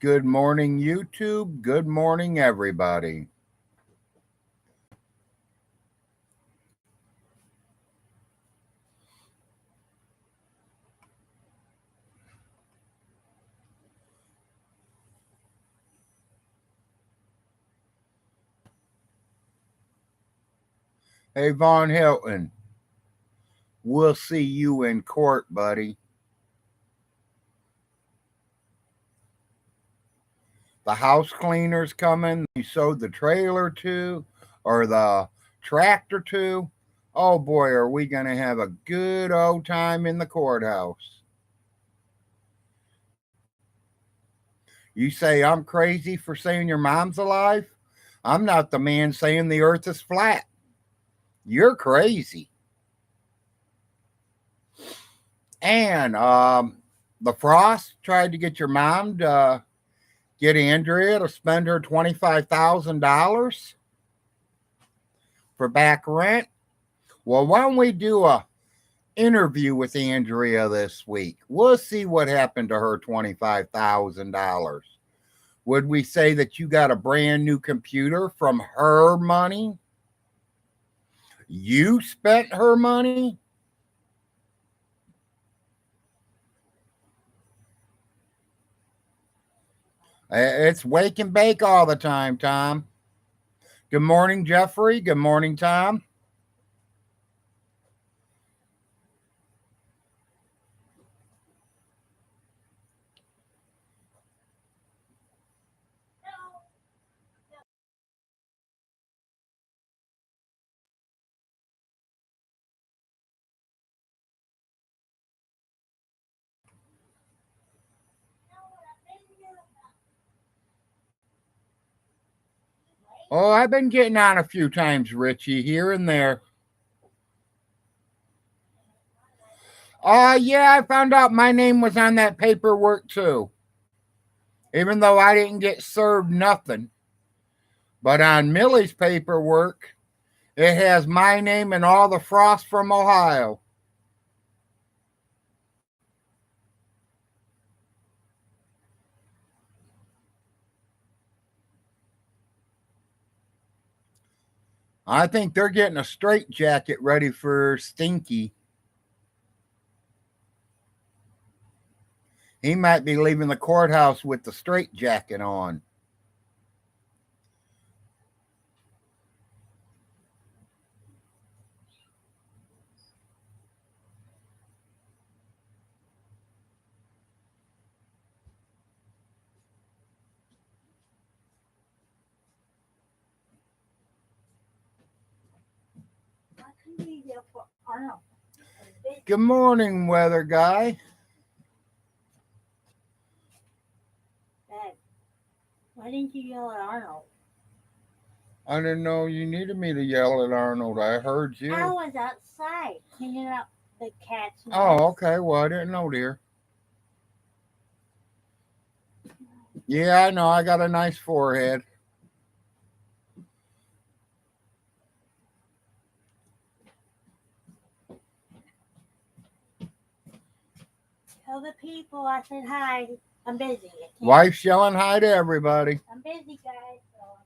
Good morning, YouTube. Good morning, everybody. Hey, Von Hilton, we'll see you in court, buddy. The house cleaner's coming. You sold the trailer to, or the tractor to. Oh boy, are we going to have a good old time in the courthouse. You say I'm crazy for saying your mom's alive? I'm not the man saying the earth is flat. You're crazy. And the Frost tried to get your mom to get Andrea to spend her $25,000 for back rent. Well, why don't we do a interview with Andrea this week? We'll see what happened to her $25,000. Would we say that you got a brand new computer from her money? You spent her money? It's wake and bake all the time, Tom. Good morning, Jeffrey. Good morning, Tom. Oh, I've been getting on a few times, Richie, here and there. Yeah, I found out my name was on that paperwork too. Even though I didn't get served nothing. But on Millie's paperwork, it has my name and all the Frost from Ohio. I think they're getting a straight jacket ready for Stinky. He might be leaving the courthouse with the straight jacket on. Good morning, weather guy. Dad, why didn't you yell at Arnold? I didn't know you needed me to yell at Arnold. I heard you. I was outside cleaning up the cat's nest. Oh, okay. Well, I didn't know, dear. Yeah, I know. I got a nice forehead. Tell the people I said hi. I'm busy. Wife's yelling hi to everybody. I'm busy, guys, so I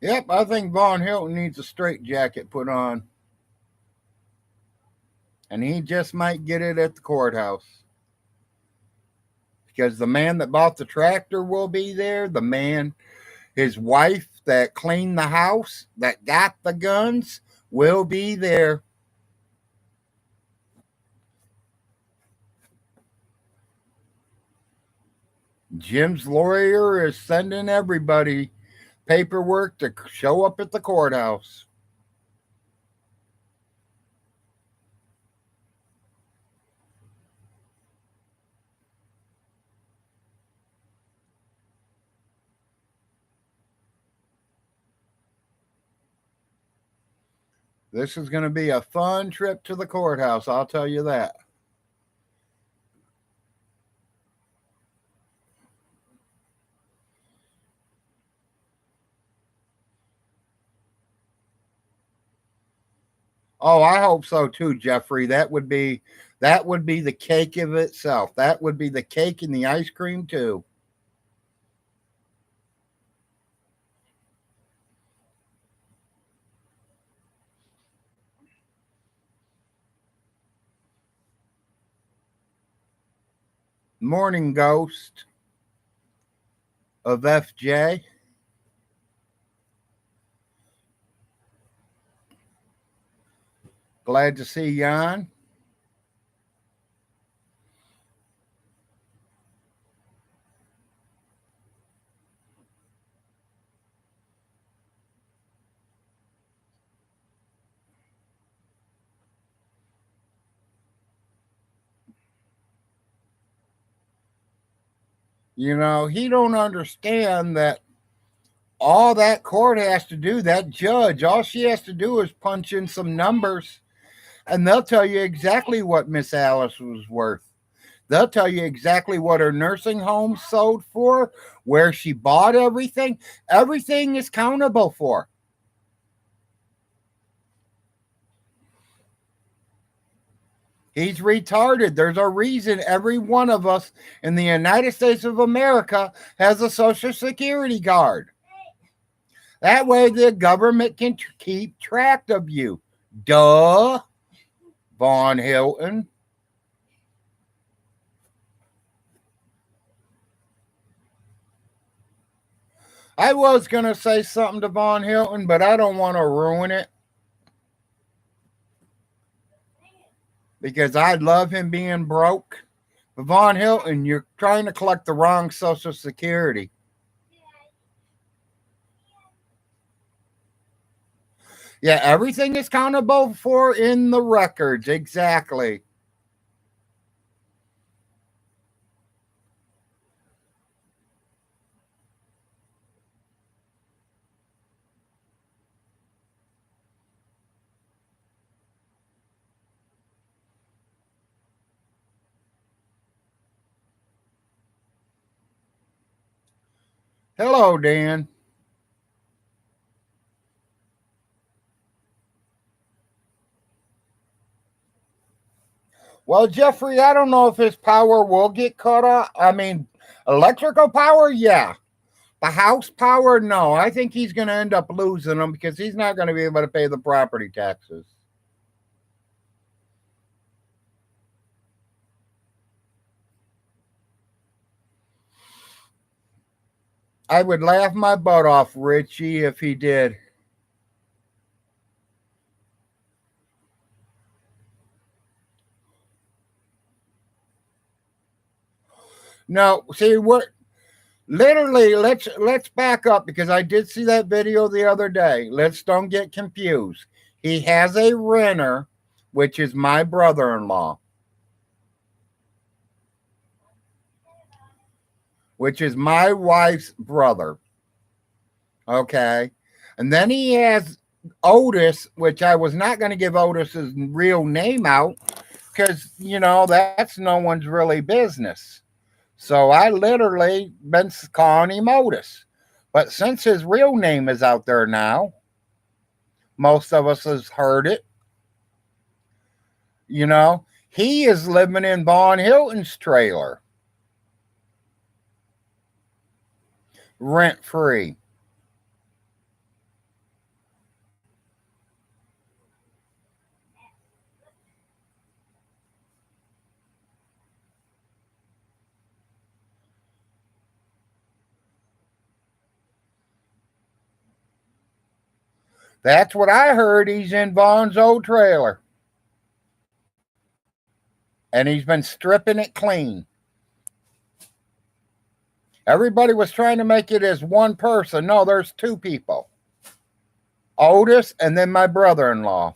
can't. Yep, I think Von Hilton needs a straight jacket put on. And he just might get it at the courthouse. Because the man that bought the tractor will be there. The man, his wife that cleaned the house, that got the guns, will be there. Jim's lawyer is sending everybody paperwork to show up at the courthouse. This is going to be a fun trip to the courthouse, I'll tell you that. Oh, I hope so too, Jeffrey. That would be the cake of itself. That would be the cake and the ice cream too. Morning Ghost of FJ. Glad to see you on. He don't understand that all that court has to do, that judge, all she has to do is punch in some numbers and they'll tell you exactly what Miss Alice was worth. They'll tell you exactly what her nursing home sold for, where she bought everything. Everything is countable for. He's retarded. There's a reason every one of us in the United States of America has a Social Security card. That way the government can keep track of you. Duh, Von Hilton. I was going to say something to Von Hilton, but I don't want to ruin it. Because I love him being broke. But Von Hilton, you're trying to collect the wrong Social Security. Yeah, everything is countable for in the records. Exactly. Hello, Dan. Well, Jeffrey, I don't know if his power will get cut off. I mean, electrical power, yeah. The house power, no. I think he's going to end up losing them because he's not going to be able to pay the property taxes. I would laugh my butt off, Richie, if he did. No, see what literally let's back up because I did see that video the other day. Let's don't get confused. He has a renter, which is my brother-in-law, which is my wife's brother. Okay. And then he has Otis, which I was not going to give Otis's real name out because, that's no one's really business. So I literally been calling him Otis. But since his real name is out there now, most of us has heard it. He is living in Von Hilton's trailer, rent free. That's what I heard. He's in Von's old trailer. And he's been stripping it clean. Everybody was trying to make it as one person. No, there's two people. Otis and then my brother-in-law.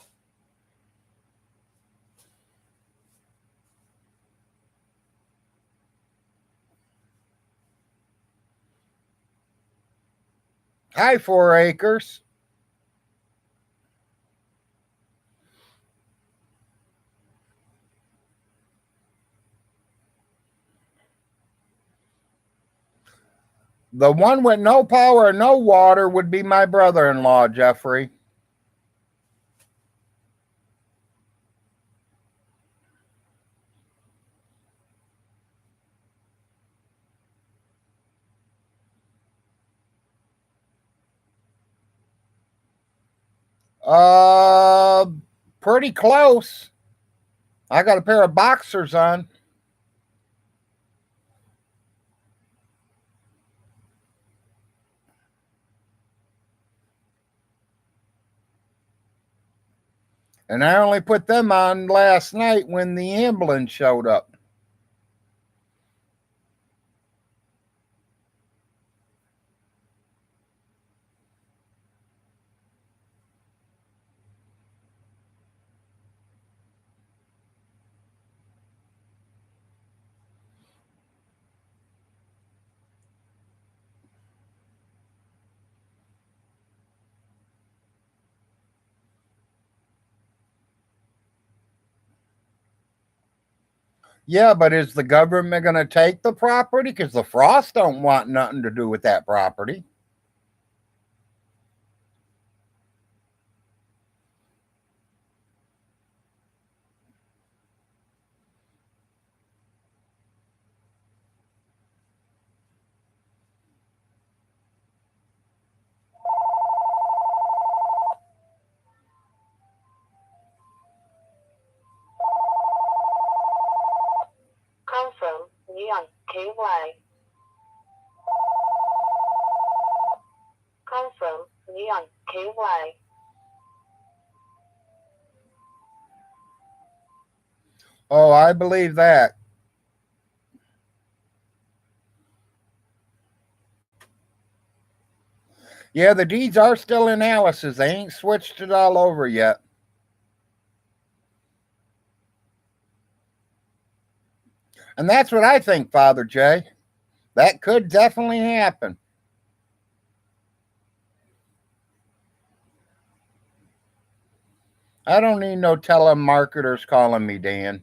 Hi, 4 Acres. The one with no power and no water would be my brother-in-law, Jeffrey. Uh, Pretty close. I got a pair of boxers on. And I only put them on last night when the ambulance showed up. Yeah, but is the government going to take the property? Because the Frost don't want nothing to do with that property. Confirm Neon KY. Confirm Neon KY. Oh, I believe that. Yeah, the deeds are still in Alice's. They ain't switched it all over yet. And that's what I think, Father Jay. That could definitely happen. I don't need no telemarketers calling me, Dan.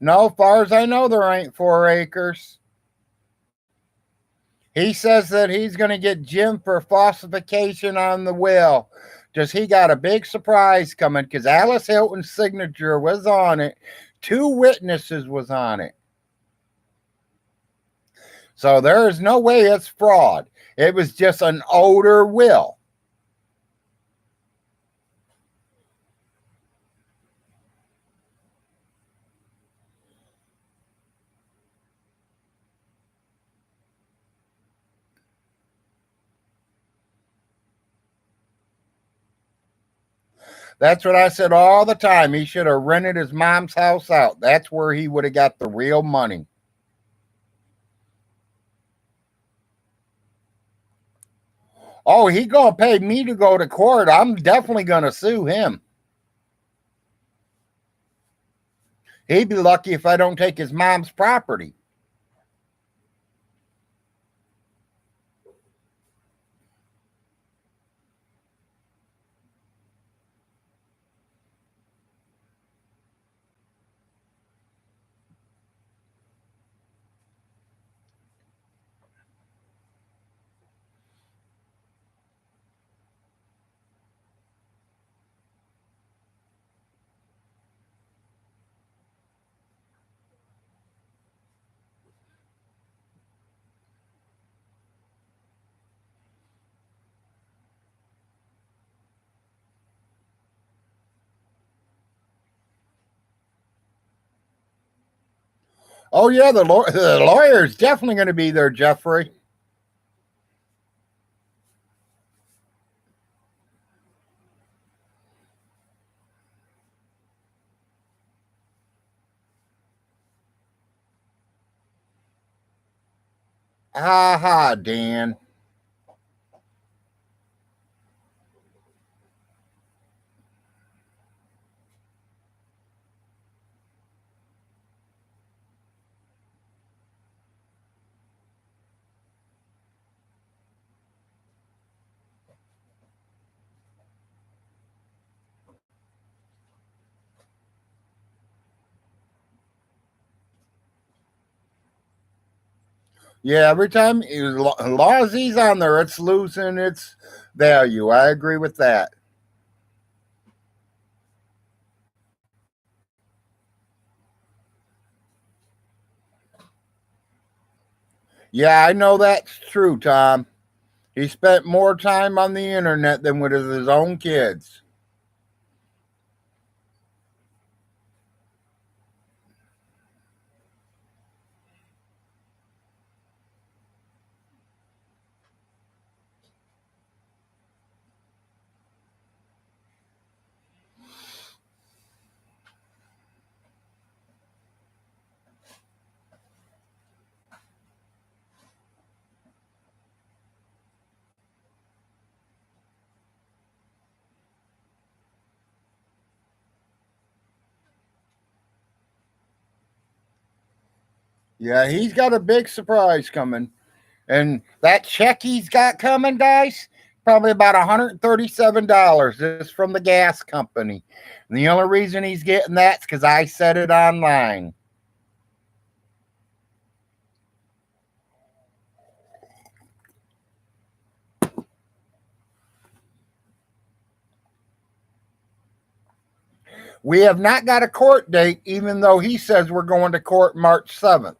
No, far as I know, there ain't 4 acres. He says that he's going to get Jim for falsification on the will. Just he got a big surprise coming because Alice Hilton's signature was on it. 2 witnesses was on it. So there is no way it's fraud. It was just an older will. That's what I said all the time. He should have rented his mom's house out. That's where he would have got the real money. Oh, he gonna pay me to go to court. I'm definitely gonna sue him. He'd be lucky if I don't take his mom's property. Oh yeah, the lawyer is definitely going to be there, Jeffrey. Ha ha, Dan. Yeah, every time long as he's on there, it's losing its value. I agree with that. Yeah, I know that's true, Tom. He spent more time on the internet than with his own kids. Yeah, he's got a big surprise coming. And that check he's got coming, guys, probably about $137 just from the gas company. And the only reason he's getting that's because I said it online. We have not got a court date, even though he says we're going to court March 7th.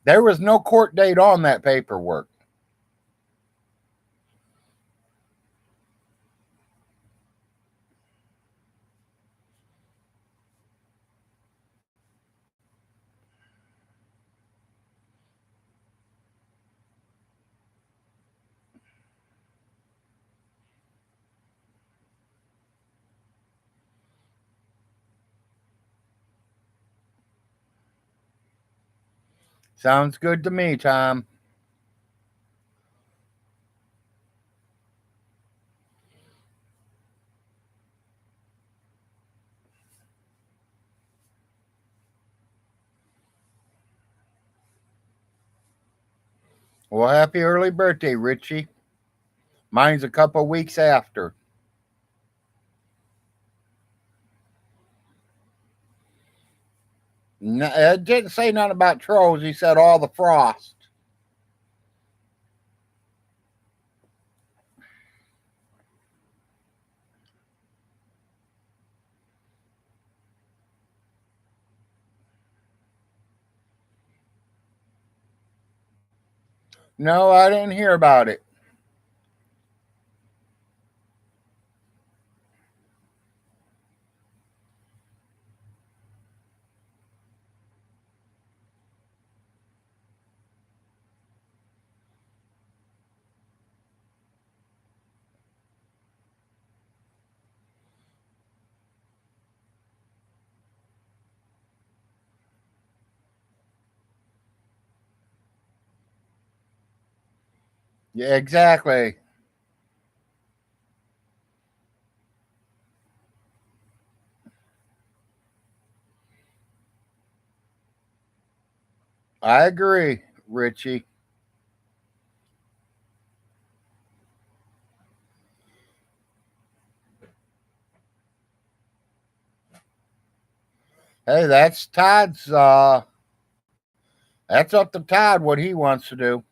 There was no court date on that paperwork. Sounds good to me, Tom. Well, happy early birthday, Richie. Mine's a couple weeks after. No, it didn't say nothing about trolls. He said all the frost. No, I didn't hear about it. Yeah, exactly. I agree, Richie. Hey, that's up to Todd what he wants to do.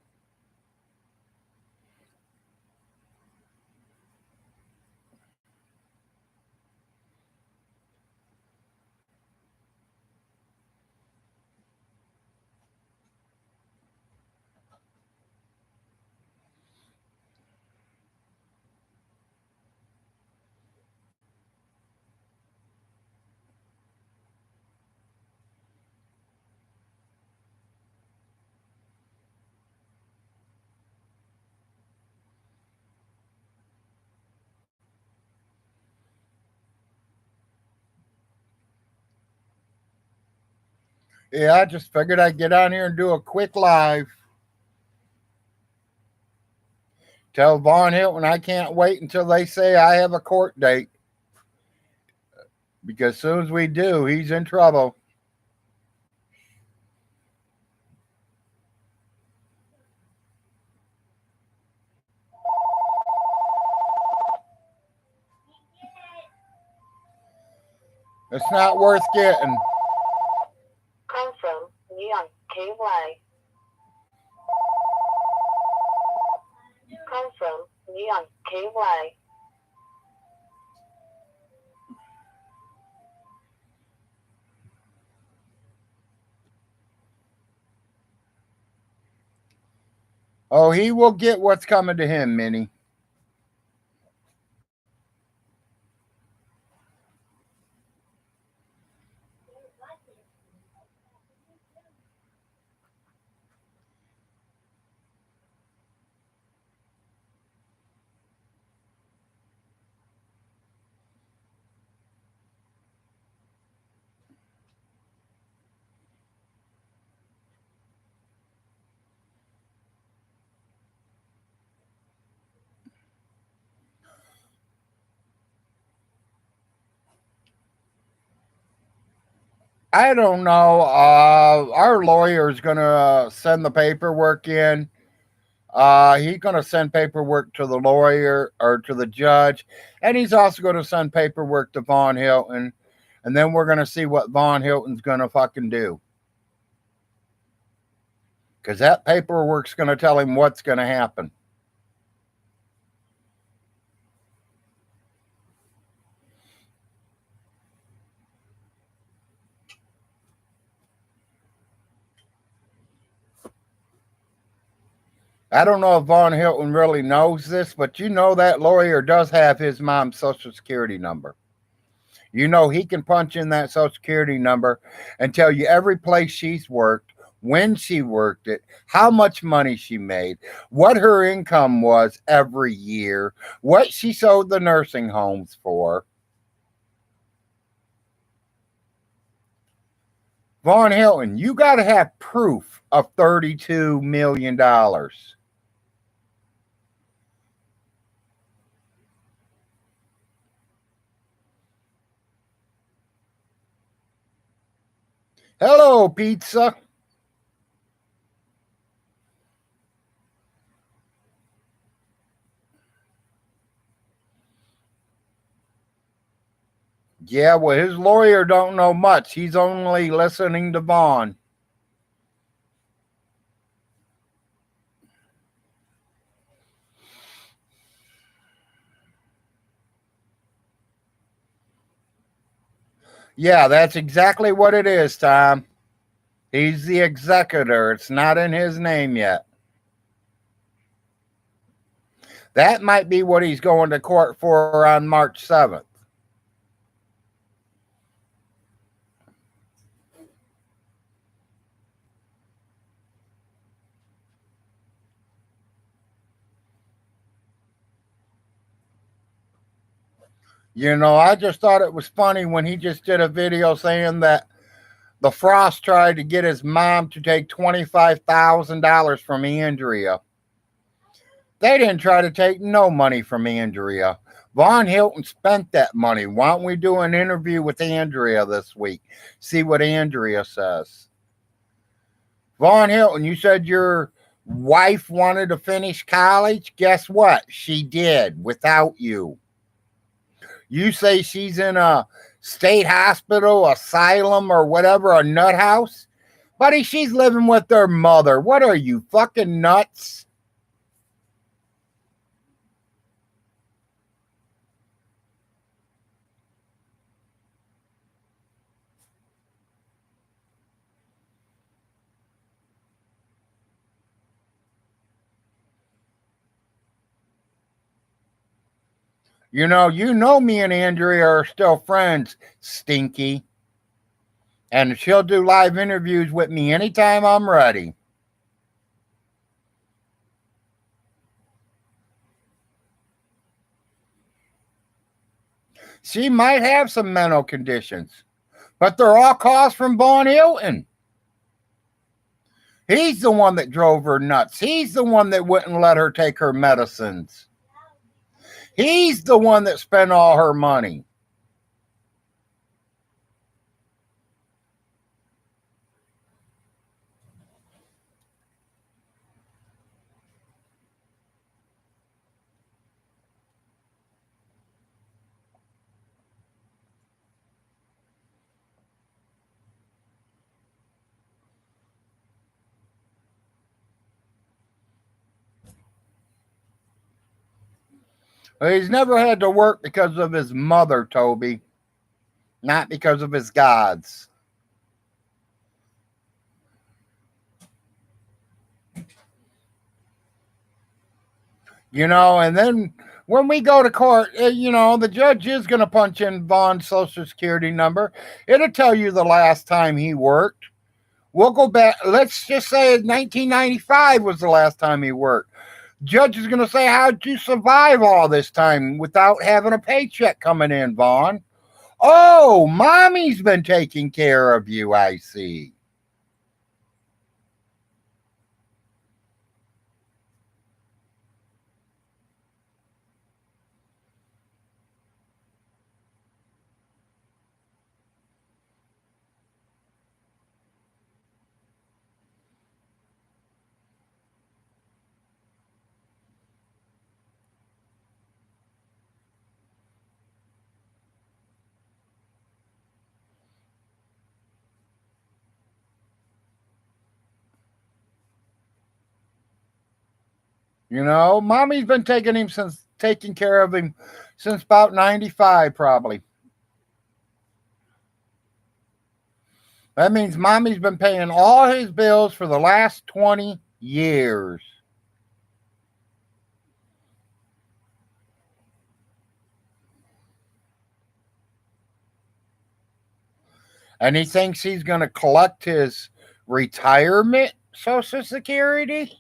Yeah, I just figured I'd get on here and do a quick live. Tell Vaughn Hilton I can't wait until they say I have a court date. Because as soon as we do, he's in trouble. It's not worth getting. Confirm. Neon. KY. Confirm. Neon. KY. Oh, he will get what's coming to him, Minnie. I don't know. Our lawyer is going to send the paperwork in. He's going to send paperwork to the lawyer or to the judge, and he's also going to send paperwork to Vaughn Hilton, and then we're going to see what Vaughn Hilton's going to fucking do. Because that paperwork's going to tell him what's going to happen. I don't know if Vaughn Hilton really knows this, but you know that lawyer does have his mom's social security number. You know he can punch in that social security number and tell you every place she's worked, when she worked it, how much money she made, what her income was every year, what she sold the nursing homes for. Vaughn Hilton, you got to have proof of $32 million. Hello, pizza. Yeah, well, his lawyer don't know much. He's only listening to Vaughn. Yeah, that's exactly what it is, Tom. He's the executor. It's not in his name yet. That might be what he's going to court for on March 7th. You know, I just thought it was funny when he just did a video saying that the Frost tried to get his mom to take $25,000 from Andrea. They didn't try to take no money from Andrea. Vaughn Hilton spent that money. Why don't we do an interview with Andrea this week? See what Andrea says. Vaughn Hilton, you said your wife wanted to finish college. Guess what? She did without you. You say she's in a state hospital, asylum, or whatever, a nut house? Buddy, she's living with her mother. What are you, fucking nuts? You know me and Andrea are still friends, Stinky. And she'll do live interviews with me anytime I'm ready. She might have some mental conditions, but they're all caused from Vaughn Hilton. He's the one that drove her nuts. He's the one that wouldn't let her take her medicines. He's the one that spent all her money. He's never had to work because of his mother, Toby, not because of his gods. You know, and then when we go to court, you know, the judge is going to punch in Vaughn's social security number. It'll tell you the last time he worked. We'll go back. Let's just say 1995 was the last time he worked. Judge is going to say, how'd you survive all this time without having a paycheck coming in, Vaughn? Oh, mommy's been taking care of you, I see. You know, mommy's been taking care of him since about 95, probably. That means mommy's been paying all his bills for the last 20 years. And he thinks he's going to collect his retirement Social Security?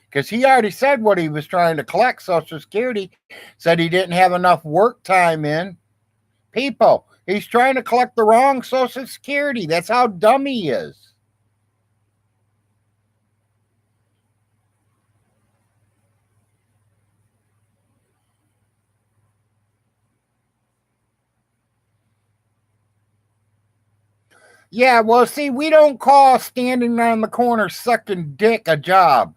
Because he already said what he was trying to collect Social Security, said he didn't have enough work time in. People, he's trying to collect the wrong Social Security. That's how dumb he is. Yeah, well, see, we don't call standing on the corner sucking dick a job.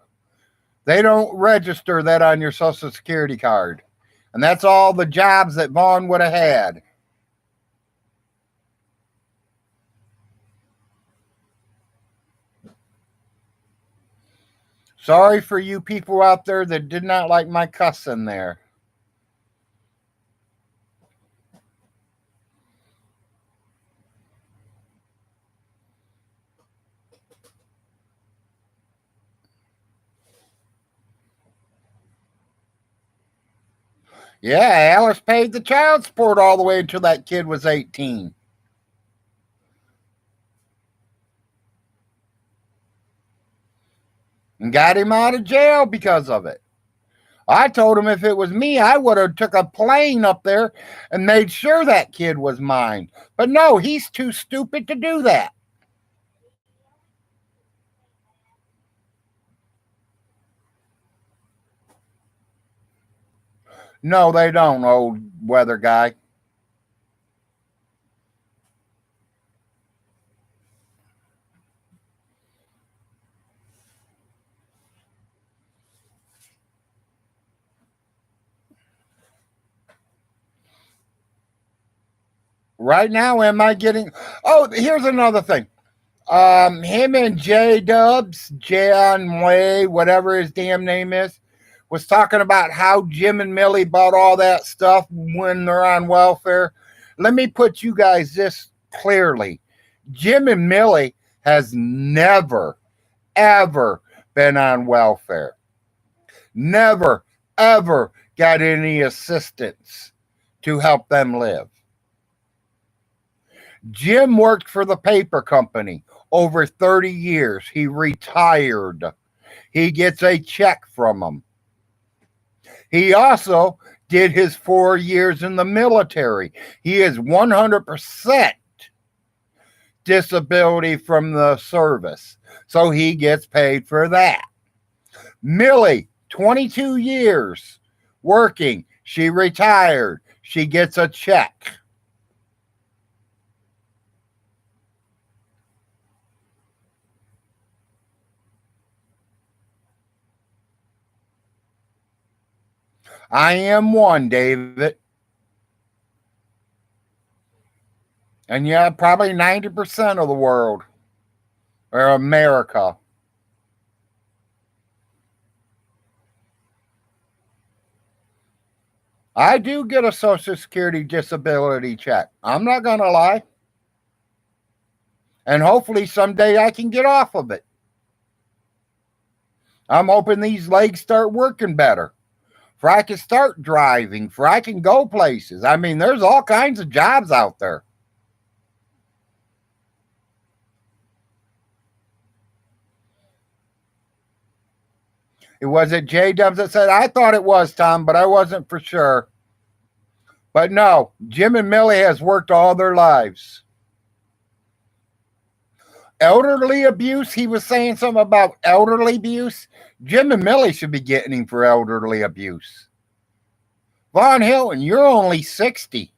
They don't register that on your Social Security card. And that's all the jobs that Vaughn would have had. Sorry for you people out there that did not like my cussing there. Yeah, Alice paid the child support all the way until that kid was 18. And got him out of jail because of it. I told him if it was me, I would have took a plane up there and made sure that kid was mine. But no, he's too stupid to do that. No, they don't, old weather guy. Right now, am I getting? Oh, here's another thing. Him and J Dubs, John Way, whatever his damn name is, was talking about how Jim and Millie bought all that stuff when they're on welfare. Let me put you guys this clearly. Jim and Millie has never, ever been on welfare. Never, ever got any assistance to help them live. Jim worked for the paper company over 30 years. He retired. He gets a check from them. He also did his 4 years in the military. He is 100% disability from the service. So he gets paid for that. Millie, 22 years working. She retired. She gets a check. I am one, David. And yeah, probably 90% of the world or America. I do get a Social Security disability check. I'm not going to lie. And hopefully someday I can get off of it. I'm hoping these legs start working better. For I can start driving, for I can go places. I mean, there's all kinds of jobs out there. It was it J Dubs that said, I thought it was Tom, but I wasn't for sure. But no, Jim and Millie has worked all their lives. Elderly abuse, he was saying something about elderly abuse. Jim and Millie should be getting him for elderly abuse. Von Hilton, you're only 60.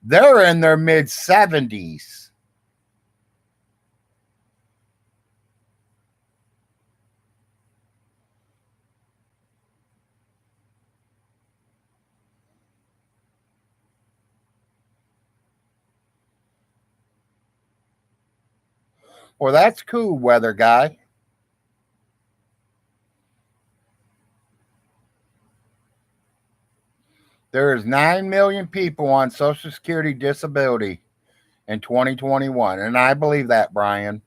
They're in their mid 70s. Well, that's cool, weather guy. There is 9 million people on Social Security disability in 2021. And I believe that, Brian.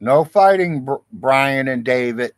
No fighting, Brian and David.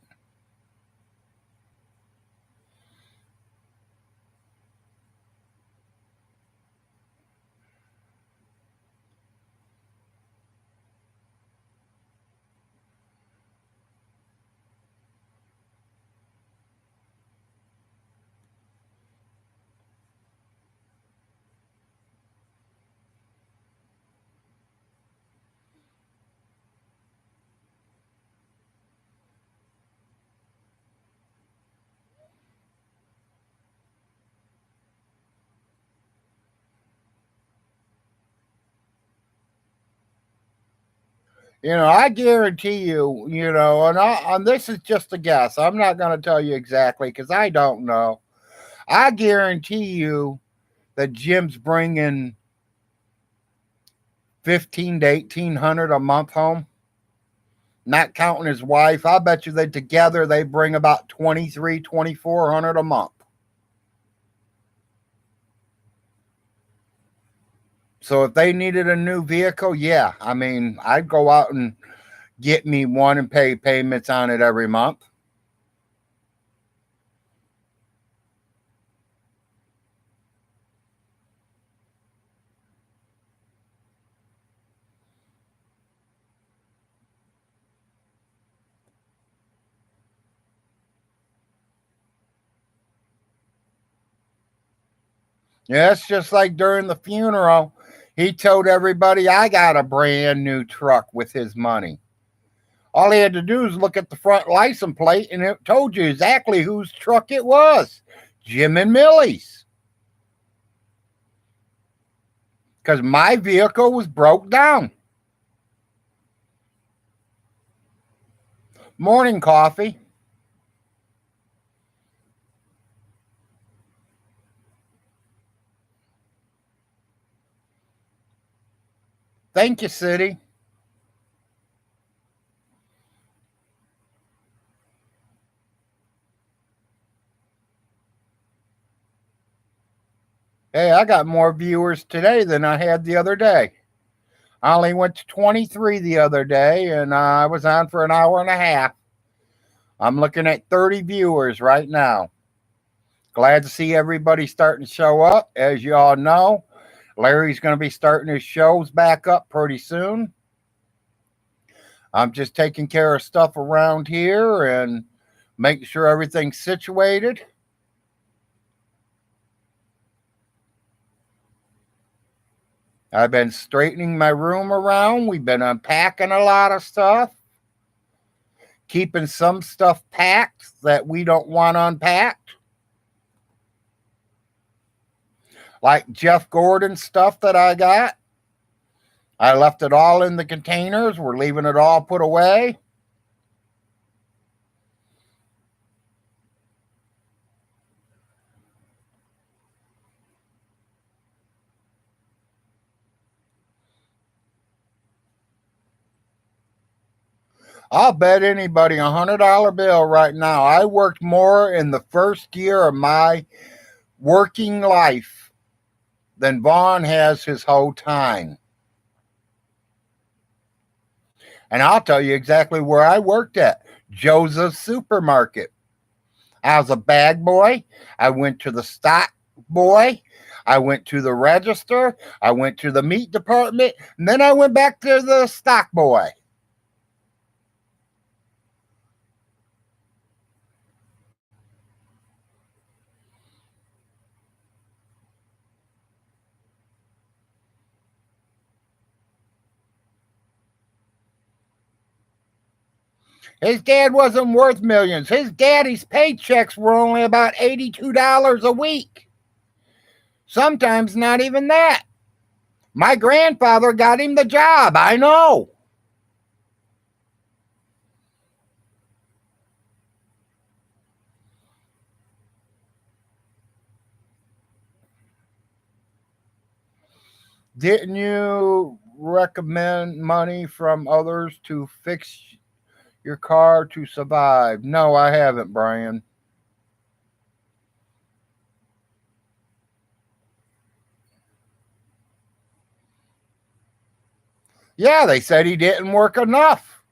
I guarantee you, and this is just a guess. I'm not going to tell you exactly because I don't know. I guarantee you that Jim's bringing 15 to 1800 a month home, not counting his wife. I bet you that together they bring about 2400 a month. So if they needed a new vehicle, yeah, I mean, I'd go out and get me one and pay payments on it every month. Yeah, it's just like during the funeral, he told everybody, I got a brand new truck with his money. All he had to do was look at the front license plate and it told you exactly whose truck it was. Jim and Millie's. Because my vehicle was broke down. Morning coffee. Thank you, City. Hey, I got more viewers today than I had the other day. I only went to 23 the other day, and I was on for an hour and a half. I'm looking at 30 viewers right now. Glad to see everybody starting to show up. As you all know, Larry's going to be starting his shows back up pretty soon. I'm just taking care of stuff around here and making sure everything's situated. I've been straightening my room around. We've been unpacking a lot of stuff, keeping some stuff packed that we don't want unpacked. Like Jeff Gordon stuff that I got. I left it all in the containers. We're leaving it all put away. I'll bet anybody $100 bill right now. I worked more in the first year of my working life than Vaughn has his whole time. And I'll tell you exactly where I worked at. Joseph's Supermarket. I was a bag boy. I went to the stock boy. I went to the register. I went to the meat department. And then I went back to the stock boy. His dad wasn't worth millions. His daddy's paychecks were only about $82 a week. Sometimes not even that. My grandfather got him the job. I know. Didn't you recommend money from others to fix your car to survive? No, I haven't, Brian. Yeah, they said he didn't work enough.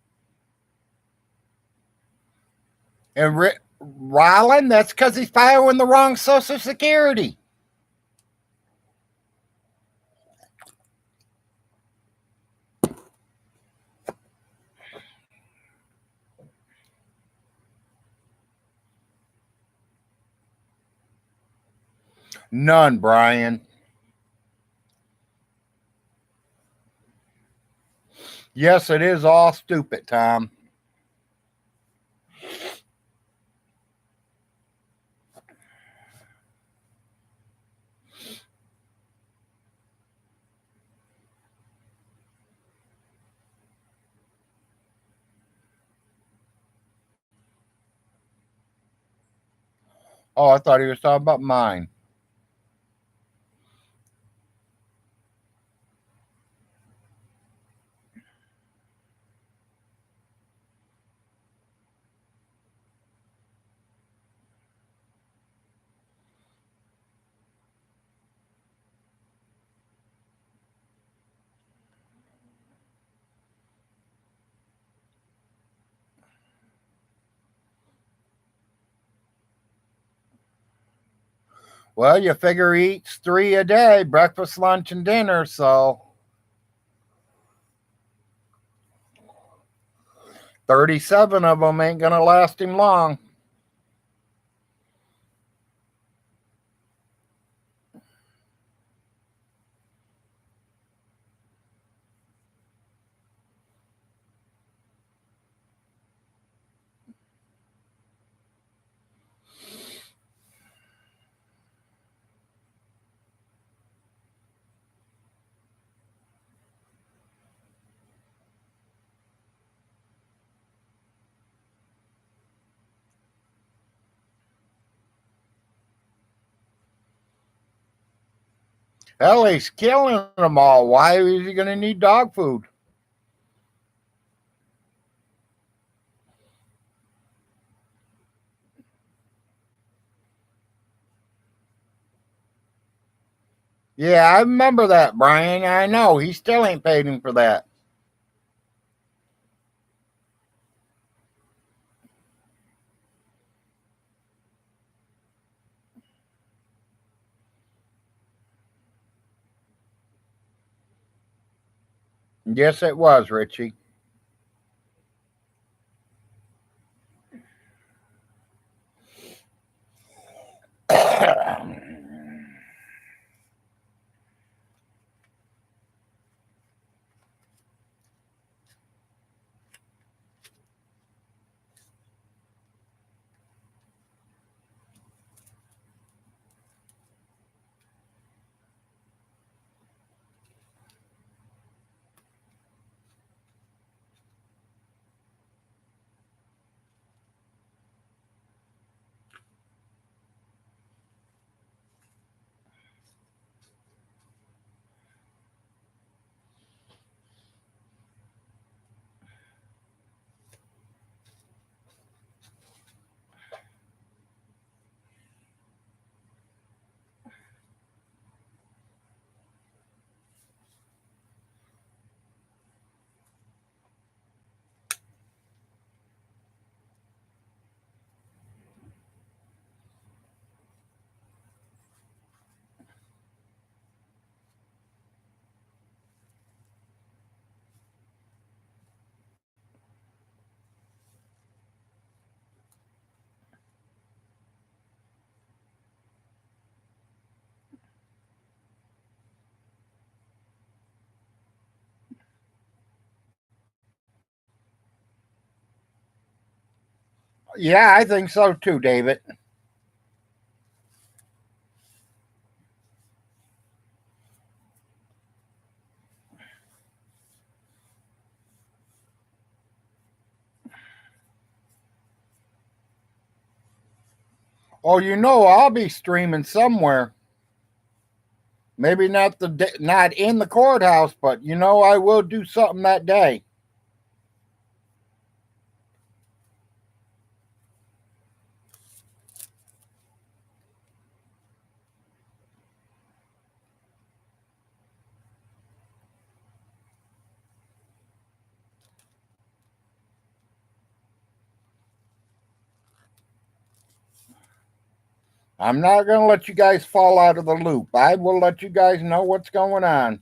And Rylan, that's because he's filing the wrong Social Security. None, Brian. Yes, it is all stupid, Tom. Oh, I thought he was talking about mine. Well, you figure he eats 3 a day, breakfast, lunch, and dinner, so 37 of them ain't going to last him long. Hell, he's killing them all. Why is he going to need dog food? Yeah, I remember that, Brian. I know. He still ain't paid him for that. Yes, it was, Richie. Yeah, I think so too, David. Oh, I'll be streaming somewhere. Maybe not in the courthouse, but I will do something that day. I'm not going to let you guys fall out of the loop. I will let you guys know what's going on.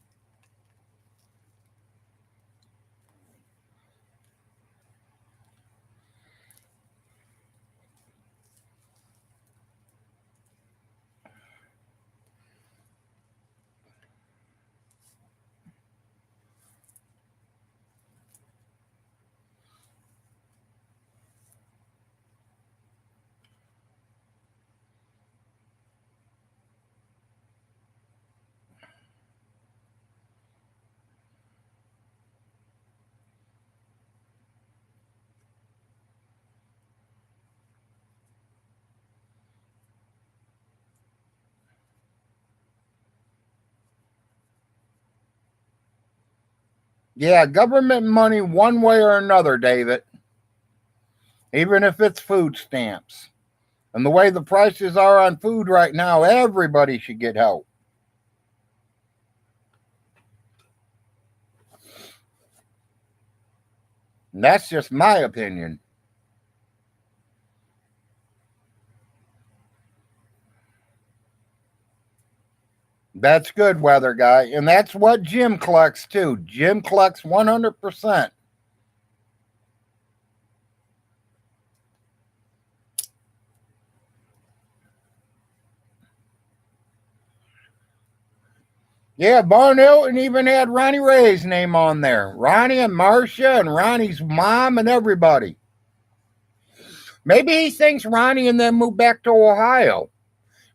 Yeah, government money one way or another, David, even if it's food stamps. And the way the prices are on food right now, everybody should get help. And that's just my opinion. That's good, weather guy. And that's what Jim collects too. Jim collects 100%. Yeah, Barn Hilton even had Ronnie Ray's name on there. Ronnie and Marcia and Ronnie's mom and everybody. Maybe he thinks Ronnie and them moved back to Ohio.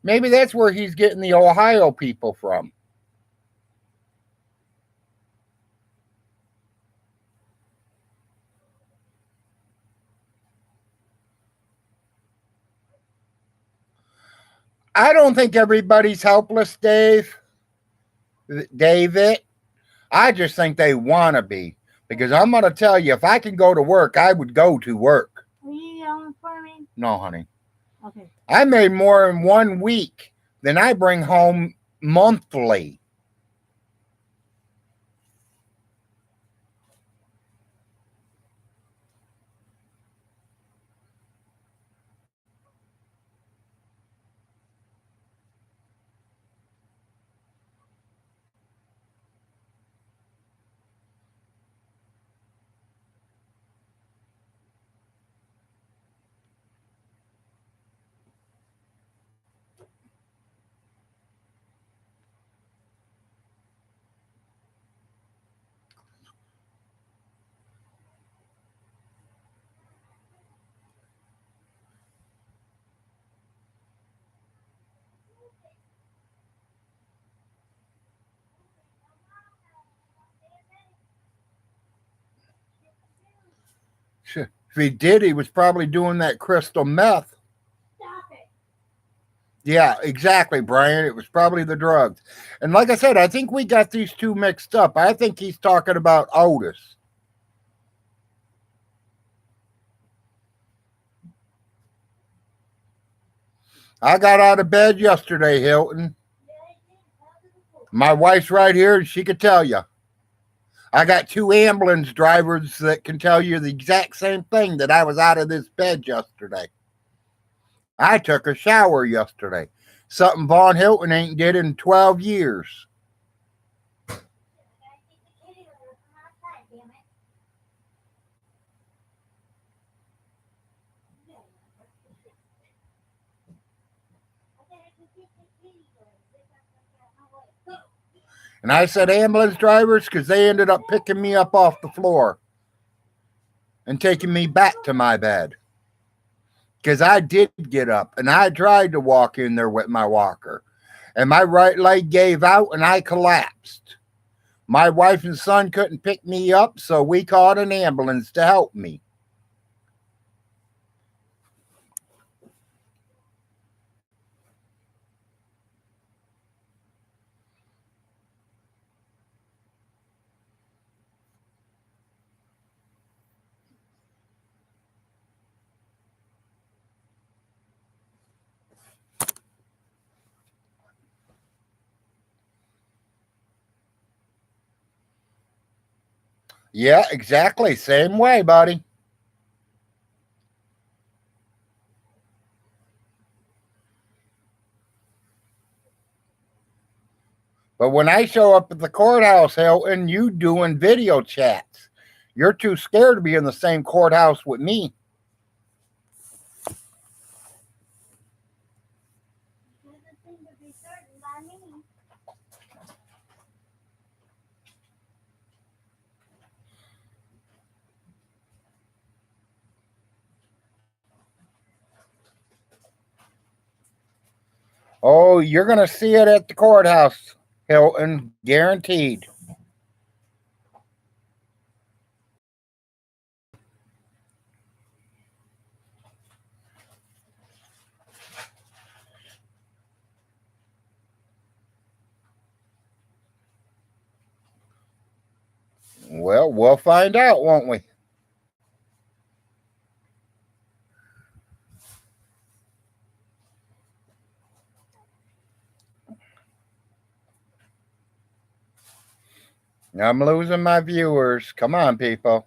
Maybe that's where he's getting the Ohio people from. I don't think everybody's helpless, David. I just think they want to be. Because I'm going to tell you, if I can go to work, I would go to work. Are you yelling for me? No, honey. Okay. I made more in 1 week than I bring home monthly. If he did, he was probably doing that crystal meth. Stop it. Yeah, exactly, Brian. It was probably the drugs. And like I said, I think we got these two mixed up. I think he's talking about Otis. I got out of bed yesterday, Hilton. My wife's right here, and she could tell you. I got 2 ambulance drivers that can tell you the exact same thing, that I was out of this bed yesterday. I took a shower yesterday. Something Vaughn Hilton ain't did in 12 years. And I said ambulance drivers because they ended up picking me up off the floor and taking me back to my bed. because I did get up and I tried to walk in there with my walker, and my right leg gave out and I collapsed. My wife and son couldn't pick me up, so we called an ambulance to help me. Yeah, exactly. Same way, buddy. But when I show up at the courthouse, Hilton, you doing video chats. You're too scared to be in the same courthouse with me. Doesn't seem to be certain by me. Oh, you're going to see it at the courthouse, Hilton, guaranteed. Well, we'll find out, won't we? I'm losing my viewers. Come on, people.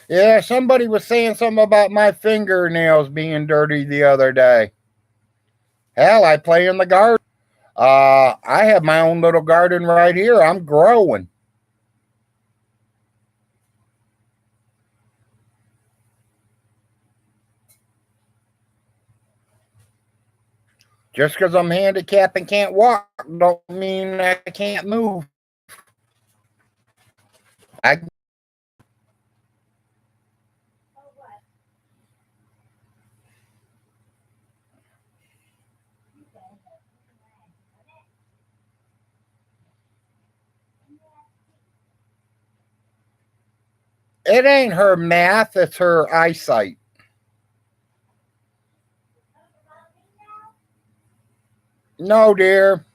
Yeah, somebody was saying something about my fingernails being dirty the other day. Hell, I play in the garden. I have my own little garden right here. I'm growing. Just because I'm handicapped and can't walk don't mean I can't move. I Oh, what? You guys are too mad. It ain't her math, it's her eyesight. No, dear.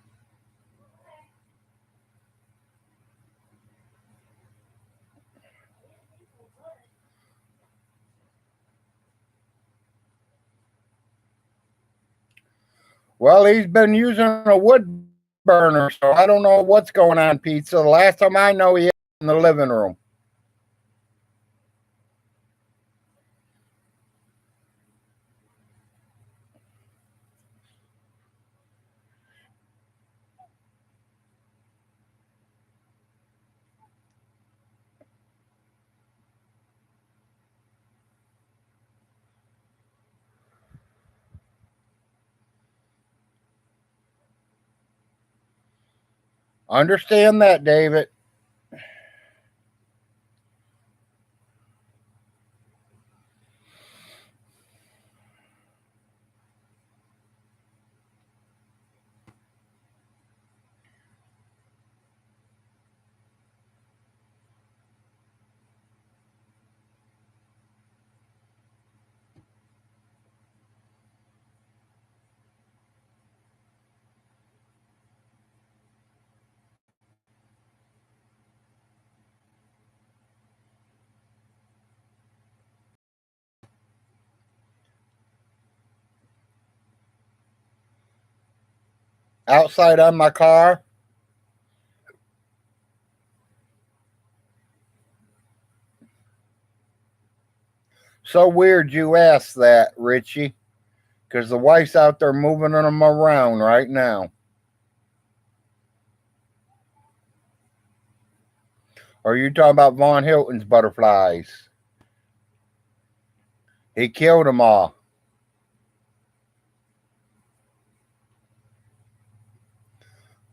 Well, he's been using a wood burner, so I don't know what's going on, Pizza. The last time I know, he had it in the living room. Understand that, David. Outside on my car. So weird you asked that, Richie, because the wife's out there moving them around right now. Or are you talking about Von Hilton's butterflies? He killed them all.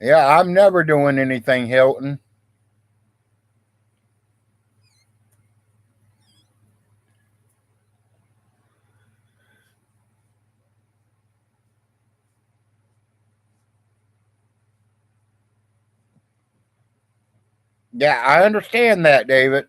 Yeah, I'm never doing anything, Hilton. Yeah, I understand that, David.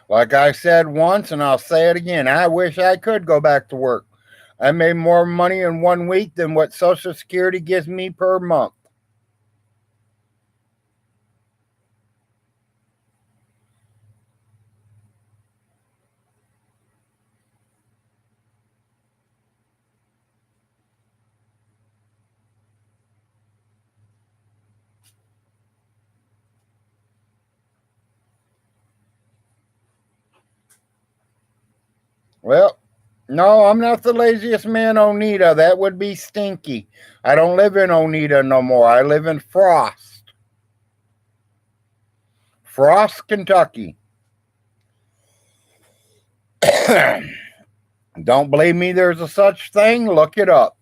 Like I said once, and I'll say it again, I wish I could go back to work. I made more money in 1 week than what Social Security gives me per month. Well, no, I'm not the laziest man, Oneida. That would be stinky. I don't live in Oneida no more. I live in Frost, Kentucky. Don't believe me there's a such thing? Look it up.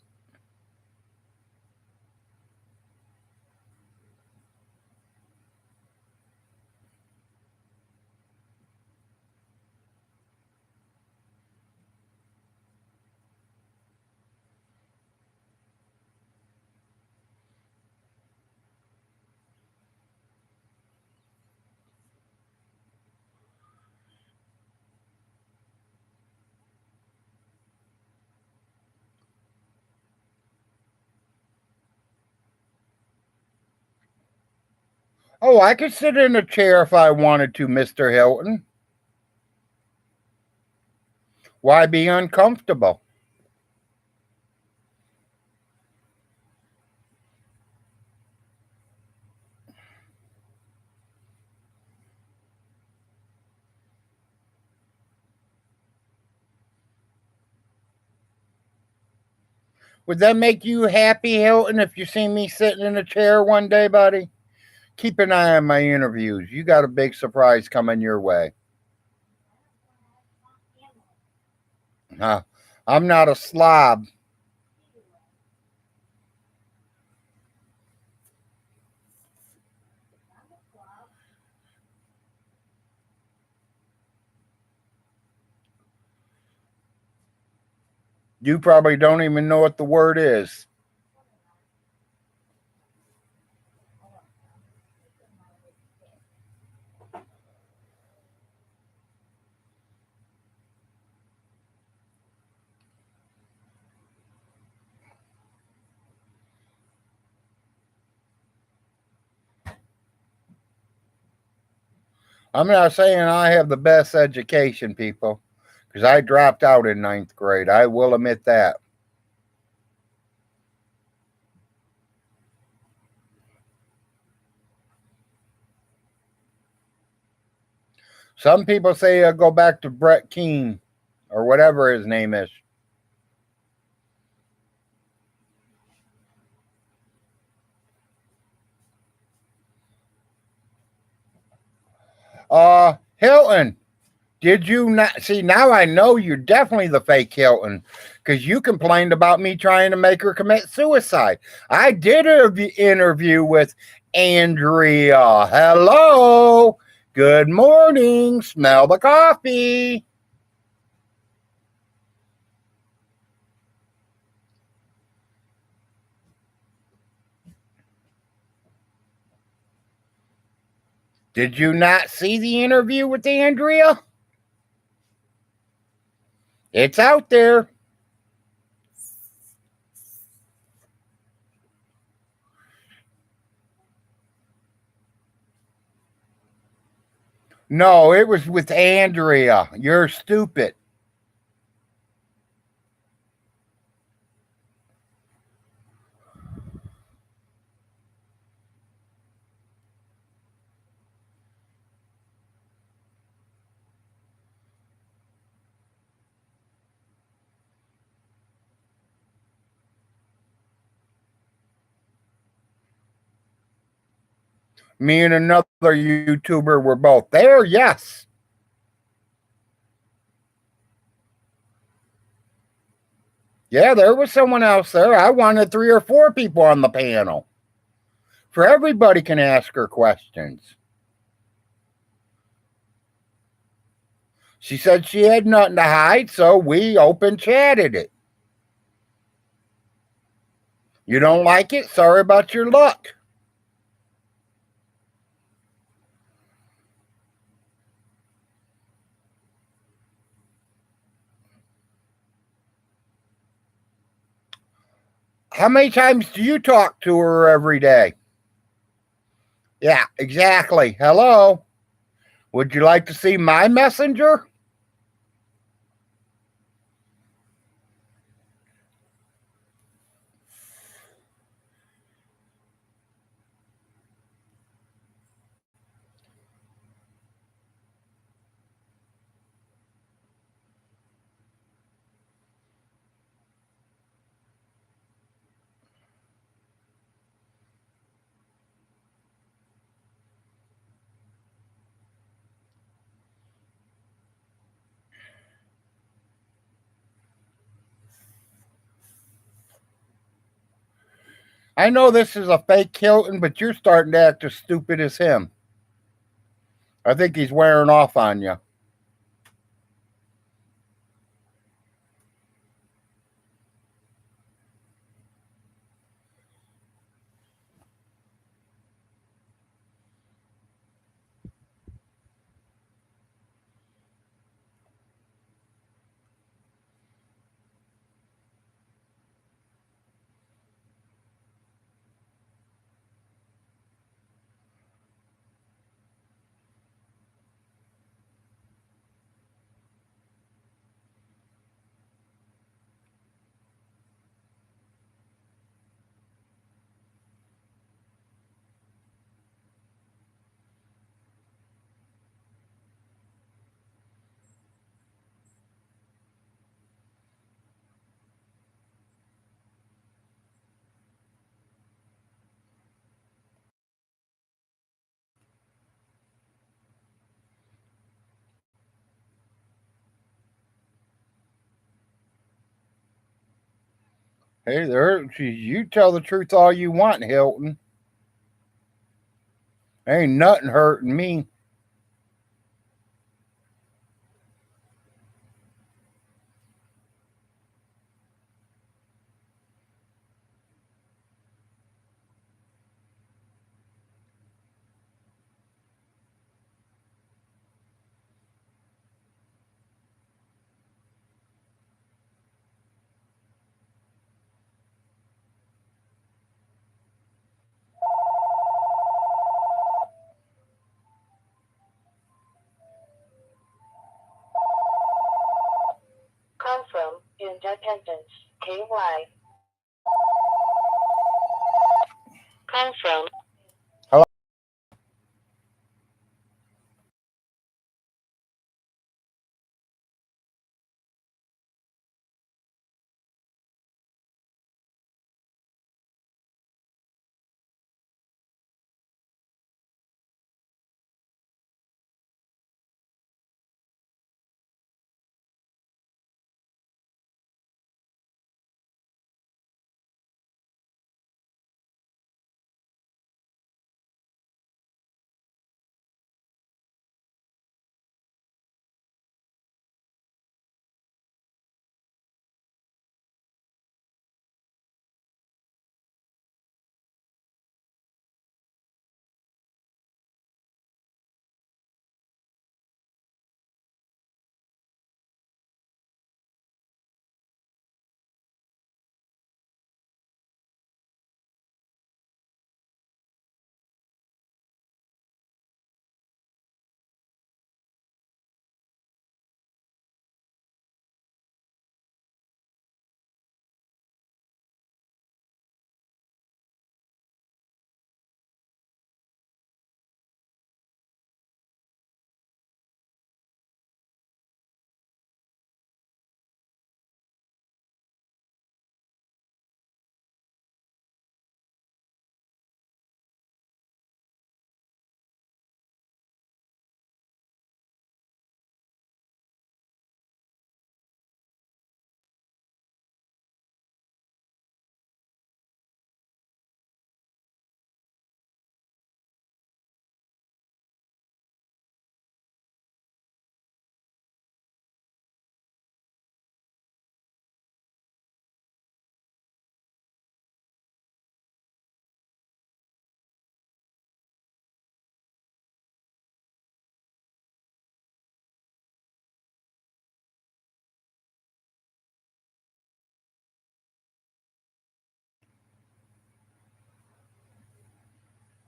Oh, I could sit in a chair if I wanted to, Mr. Hilton. Why be uncomfortable? Would that make you happy, Hilton, if you see me sitting in a chair one day, buddy? Keep an eye on my interviews. You got a big surprise coming your way. Huh. I'm not a slob. You probably don't even know what the word is. I'm not saying I have the best education, people, because I dropped out in ninth grade. I will admit that. Some people say I go back to Brett Keane or whatever his name is. Hilton, did you not see? Now I know you're definitely the fake Hilton because you complained about me trying to make her commit suicide. I did an interview with Andrea. Hello. Good morning. Smell the coffee. Did you not see the interview with Andrea? It's out there. No, it was with Andrea. You're stupid. Me and another YouTuber were both there. Yes. Yeah, there was someone else there. I wanted 3 or 4 people on the panel. For everybody can ask her questions. She said she had nothing to hide, so we open chatted it. You don't like it? Sorry about your luck. How many times do you talk to her every day? Yeah, exactly. Hello. Would you like to see my messenger? I know this is a fake Hilton, but you're starting to act as stupid as him. I think he's wearing off on you. Hey there, you tell the truth all you want, Hilton. Ain't nothing hurting me. Confirm independence. KY. Confirm.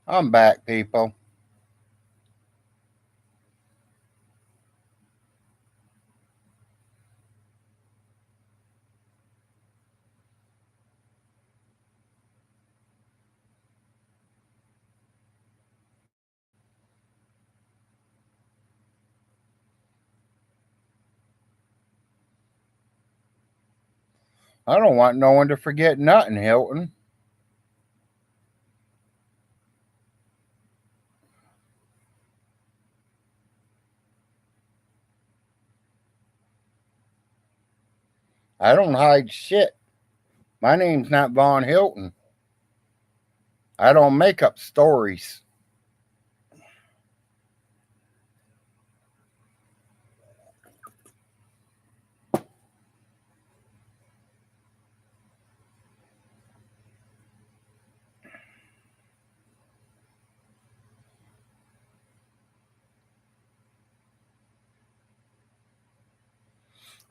I'm back, people. I don't want no one to forget nothing, Hilton. I don't hide shit. My name's not Vaughn Hilton. I don't make up stories.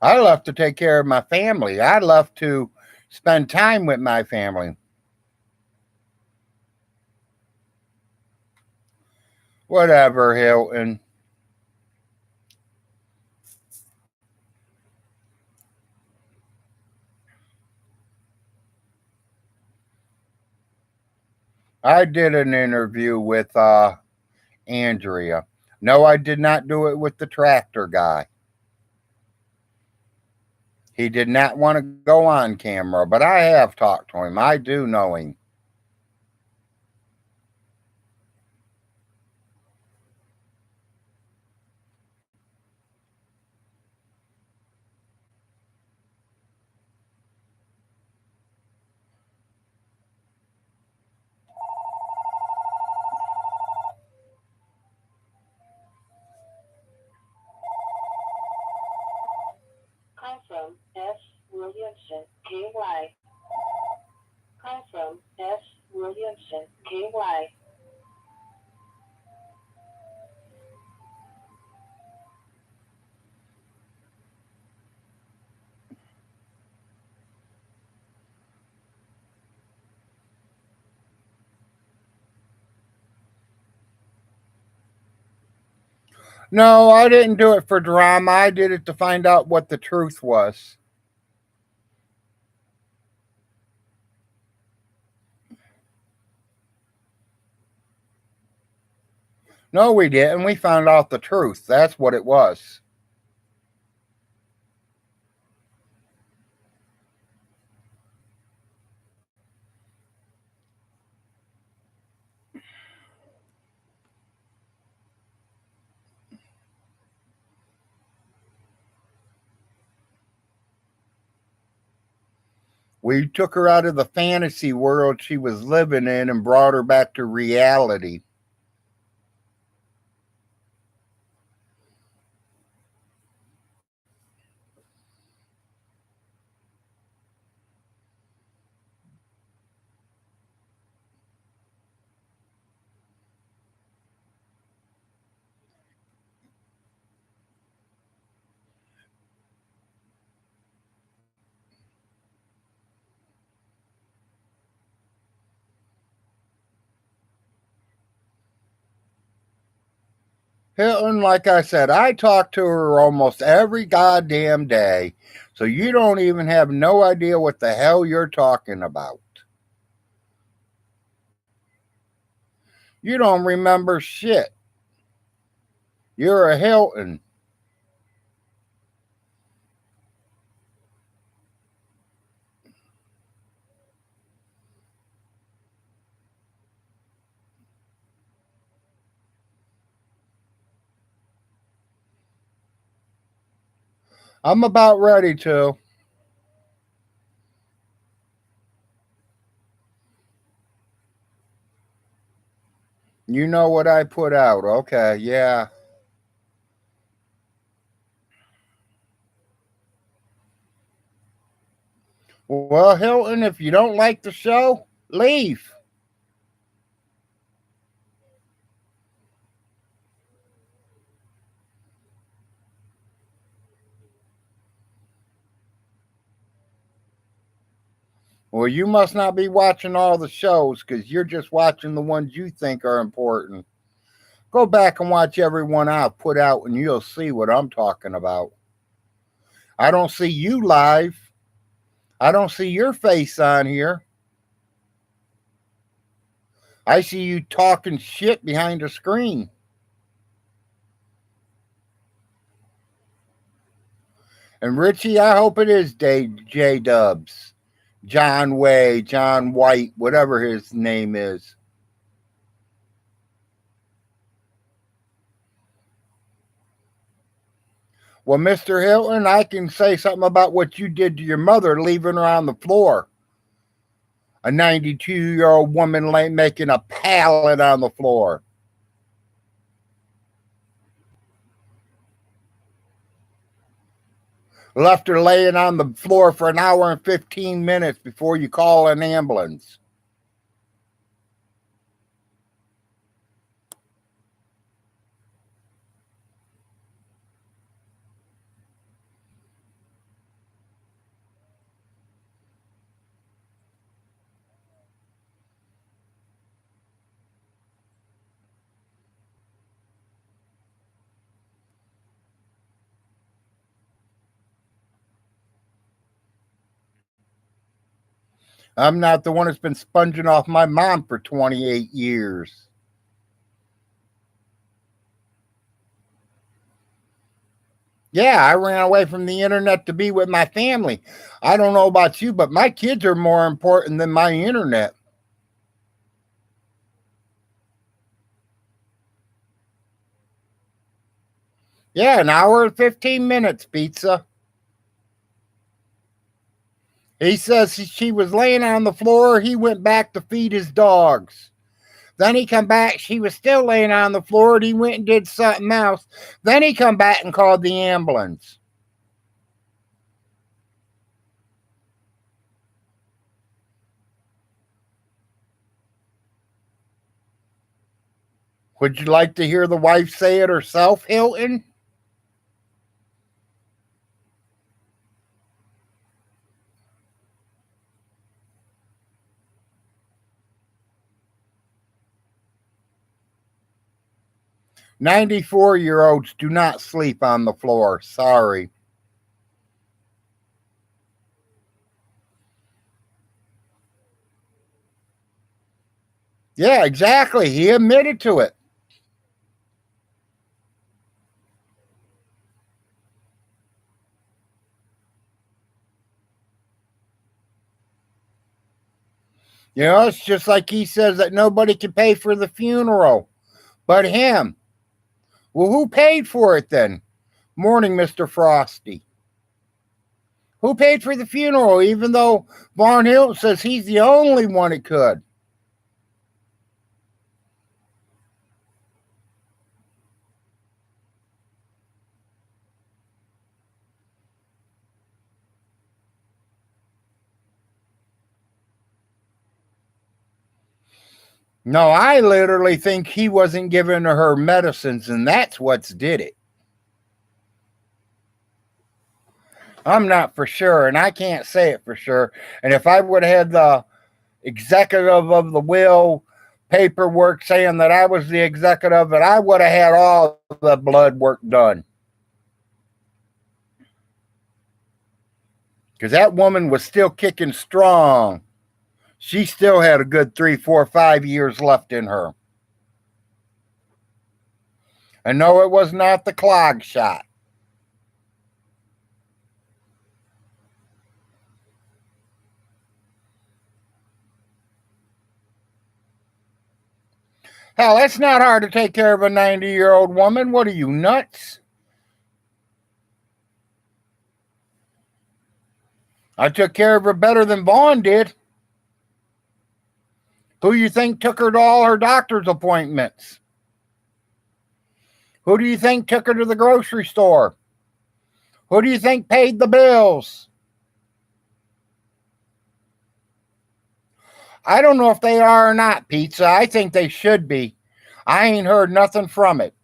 I love to take care of my family. I love to spend time with my family. Whatever, Hilton. I did an interview with Andrea. No, I did not do it with the tractor guy. He did not want to go on camera, but I have talked to him. I do know him. Call from S. Williamson, KY. Call from S. Williamson, KY. No, I didn't do it for drama. I did it to find out what the truth was. No, we didn't. We found out the truth. That's what it was. We took her out of the fantasy world she was living in and brought her back to reality. And like I said, I talk to her almost every goddamn day. So you don't even have no idea what the hell you're talking about. You don't remember shit. You're a Hilton. I'm about ready to. You know what I put out. Okay, yeah. Well, Hilton, if you don't like the show, leave. Well, you must not be watching all the shows because you're just watching the ones you think are important. Go back and watch every one I've put out and you'll see what I'm talking about. I don't see you live. I don't see your face on here. I see you talking shit behind a screen. And Richie, I hope it is J Dubs, John Way, John White, whatever his name is. Well, Mr. Hilton, I can say something about what you did to your mother, leaving her on the floor. A 92-year-old woman making a pallet on the floor. Left her laying on the floor for an hour and 15 minutes before you call an ambulance. I'm not the one that's been sponging off my mom for 28 years. Yeah, I ran away from the internet to be with my family. I don't know about you, but my kids are more important than my internet. Yeah, an hour and 15 minutes, pizza. He says she was laying on the floor. He went back to feed his dogs. Then he come back. She was still laying on the floor. And he went and did something else. Then he come back and called the ambulance. Would you like to hear the wife say it herself, Hilton? "94-year-olds do not sleep on the floor. Sorry." Yeah, exactly. He admitted to it. You know, it's just like he says that nobody can pay for the funeral but him. Well, who paid for it then? Morning, Mr. Frosty. Who paid for the funeral, even though Vaughn Hilton says he's the only one that could? No, I literally think he wasn't giving her medicines, and that's what's did it. I'm not for sure, and I can't say it for sure. And if I would have had the executive of the will paperwork saying that I was the executive, and I would have had all the blood work done. Because that woman was still kicking strong. She still had a good 3, 4, 5 years left in her. And no, it was not the clog shot. Hell, it's not hard to take care of a 90-year-old woman. What are you, nuts? I took care of her better than Vaughn did. Who you think took her to all her doctor's appointments? Who do you think took her to the grocery store? Who do you think paid the bills? I don't know if they are or not, Pizza. I think they should be. I ain't heard nothing from it.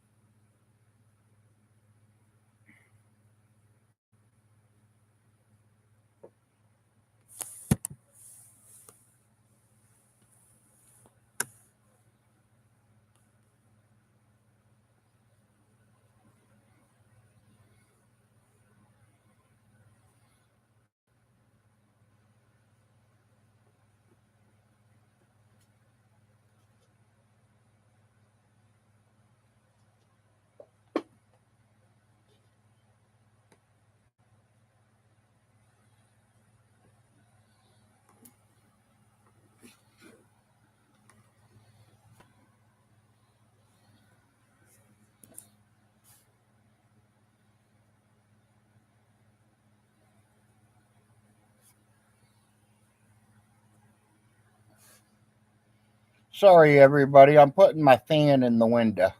Sorry, everybody. I'm putting my fan in the window.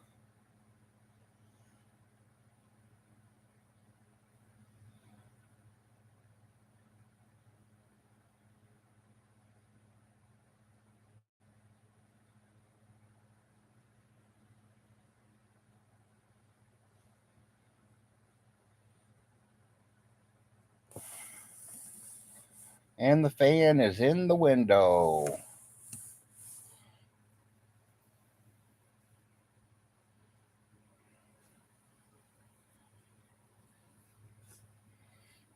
And the fan is in the window.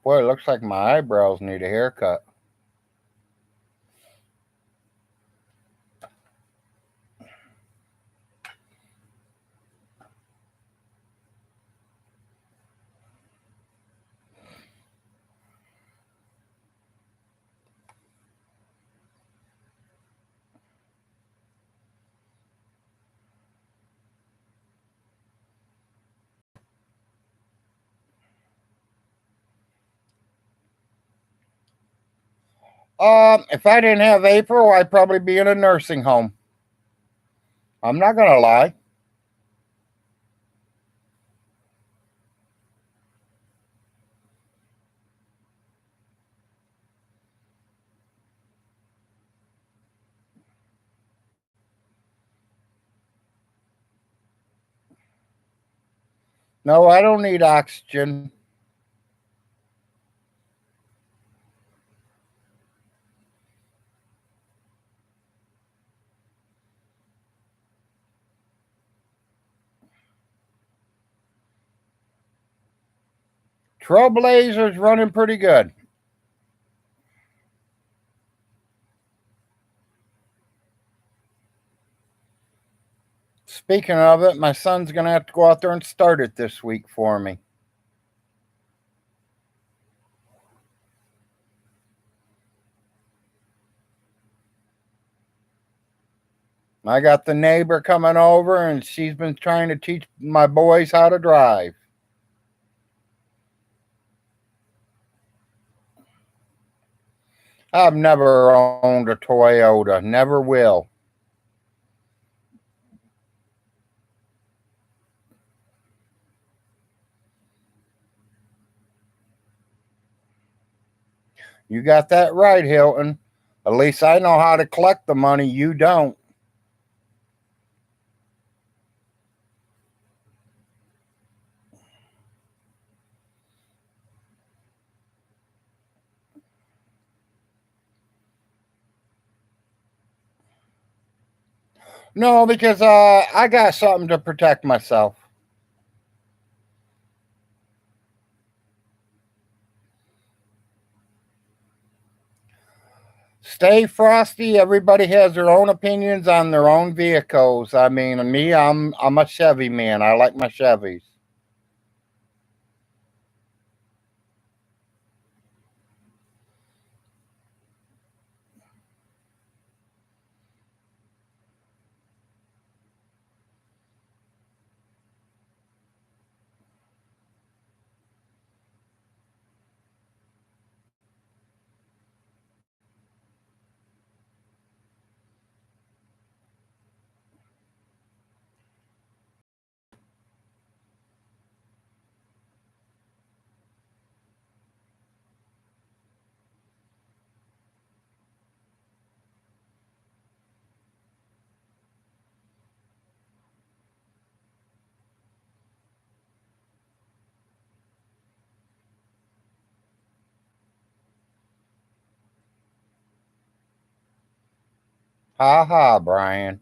Boy, it looks like my eyebrows need a haircut. If I didn't have April, I'd probably be in a nursing home. I'm not gonna lie. No, I don't need oxygen. Trailblazers running pretty good. Speaking of it, my son's gonna have to go out there and start it this week for me. I got the neighbor coming over, and she's been trying to teach my boys how to drive. I've never owned a Toyota, never will. You got that right, Hilton. At least I know how to collect the money. You don't. No, because I got something to protect myself. Stay frosty. Everybody has their own opinions on their own vehicles. I mean, me, I'm a Chevy man. I like my Chevys. Ha ha, Brian.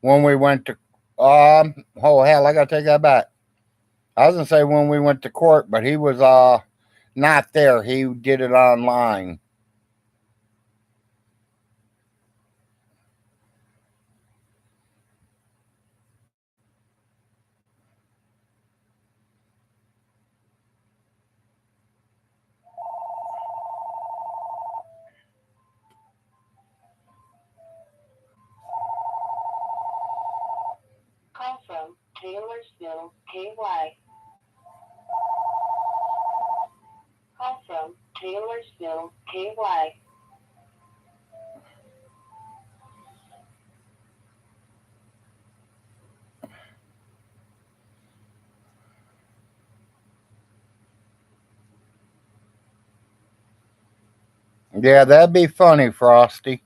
When we went to, oh hell, I gotta take that back. I was gonna say when we went to court, but he was not there. He did it online. Taylorsville, KY. Call from Taylorsville, KY. Yeah, that'd be funny, Frosty.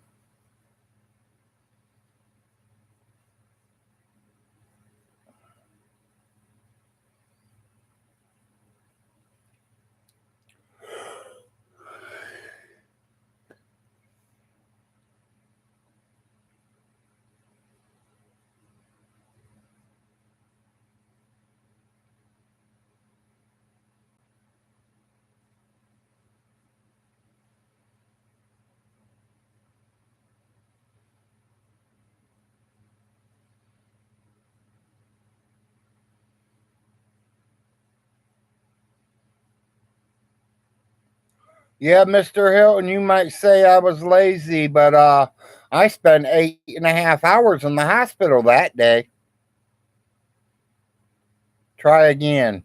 Yeah, Mr. Hilton, you might say I was lazy, but I spent 8.5 hours in the hospital that day. Try again.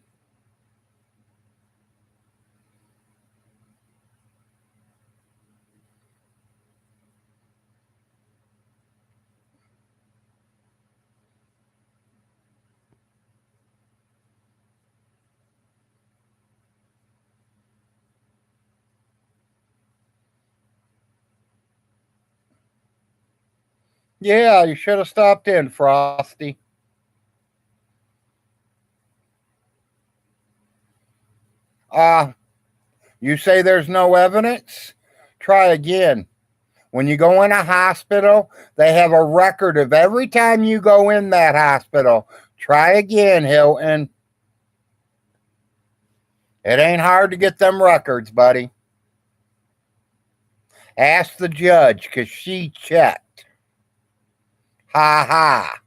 Yeah, you should have stopped in, Frosty. Uh, you say there's no evidence? Try again. When you go in a hospital, they have a record of every time you go in that hospital. Try again, Hilton. It ain't hard to get them records, buddy. Ask the judge, because she checked. Ha ha.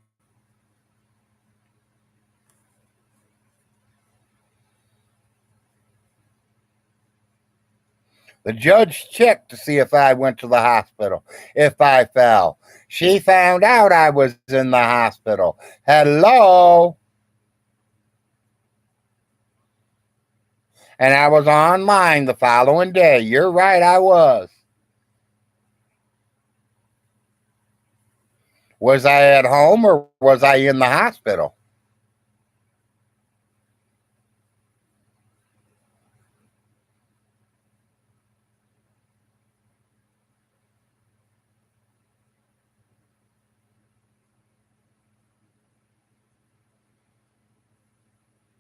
The judge checked to see if I went to the hospital, if I fell. She found out I was in the hospital. Hello? And I was online the following day. You're right, I was. Was I at home or was I in the hospital?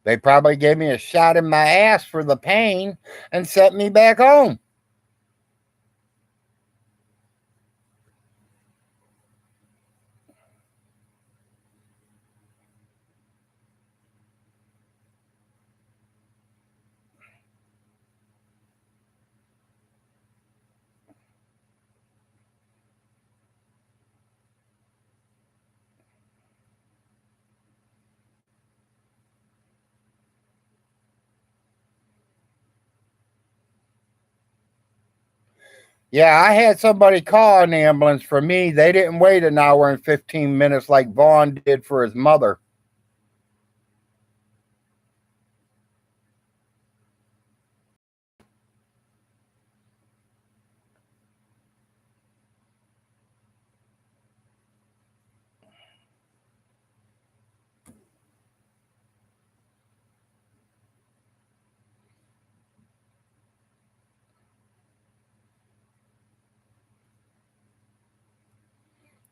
They probably gave me a shot in my ass for the pain and sent me back home. Yeah, I had somebody call an ambulance for me. They didn't wait an hour and 15 minutes like Vaughn did for his mother.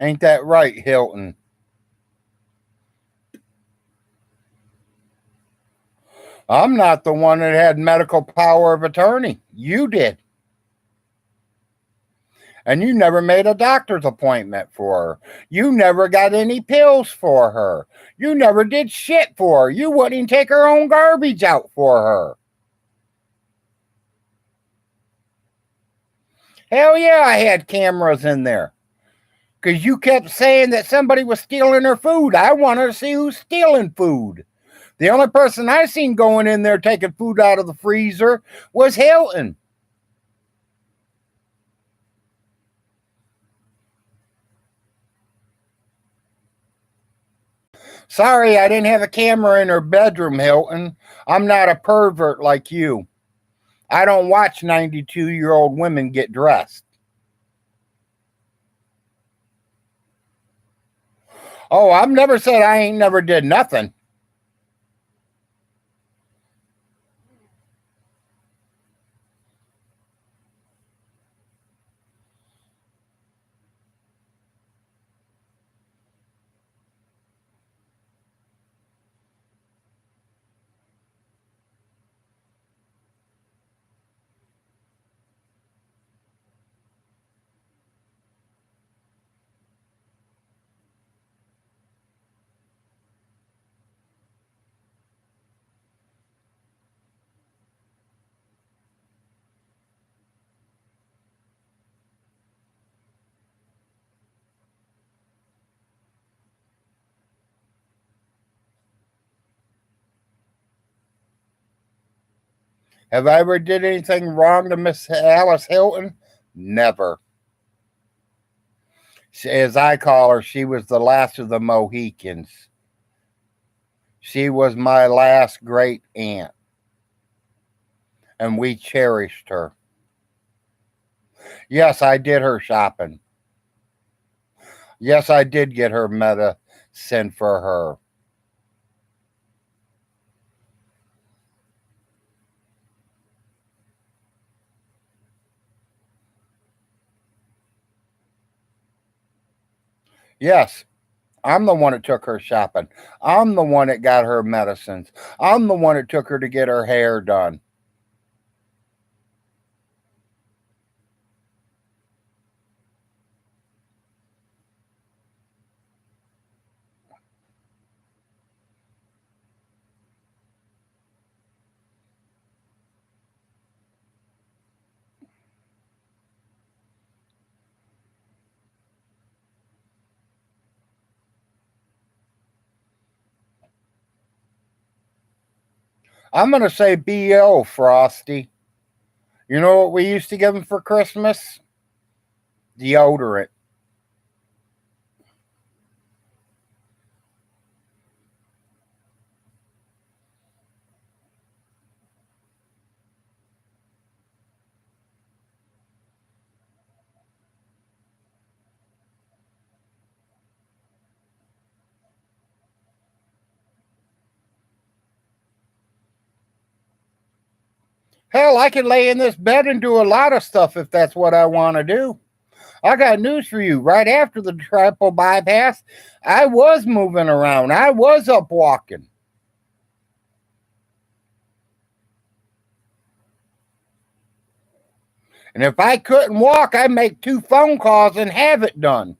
Ain't that right, Hilton? I'm not the one that had medical power of attorney. You did. And you never made a doctor's appointment for her. You never got any pills for her. You never did shit for her. You wouldn't even take her own garbage out for her. Hell yeah, I had cameras in there. Because you kept saying that somebody was stealing her food. I wanted to see who's stealing food. The only person I seen going in there taking food out of the freezer was Hilton. Sorry, I didn't have a camera in her bedroom, Hilton. I'm not a pervert like you. I don't watch 92-year-old women get dressed. Oh, I've never said I ain't never did nothing. Have I ever did anything wrong to Miss Alice Hilton? Never. As I call her, she was the last of the Mohicans. She was my last great aunt, and we cherished her. Yes, I did her shopping. Yes, I did get her medicine for her. Yes, I'm the one that took her shopping. I'm the one that got her medicines. I'm the one that took her to get her hair done. I'm going to say BO, Frosty. You know what we used to give him for Christmas? Deodorant. Hell, I can lay in this bed and do a lot of stuff if that's what I want to do. I got news for you. Right after the triple bypass, I was moving around. I was up walking. And if I couldn't walk, I'd make 2 phone calls and have it done.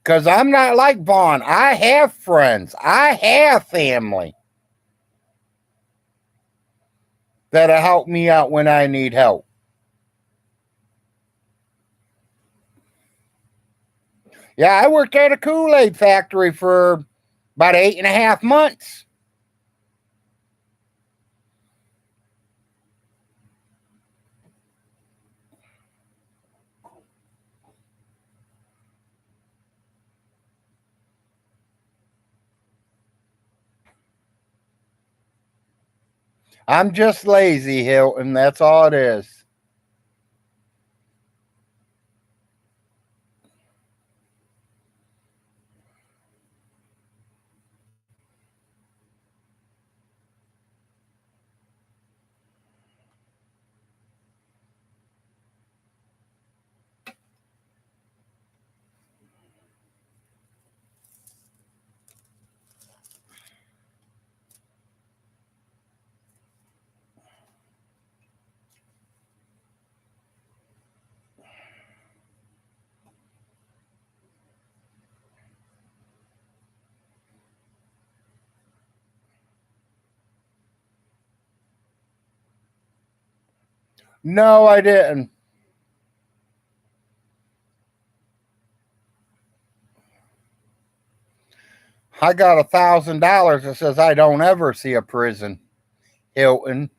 Because I'm not like Vaughn. I have friends, I have family that'll help me out when I need help. Yeah, I worked at a Kool-Aid factory for about 8.5 months. I'm just lazy, Hilton. That's all it is. No, I didn't. I got $1,000 that says I don't ever see a prison, Hilton.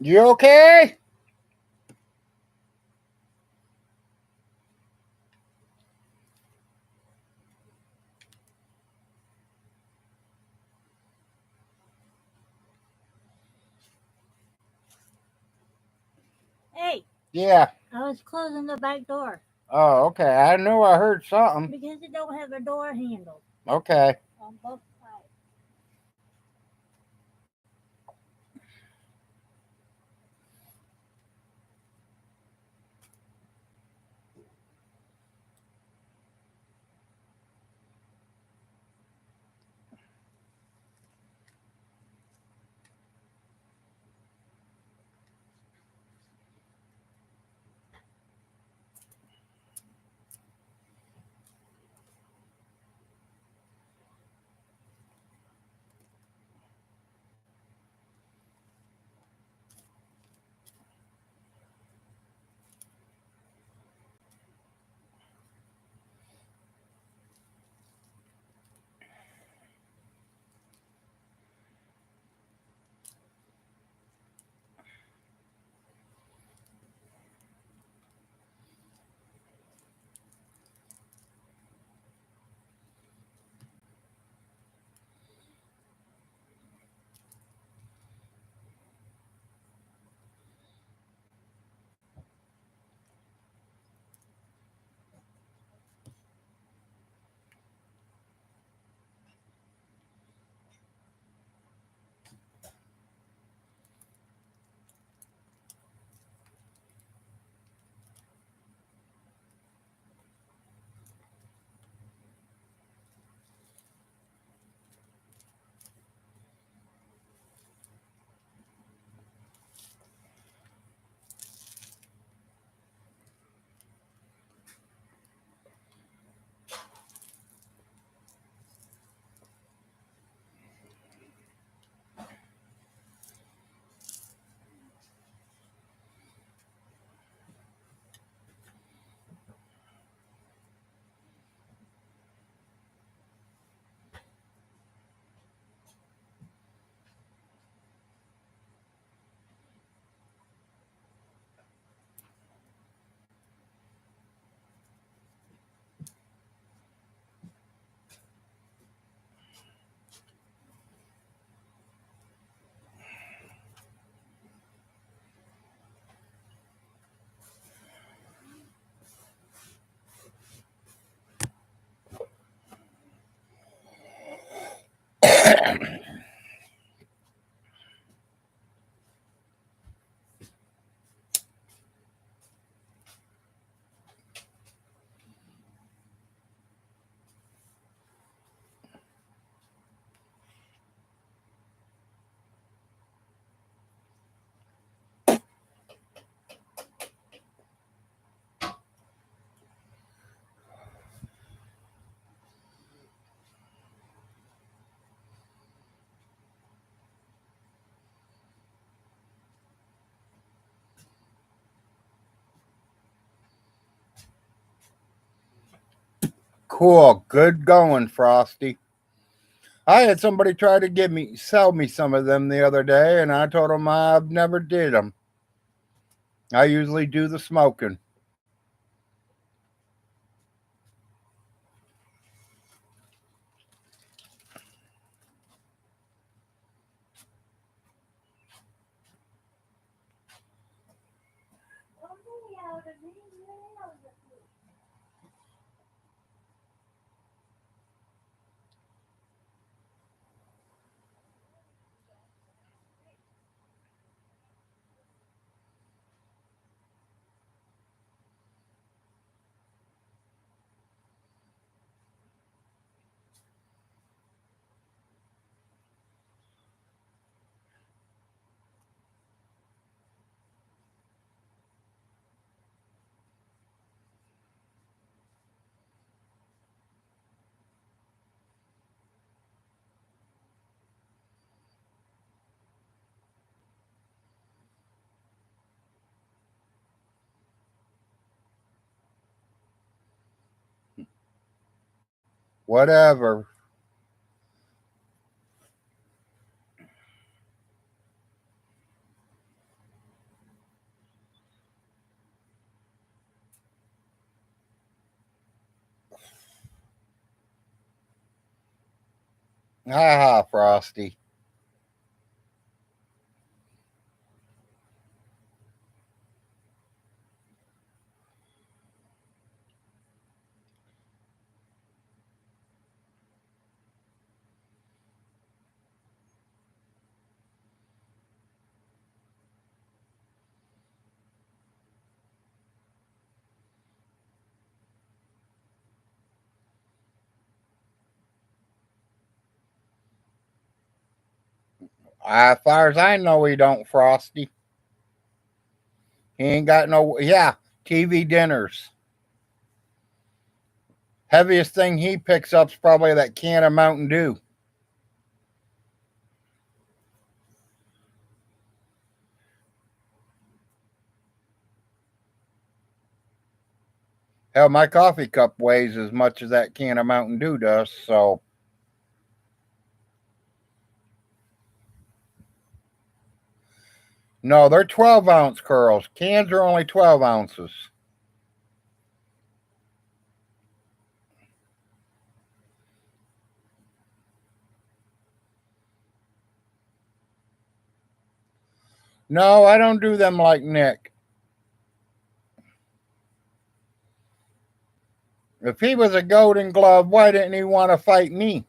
You okay? Hey, Yeah. I was closing the back door Oh, okay. I knew I heard something. because it don't have a door handle Okay. on both sides. Cool. Good going, Frosty. I had somebody try to sell me some of them the other day, and I told them I've never did them. I usually do the smoking. Whatever. Ha ha, Frosty. As far as I know, he don't, Frosty. He ain't got no, yeah, TV dinners. Heaviest thing he picks up's probably that can of Mountain Dew. Hell, my coffee cup weighs as much as that can of Mountain Dew does, so. No, they're 12-ounce curls. Cans are only 12 ounces. No, I don't do them like Nick. If he was a Golden Glove, why didn't he want to fight me?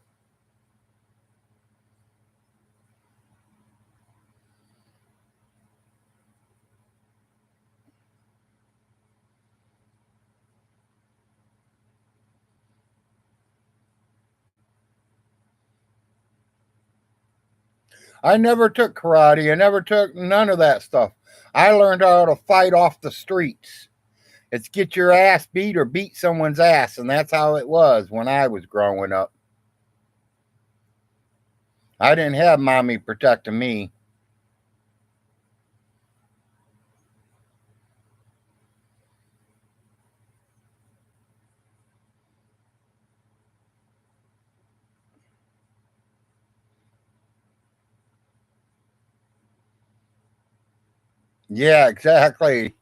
I never took karate. I never took none of that stuff. I learned how to fight off the streets. It's get your ass beat or beat someone's ass, and that's how it was when I was growing up. I didn't have mommy protecting me. Yeah, exactly.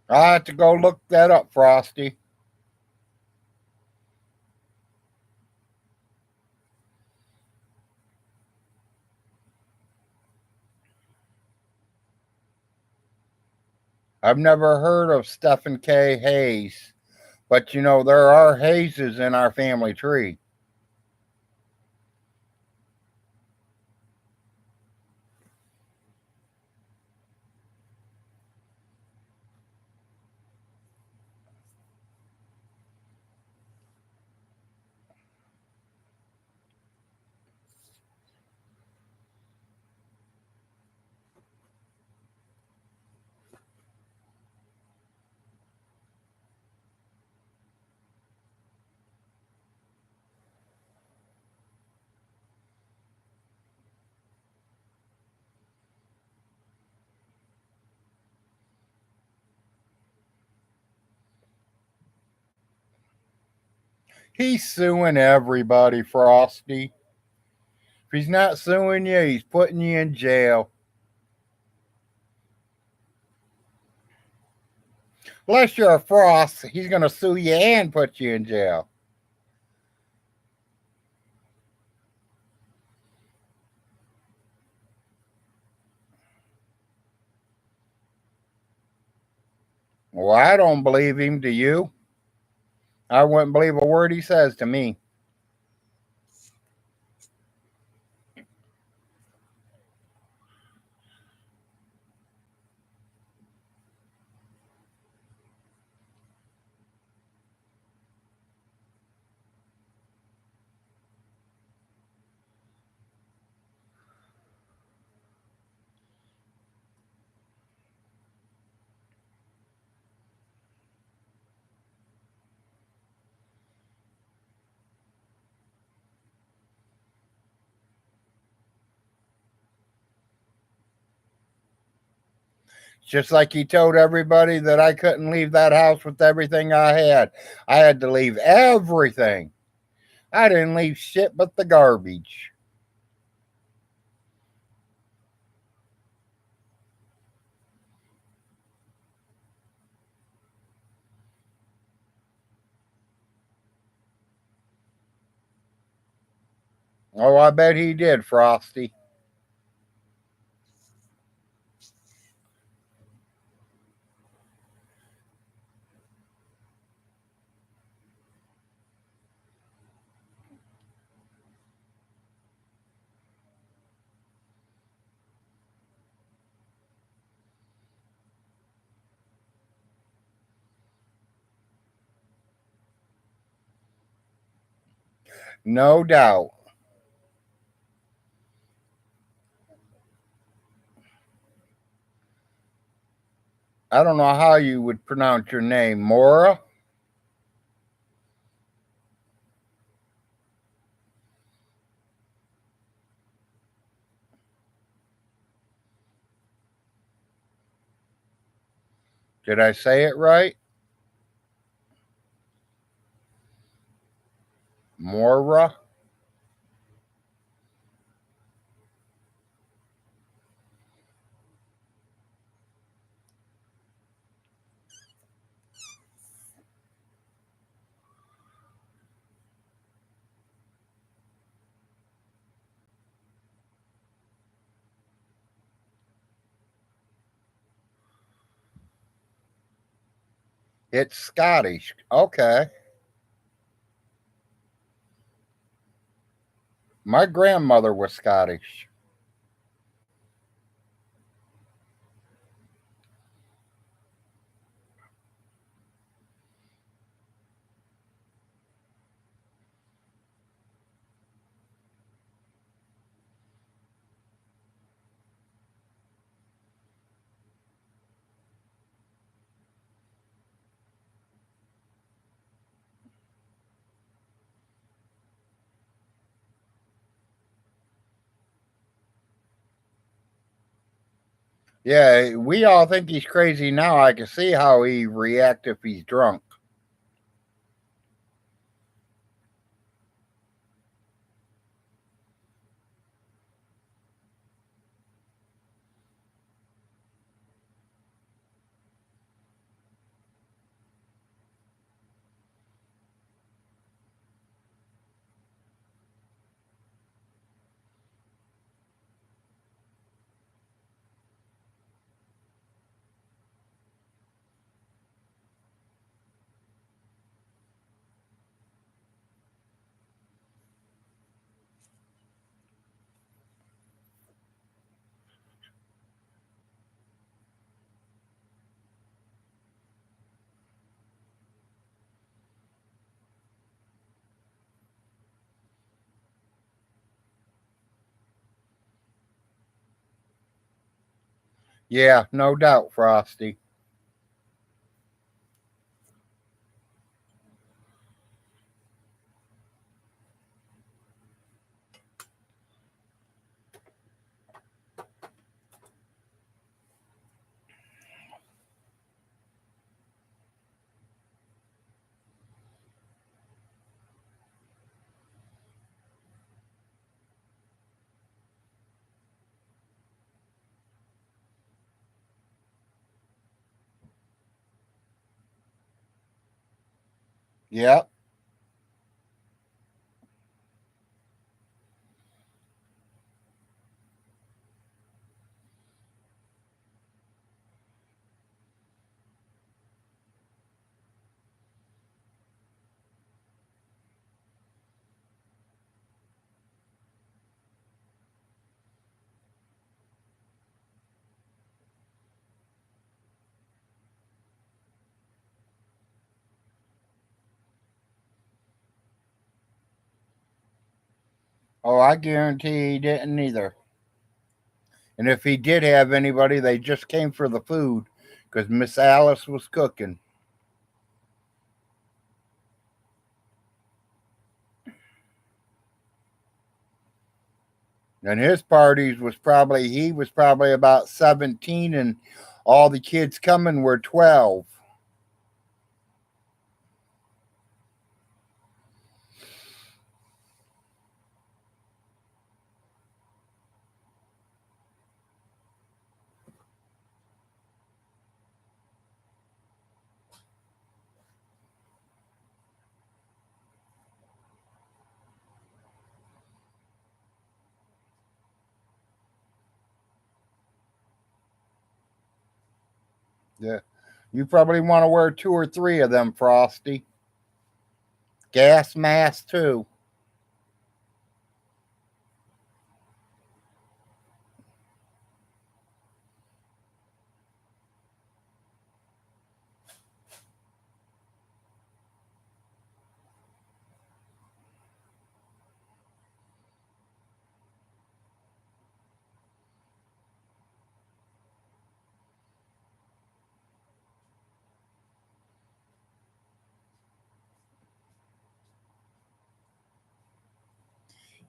I have to go look that up, Frosty. I've never heard of Stephen K. Hayes, but you know, there are Hayeses in our family tree. He's suing everybody, Frosty. If he's not suing you, he's putting you in jail. Unless you're a Frost, he's going to sue you and put you in jail. Well, I don't believe him. Do you? I wouldn't believe a word he says to me. Just like he told everybody that I couldn't leave that house with everything I had. I had to leave everything. I didn't leave shit but the garbage. Oh, I bet he did, Frosty. No doubt. I don't know how you would pronounce your name. Mora? Did I say it right? Mora? It's Scottish. Okay. My grandmother was Scottish. Yeah, we all think he's crazy now. I can see how he react if he's drunk. Yeah, no doubt, Frosty. Yep. Oh, I guarantee he didn't either. And if he did have anybody, they just came for the food because Miss Alice was cooking. And his parties was probably he was probably about 17 and All the kids coming were 12. Yeah. You probably want to wear 2 or 3 of them, Frosty. Gas mask, too.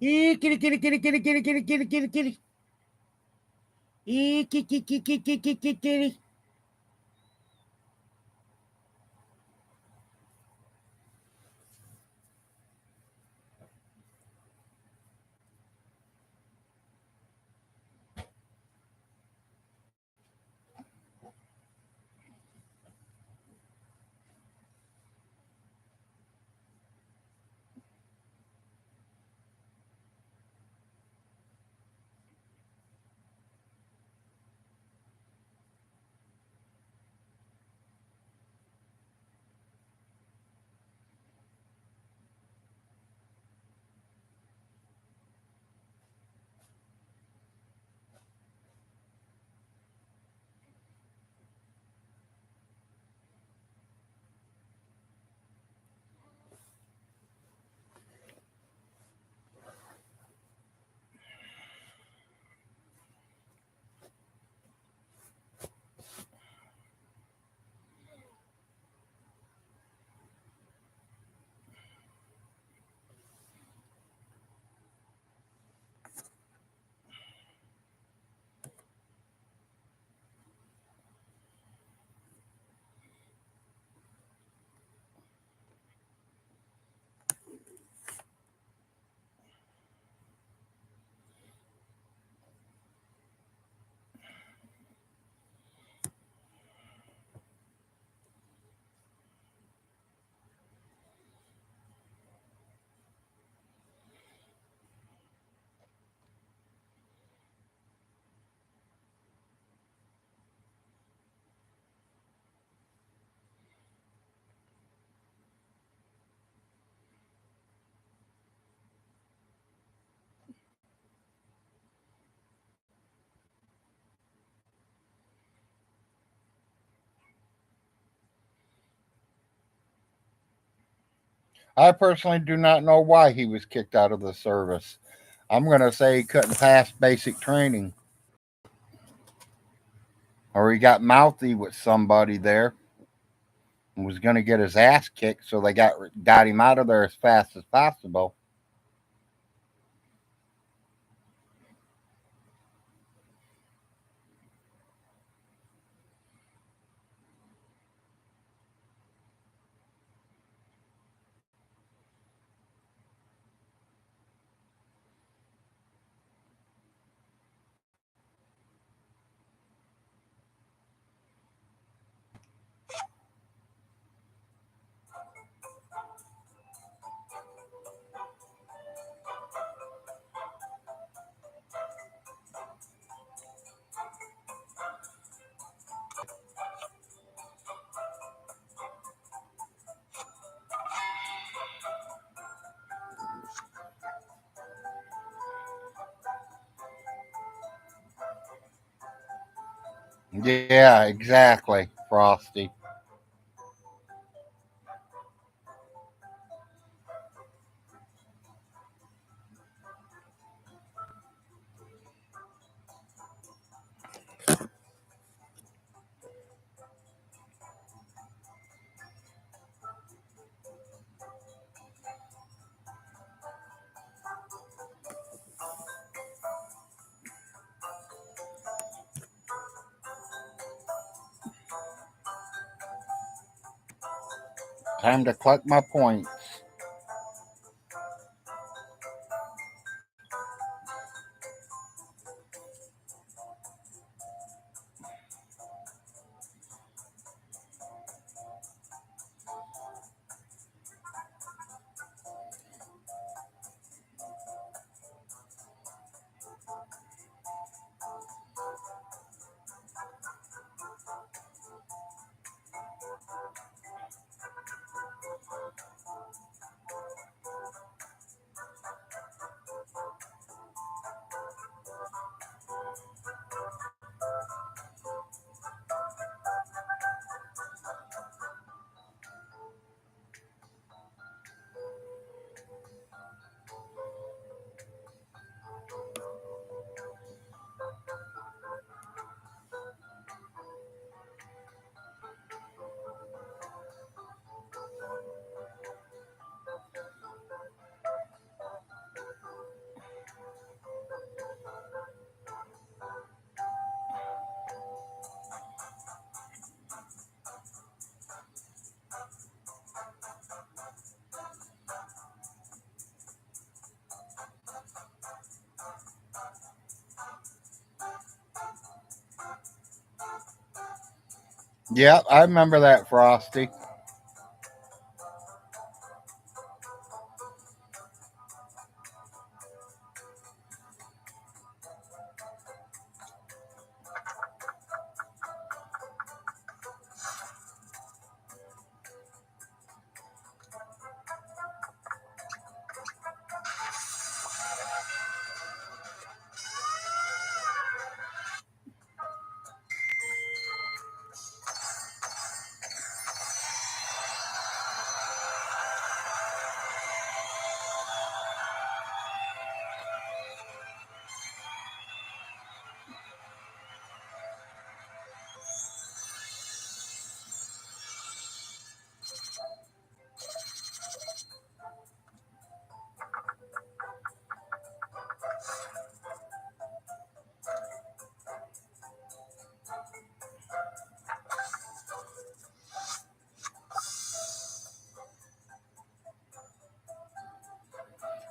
Kitty, kitty, kitty, kitty, kitty, kitty, kitty, kitty, kitty. Kitty, kitty, kitty, kitty, kitty, kitty. I personally do not know why he was kicked out of the service. I'm going to say he couldn't pass basic training. Or he got mouthy with somebody there and was going to get his ass kicked, so they got him out of there as fast as possible. Yeah, exactly, Frosty. Time to collect my points. Yep, I remember that, Frosty.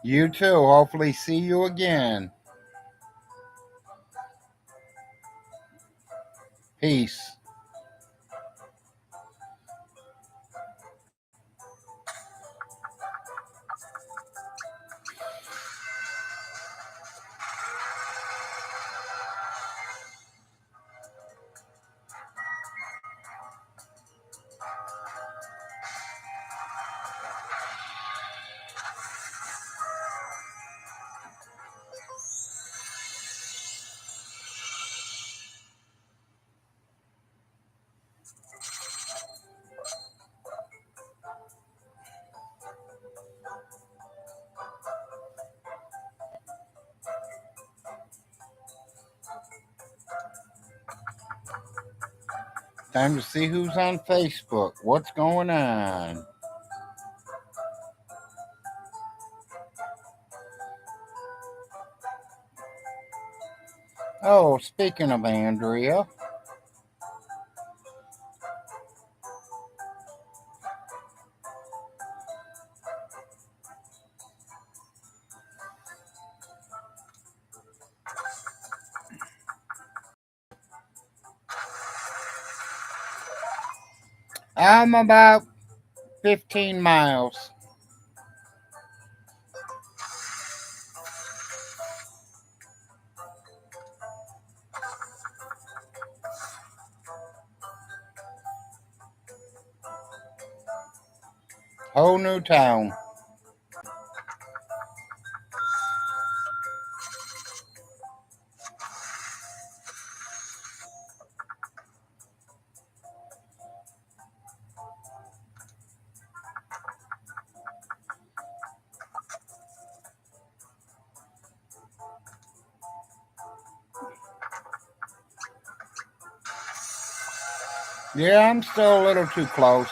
You too. Hopefully see you again. Peace. Time to see who's on Facebook. What's going on? Oh, speaking of Andrea, I'm about 15 miles. Whole new town. Yeah, I'm still a little too close.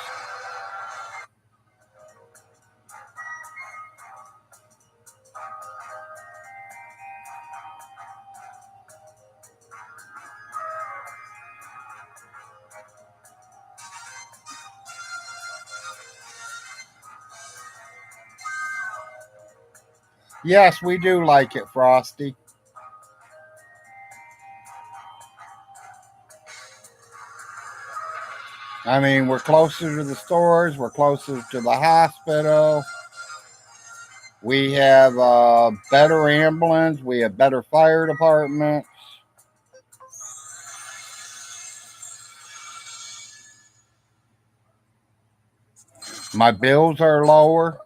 Yes, we do like it, Frosty. I mean, we're closer to the stores, we're closer to the hospital. We have better ambulance, we have better fire departments. My bills are lower.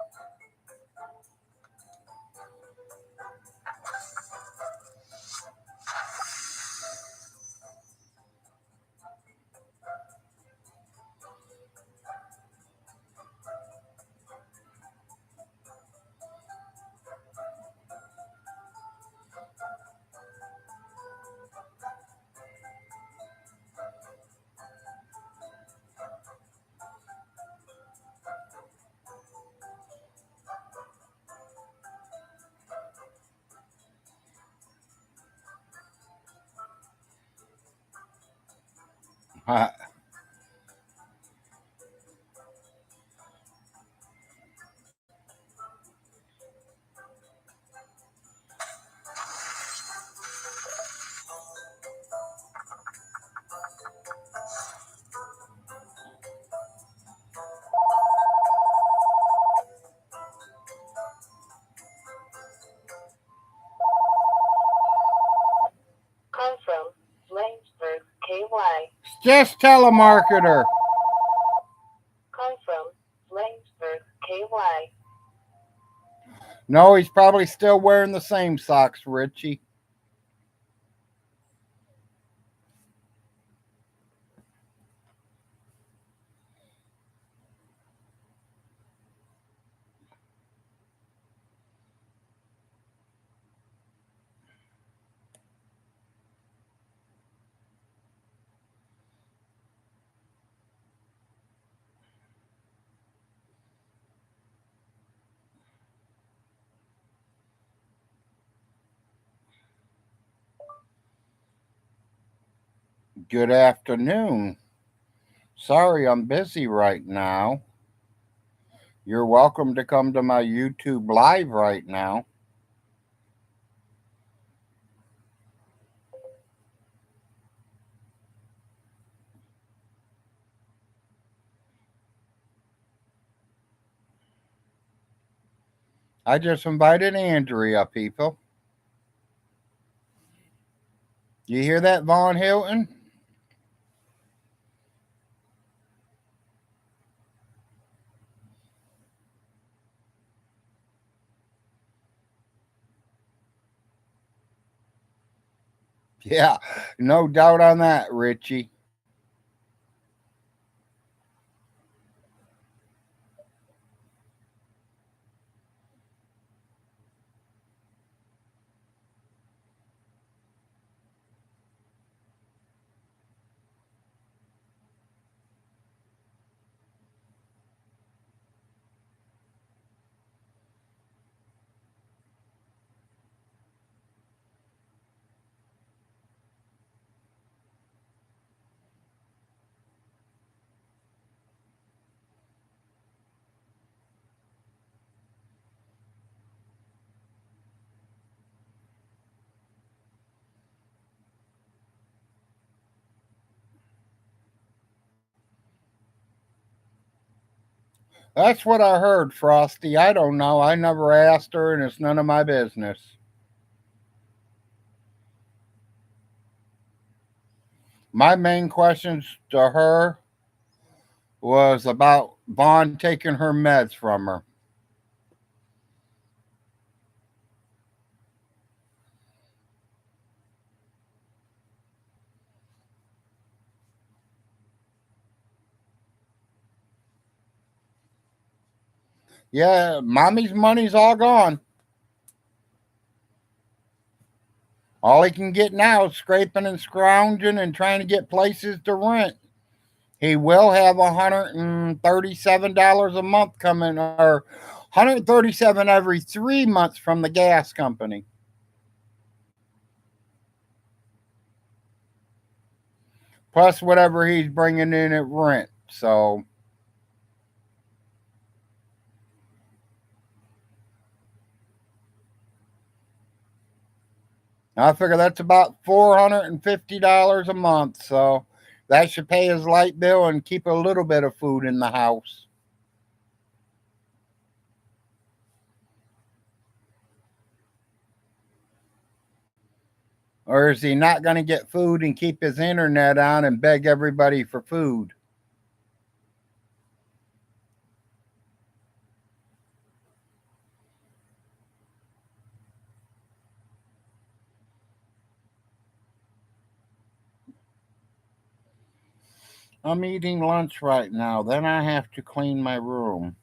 Call from Lanesburg, KY. Just telemarketer. Call from Lanesburg, KY. No, he's probably still wearing the same socks, Richie. Good afternoon. Sorry, I'm busy right now. You're welcome to come to my YouTube live right now. I just invited Andrea, people. You hear that, Von Hilton? Yeah, no doubt on that, Richie. That's what I heard, Frosty. I don't know. I never asked her, and it's none of my business. My main questions to her was about Vaughn taking her meds from her. Yeah, mommy's money's all gone. All he can get now is scraping and scrounging and trying to get places to rent. He will have $137 a month coming, or 137 every 3 months from the gas company, plus whatever he's bringing in at rent. So I figure that's about $450 a month, so that should pay his light bill and keep a little bit of food in the house. Or is he not going to get food and keep his internet on and beg everybody for food? I'm eating lunch right now. Then I have to clean my room.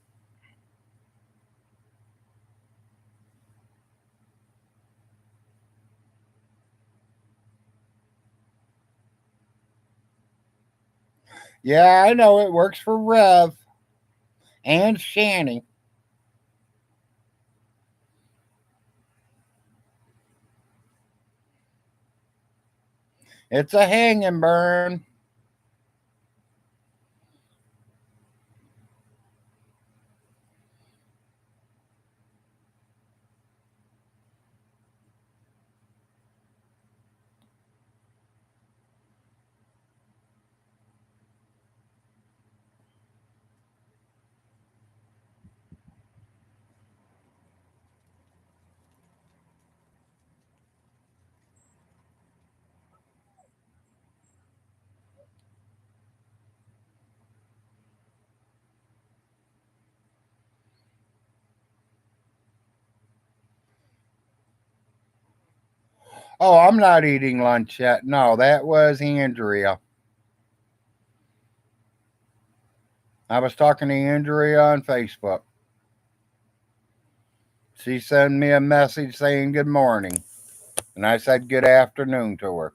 Yeah, I know it works for Rev and Shanny. It's a hang and burn. Oh, I'm not eating lunch yet. No, that was Andrea. I was talking to Andrea on Facebook. She sent me a message saying good morning, and I said good afternoon to her.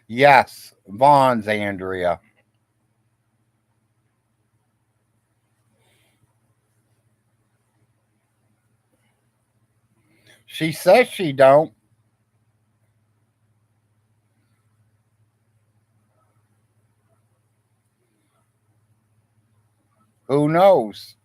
Yes, Vaughn's Andrea. She says she don't. Who knows?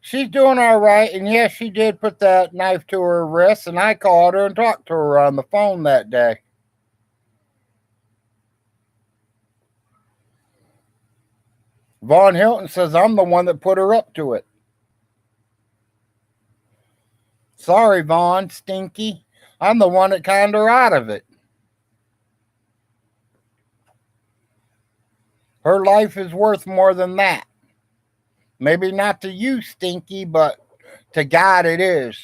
She's doing all right, and yes, she did put that knife to her wrist, and I called her and talked to her on the phone that day. Vaughn Hilton says I'm the one that put her up to it. Sorry, Vaughn, Stinky. I'm the one that conned her out of it. Her life is worth more than that. Maybe not to you, Stinky, but to God it is.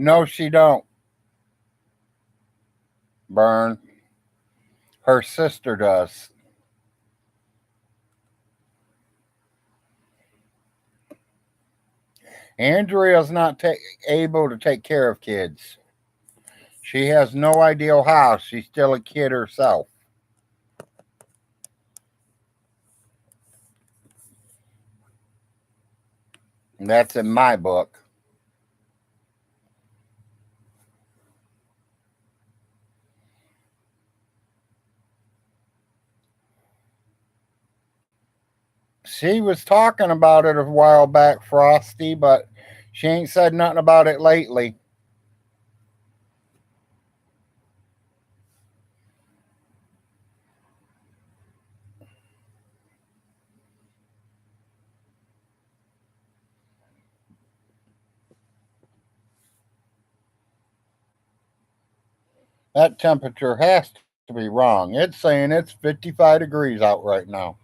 No, she don't, Burn. Her sister does. Andrea's not able to take care of kids. She has no idea how. She's still a kid herself. And that's in my book. She was talking about it a while back, Frosty, but she ain't said nothing about it lately. That temperature has to be wrong. It's saying it's 55 degrees out right now.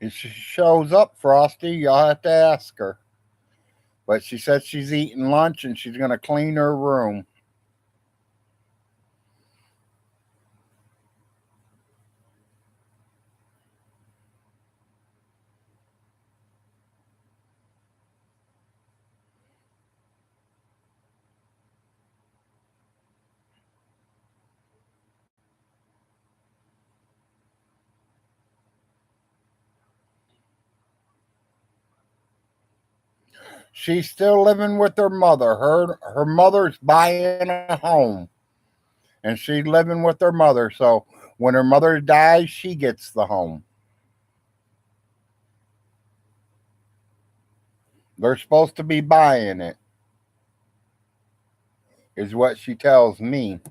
If she shows up, Frosty, you'll have to ask her. But she said she's eating lunch and she's going to clean her room. She's still living with her mother. Her mother's buying a home, and she's living with her mother. So when her mother dies, she gets the home. They're supposed to be buying it, is what she tells me.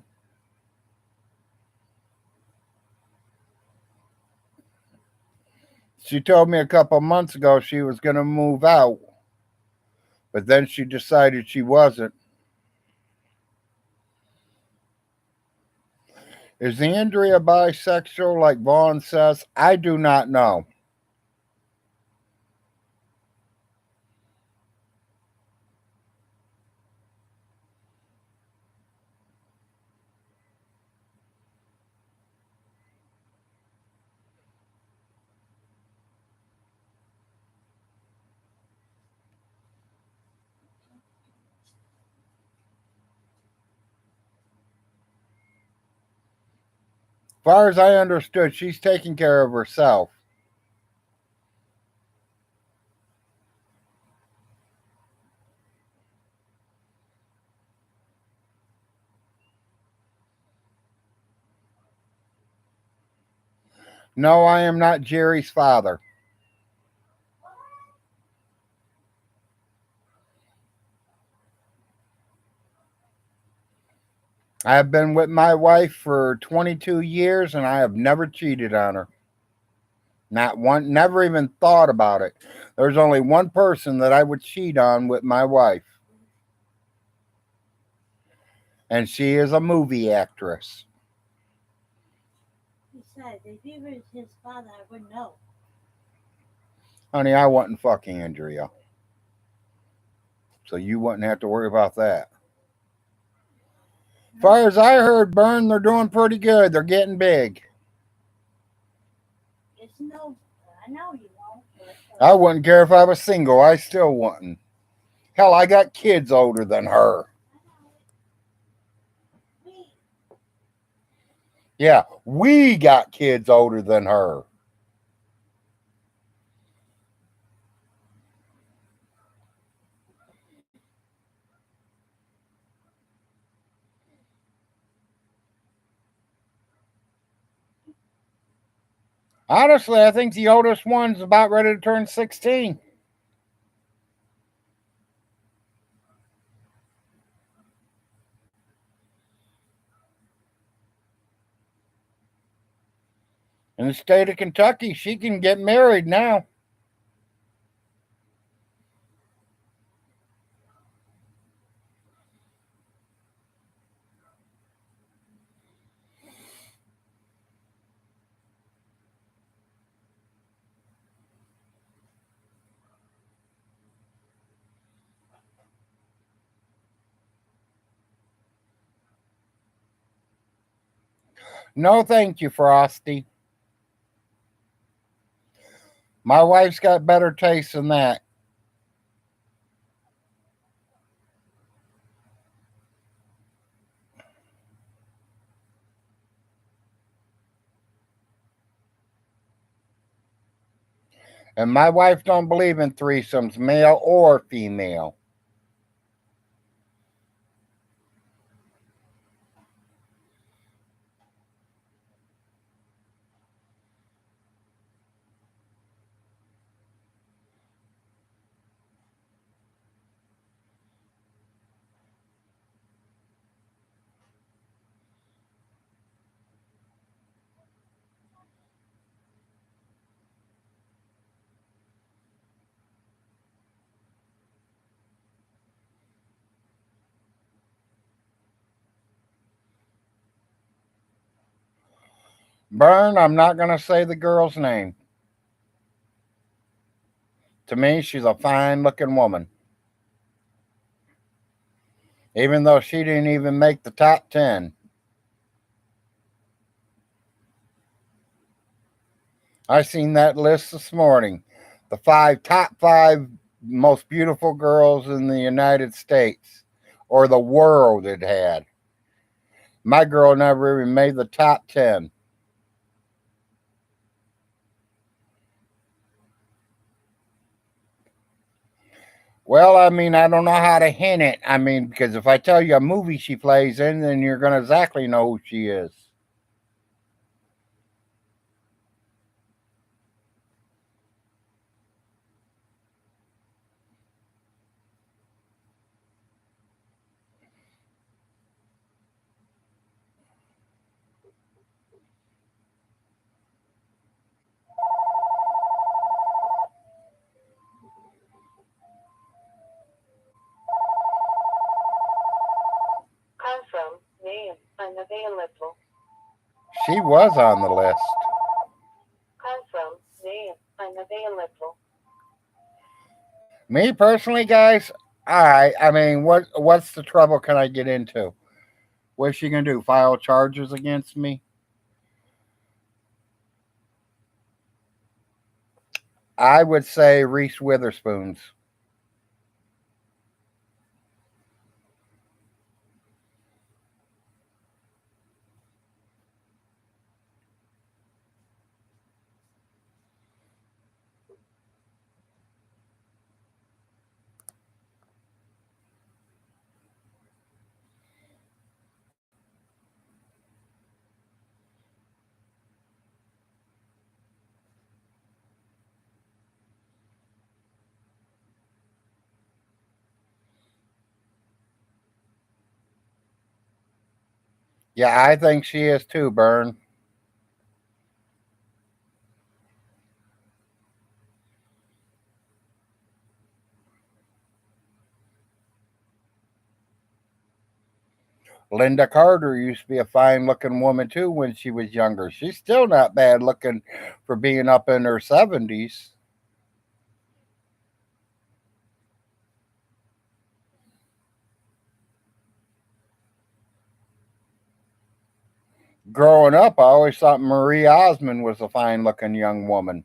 She told me a couple months ago she was going to move out, but then she decided she wasn't. Is Andrea bisexual like Vaughn says? I do not know. As far as I understood, she's taking care of herself. No, I am not Jerry's father. I have been with my wife for 22 years and I have never cheated on her. Not one, never even thought about it. There's only one person that I would cheat on with my wife, and she is a movie actress. Besides, if he was his father, I wouldn't know. Honey, I wouldn't fuck Andrea, so you wouldn't have to worry about that. As far as I heard, Burn, they're doing pretty good. They're getting big. It's no, I know you won't, but I wouldn't care if I was single. I still wouldn't. Hell, I got kids older than her. we, Yeah, we got kids older than her. Honestly, I think the oldest one's about ready to turn 16. In the state of Kentucky, she can get married now. No, thank you, Frosty. My wife's got better taste than that. And my wife don't believe in threesomes, male or female. Bern, I'm not going to say the girl's name. To me, she's a fine looking woman. Even though she didn't even make the top 10. I seen that list this morning. The top five most beautiful girls in the United States or the world it had. My girl never even made the top 10. Well, I mean, I don't know how to hint it. I mean, because if I tell you a movie she plays in, then you're going to exactly know who she is. Confirm. Name unavailable. She was on the list. Confirm. Name unavailable. Me personally, guys, all right. I mean, what's the trouble can I get into? What's she gonna do? File charges against me? I would say Reese Witherspoon's. Yeah, I think she is too, Bern. Linda Carter used to be a fine looking woman too when she was younger. She's still not bad looking for being up in her 70s. Growing up, I always thought Marie Osmond was a fine looking young woman.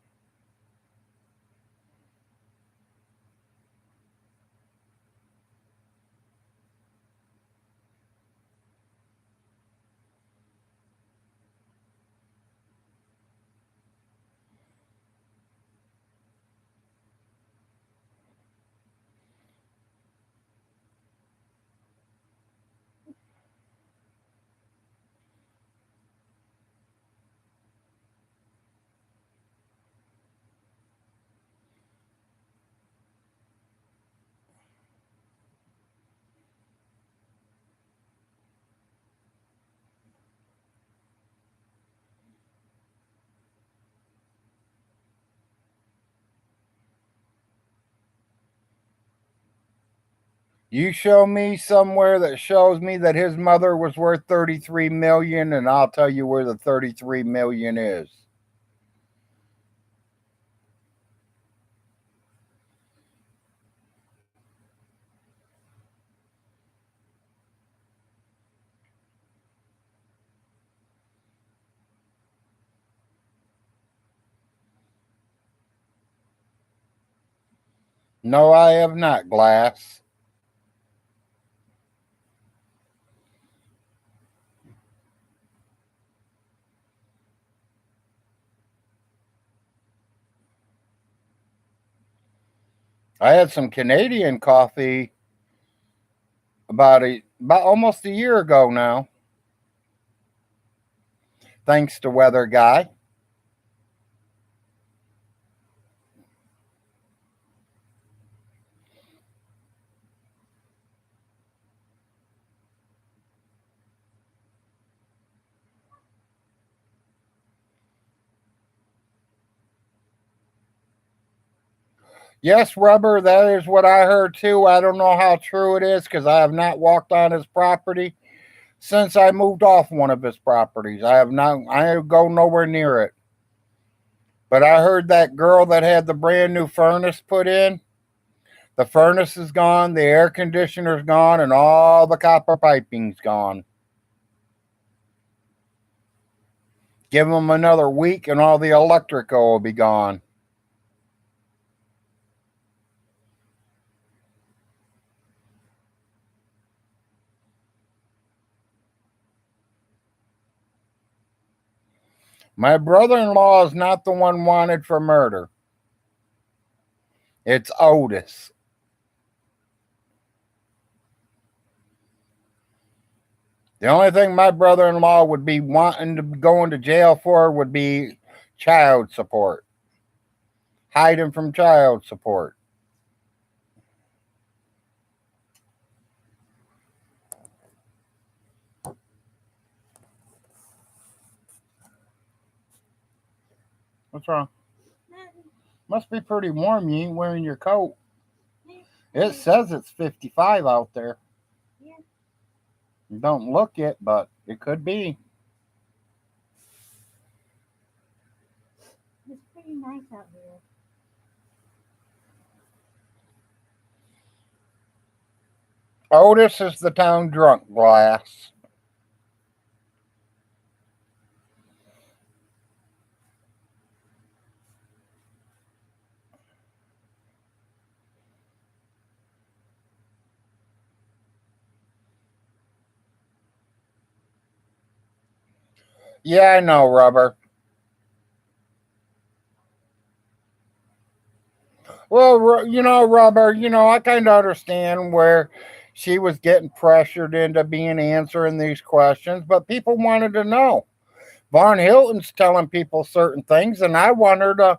You show me somewhere that shows me that his mother was worth 33 million and I'll tell you where the 33 million is. No, I have not, Glass. I had some Canadian coffee about almost a year ago now, thanks to Weather Guy. Yes, Rubber, that is what I heard too. I don't know how true it is because I have not walked on his property since I moved off one of his properties. I go nowhere near it. But I heard that girl that had the brand new furnace put in, the furnace is gone, the air conditioner's gone, and all the copper piping's gone. Give them another week and all the electrical will be gone. My brother in law is not the one wanted for murder. It's Otis. The only thing my brother in law would be wanting to go into jail for would be child support. Hiding from child support. What's wrong? Nothing. Must be pretty warm. You ain't wearing your coat. Yeah. It says it's 55 out there. Yeah. Don't look it, but it could be. It's pretty nice out here. Otis is the town drunk, Glass. Yeah, I know, Rubber. Well, Rubber, I kind of understand where she was getting pressured into being answering these questions, but people wanted to know. Von Hilton's telling people certain things, and I want her to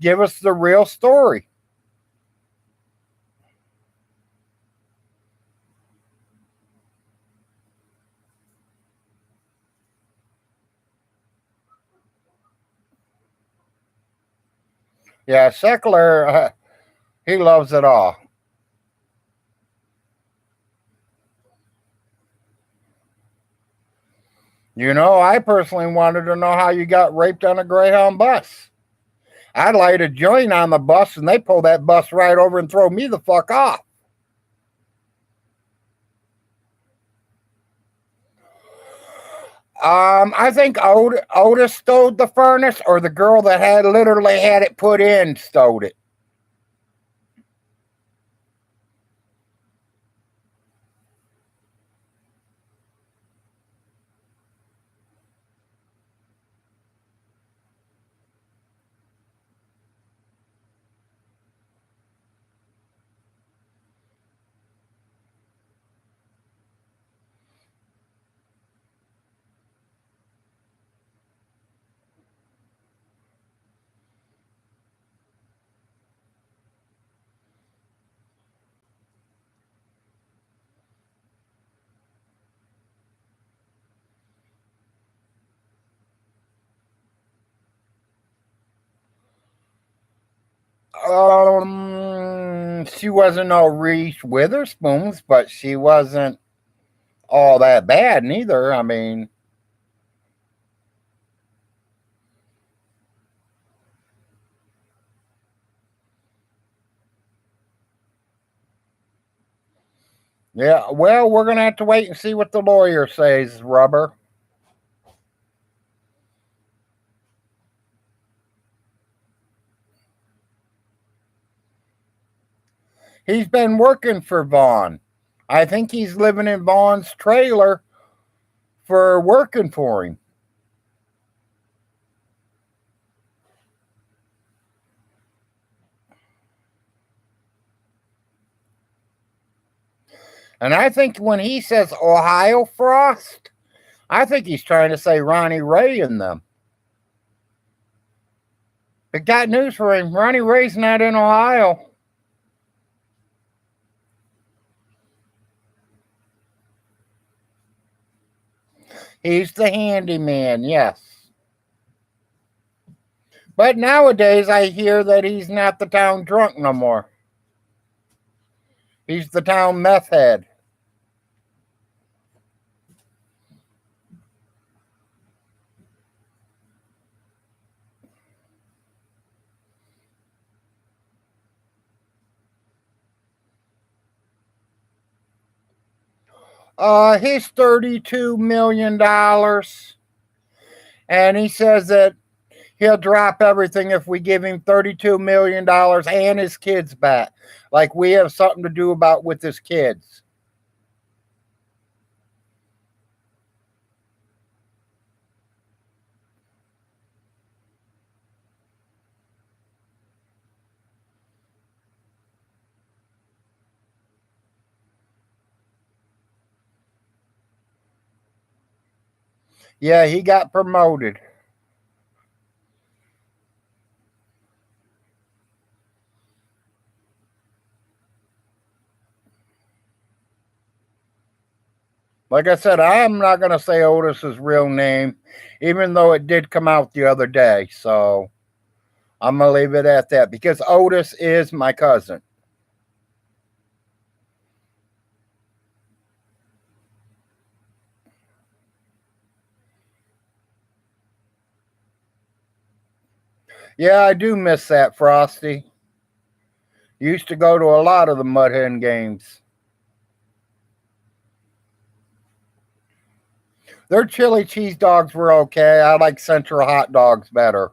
give us the real story. Yeah, Seckler, he loves it all. I personally wanted to know how you got raped on a Greyhound bus. I'd light a joint on the bus, and they pull that bus right over and throw me the fuck off. I think Otis stowed the furnace, or the girl that had literally had it put in stowed it. She wasn't no Reese Witherspoon's, but she wasn't all that bad neither. I mean, yeah. Well, we're gonna have to wait and see what the lawyer says, Rubber. He's been working for Vaughn. I think he's living in Vaughn's trailer for working for him. And I think when he says Ohio Frost, I think he's trying to say Ronnie Ray and them. But got news for him. Ronnie Ray's not in Ohio. He's the handyman, yes. But nowadays I hear that he's not the town drunk no more. He's the town meth head. He's $32 million. And he says that he'll drop everything if we give him $32 million and his kids back. Like we have something to do about with his kids. Yeah, he got promoted. Like I said, I'm not going to say Otis's real name, even though it did come out the other day. So I'm going to leave it at that because Otis is my cousin. Yeah, I do miss that, Frosty. Used to go to a lot of the Mud Hen games. Their chili cheese dogs were okay. I like Central hot dogs better.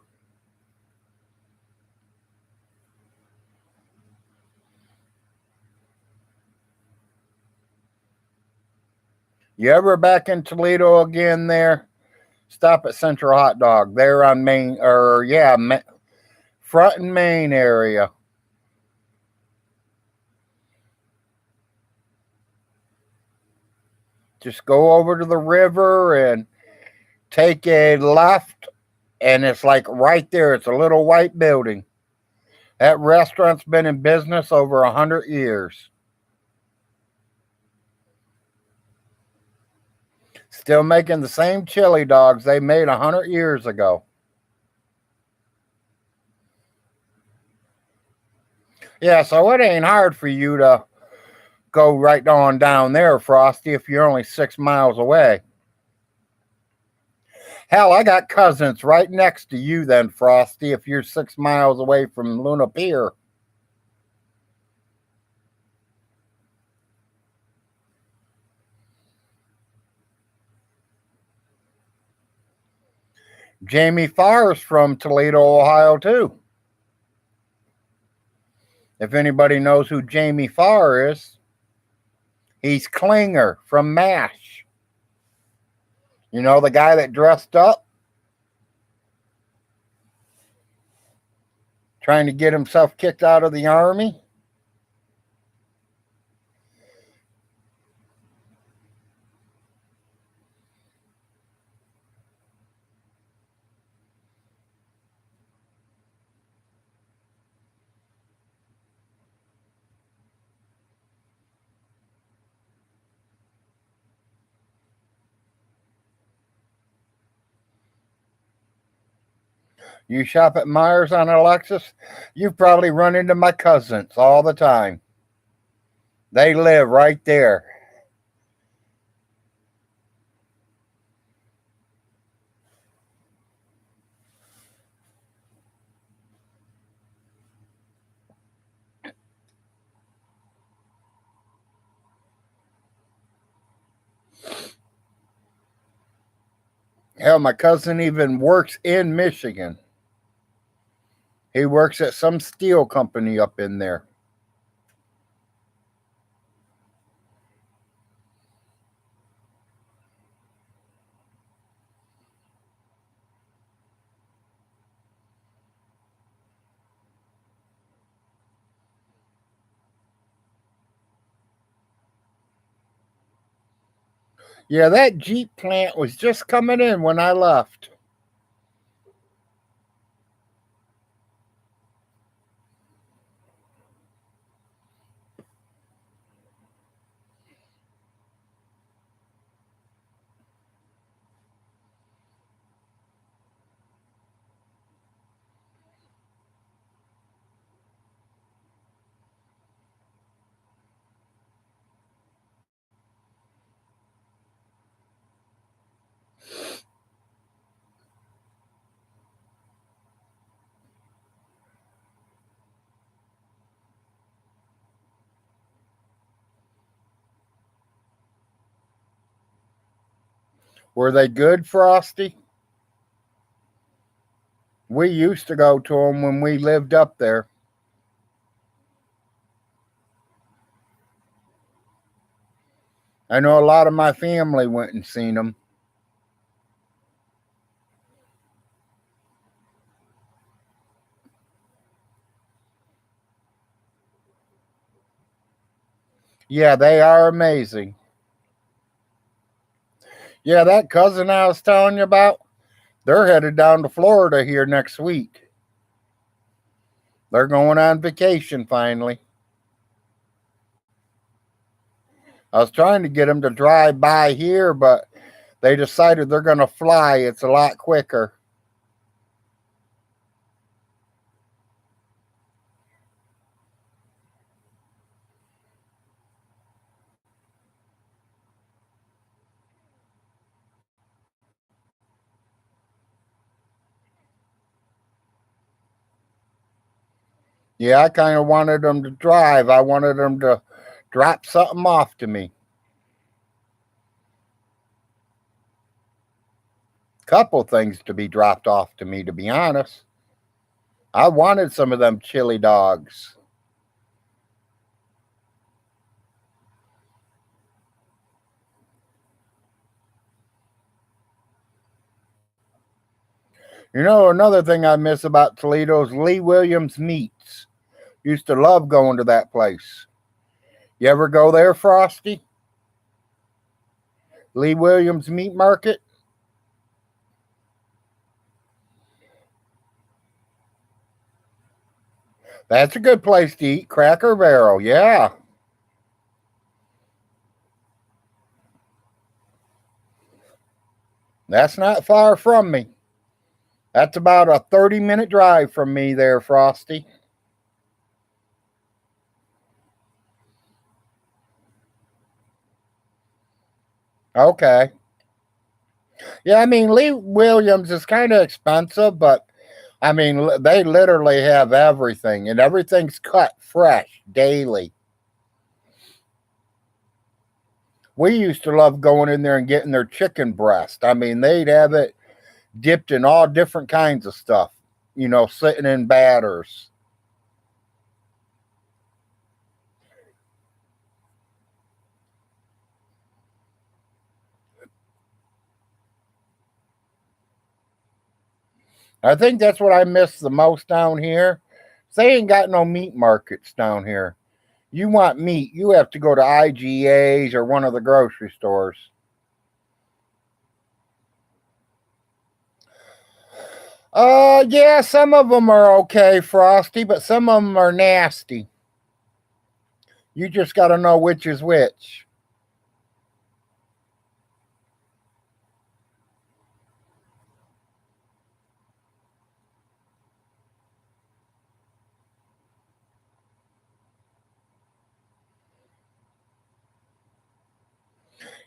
You ever back in Toledo again there? Stop at Central Hot Dog. They're on Main, or yeah, Front and Main area. Just go over to the river and take a left, and it's like right there. It's a little white building. That restaurant's been in business over 100 years. Still making the same chili dogs they made 100 years ago. Yeah, so it ain't hard for you to go right on down there, Frosty, if you're only 6 miles away. Hell, I got cousins right next to you then, Frosty, if you're 6 miles away from Luna Pier. Jamie Farr's from Toledo, Ohio, too. If anybody knows who Jamie Farr is, he's Klinger from MASH. You know, the guy that dressed up, trying to get himself kicked out of the army. You shop at Myers on Alexis, you probably run into my cousins all the time. They live right there. Hell, my cousin even works in Michigan. He works at some steel company up in there. Yeah, that Jeep plant was just coming in when I left. Were they good, Frosty? We used to go to them when we lived up there. I know a lot of my family went and seen them. Yeah, they are amazing. Yeah, that cousin I was telling you about, they're headed down to Florida here next week. They're going on vacation finally. I was trying to get them to drive by here, but they decided they're going to fly. It's a lot quicker. Yeah, I kind of wanted them to drive. I wanted them to drop something off to me. Couple things to be dropped off to me, to be honest. I wanted some of them chili dogs. You know, another thing I miss about Toledo is Lee Williams Meats. Used to love going to that place. You ever go there, Frosty? Lee Williams Meat Market? That's a good place to eat. Cracker Barrel, yeah. That's not far from me. That's about a 30-minute drive from me there, Frosty. Okay. Yeah, I mean, Lee Williams is kind of expensive, but I mean, they literally have everything, and everything's cut fresh daily. We used to love going in there and getting their chicken breast. I mean, they'd have it dipped in all different kinds of stuff, sitting in batters. I think that's what I miss the most down here. They ain't got no meat markets down here. You want meat, you have to go to IGA's or one of the grocery stores. Yeah, some of them are okay, Frosty, but some of them are nasty. You just got to know which is which.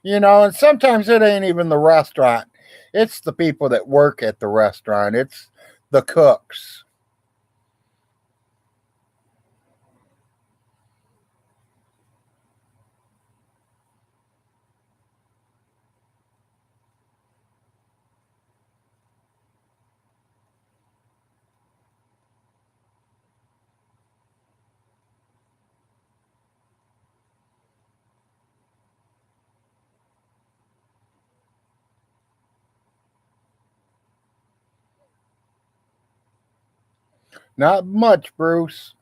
And sometimes it ain't even the restaurant. It's the people that work at the restaurant. It's the cooks. Not much, Bruce.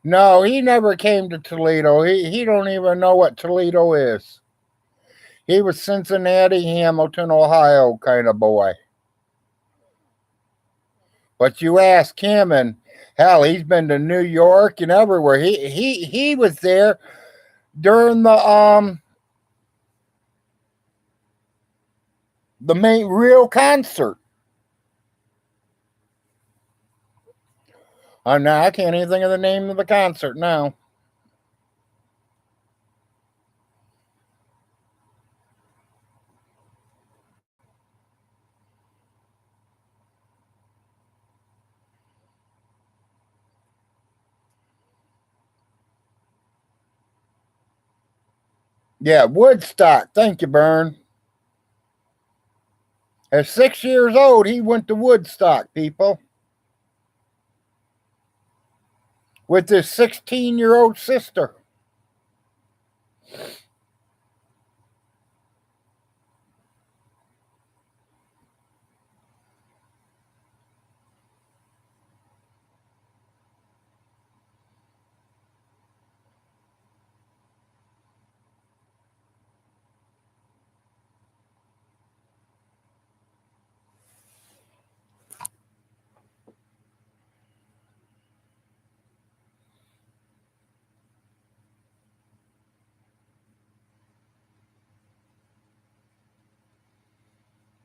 No, he never came to Toledo. He don't even know what Toledo is. He was Cincinnati, Hamilton, Ohio kind of boy. But you ask him, and hell, he's been to New York and everywhere. He was there during the main real concert. Now I can't even think of the name of the concert now. Yeah, Woodstock. Thank you, Bern. At 6 years old, he went to Woodstock, people, with his 16-year-old sister.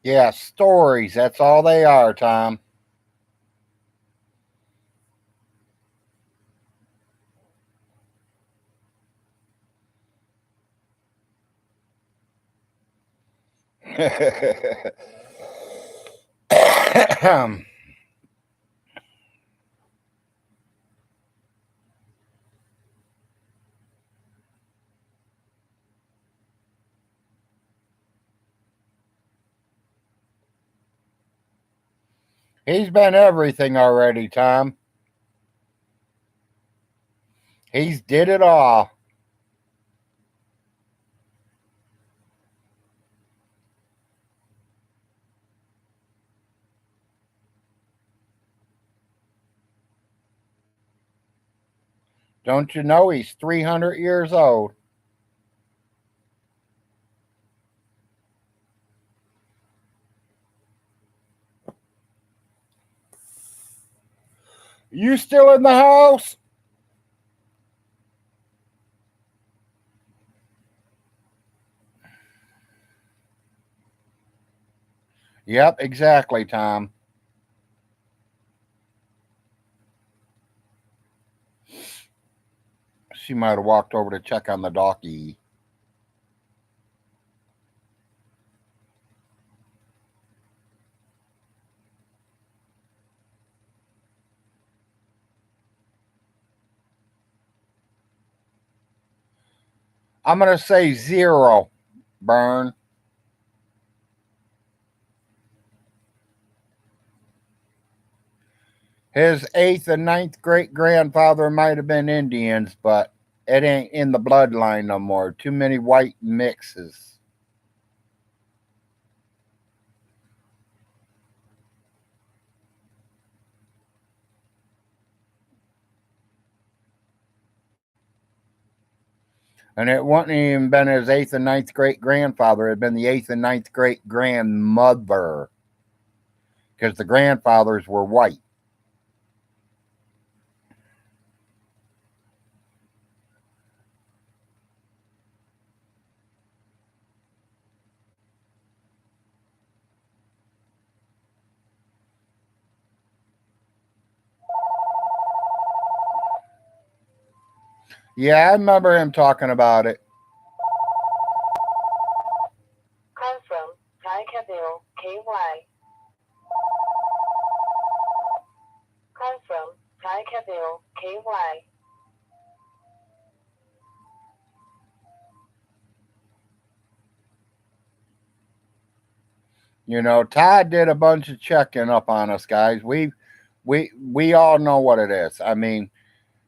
Yeah, stories. That's all they are, Tom. He's been everything already, Tom. He's did it all. Don't you know he's 300 years old? You still in the house? Yep, exactly, Tom. She might have walked over to check on the doggy. I'm going to say 0, Bern. His 8th and 9th great grandfather might have been Indians, but it ain't in the bloodline no more. Too many white mixes. And it wouldn't even been his 8th and 9th great grandfather. It had been the 8th and 9th great grandmother. Because the grandfathers were white. Yeah, I remember him talking about it. Call from Tigerville, KY. Call from Tigerville, KY. You know, Todd did a bunch of checking up on us, guys. We all know what it is. I mean,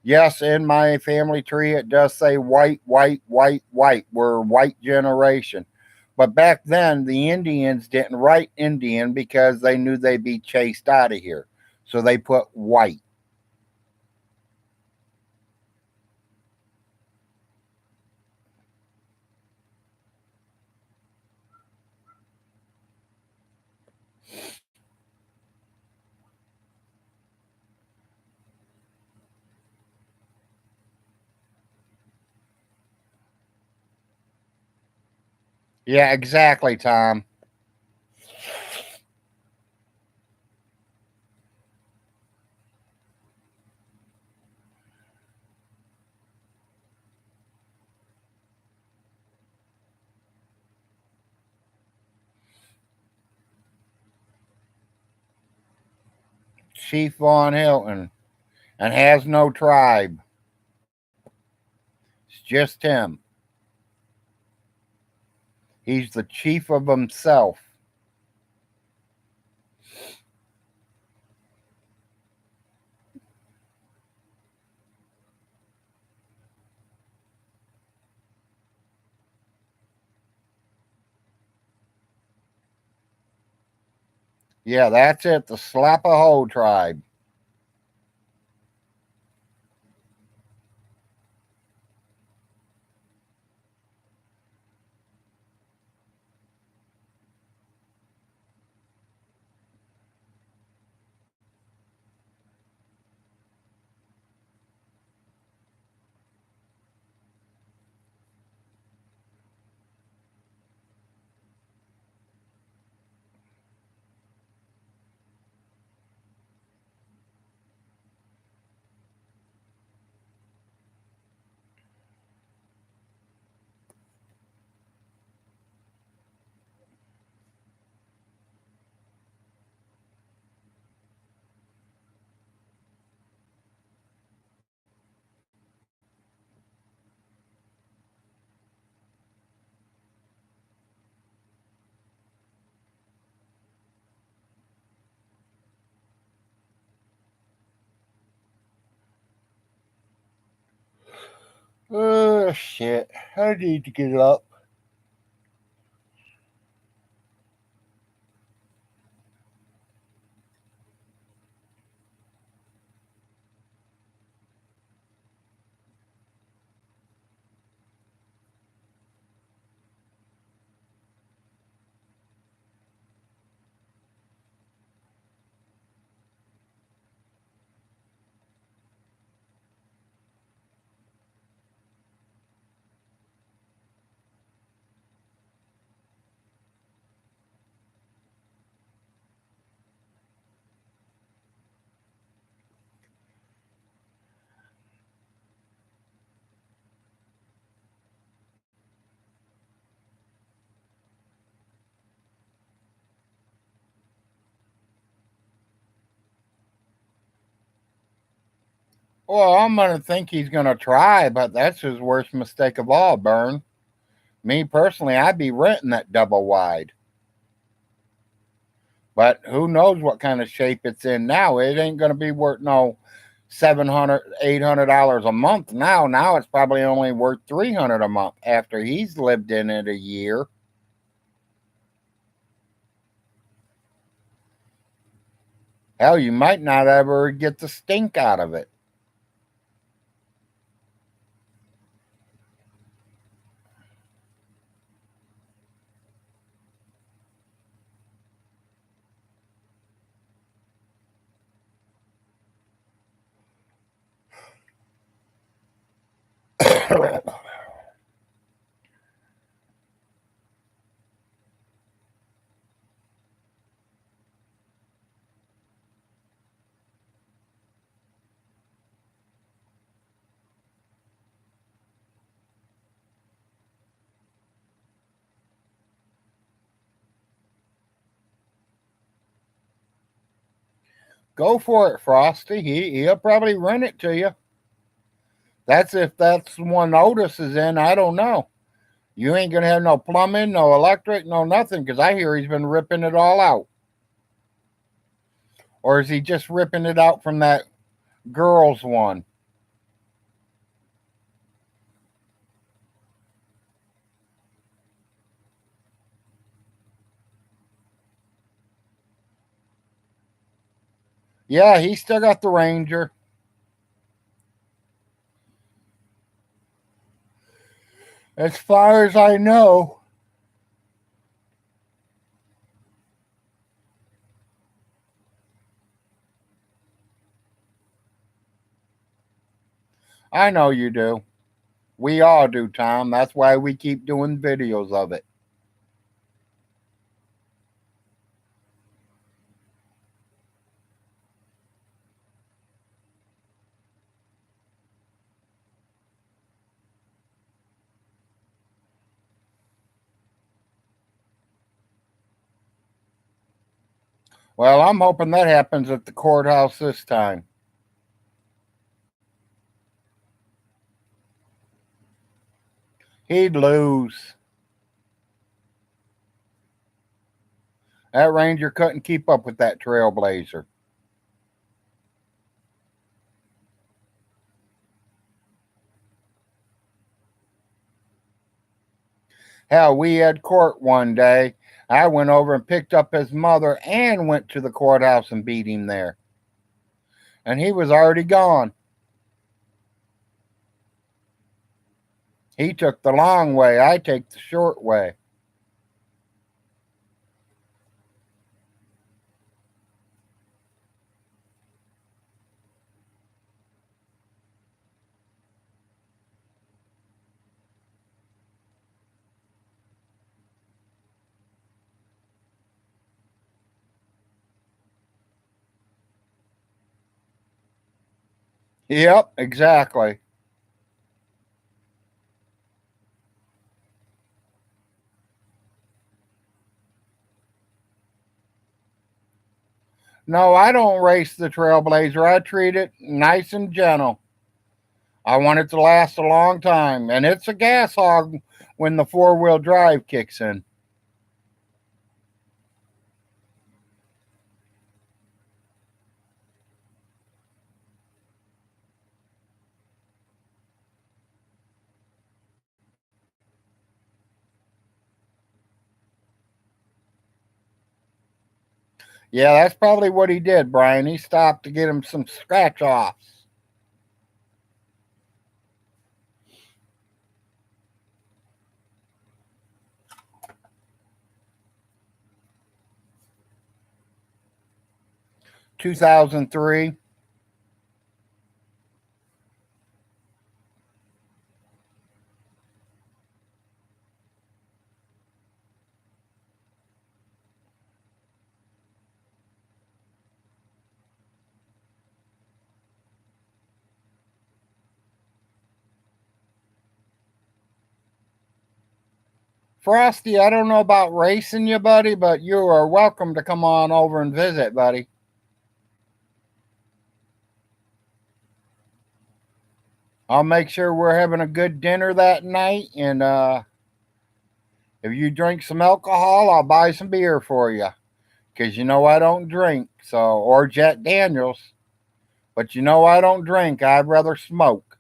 yes, in my family tree it does say white, white, white, white. We're white generation. But back then the Indians didn't write Indian because they knew they'd be chased out of here. So they put white. Yeah, exactly, Tom. Chief Von Hilton, and has no tribe. It's just him. He's the chief of himself. Yeah, that's it. The Slapaho tribe. Oh, shit. I need to get up. Well, I'm going to think he's going to try, but that's his worst mistake of all, Bern. Me personally, I'd be renting that double wide. But who knows what kind of shape it's in now? It ain't going to be worth no $700, $800 a month now. Now it's probably only worth $300 a month after he's lived in it a year. Hell, you might not ever get the stink out of it. Go for it, Frosty. He'll probably rent it to you. That's if that's the one Otis is in. I don't know. You ain't gonna have no plumbing, no electric, no nothing, because I hear he's been ripping it all out. Or is he just ripping it out from that girls one? Yeah, he still got the Ranger. As far as I know. I know you do. We all do, Tom. That's why we keep doing videos of it. Well, I'm hoping that happens at the courthouse this time. He'd lose. That Ranger couldn't keep up with that Trailblazer. Hell, we had court one day. I went over and picked up his mother and went to the courthouse and beat him there. And he was already gone. He took the long way. I take the short way. Yep, exactly. No, I don't race the Trailblazer. I treat it nice and gentle. I want it to last a long time. And it's a gas hog when the four-wheel drive kicks in. Yeah, that's probably what he did, Brian. He stopped to get him some scratch offs. $2,003. Frosty, I don't know about racing you, buddy, but you are welcome to come on over and visit, buddy. I'll make sure we're having a good dinner that night, and if you drink some alcohol, I'll buy some beer for you. Because you know I don't drink, so or Jack Daniels. But you know I don't drink. I'd rather smoke.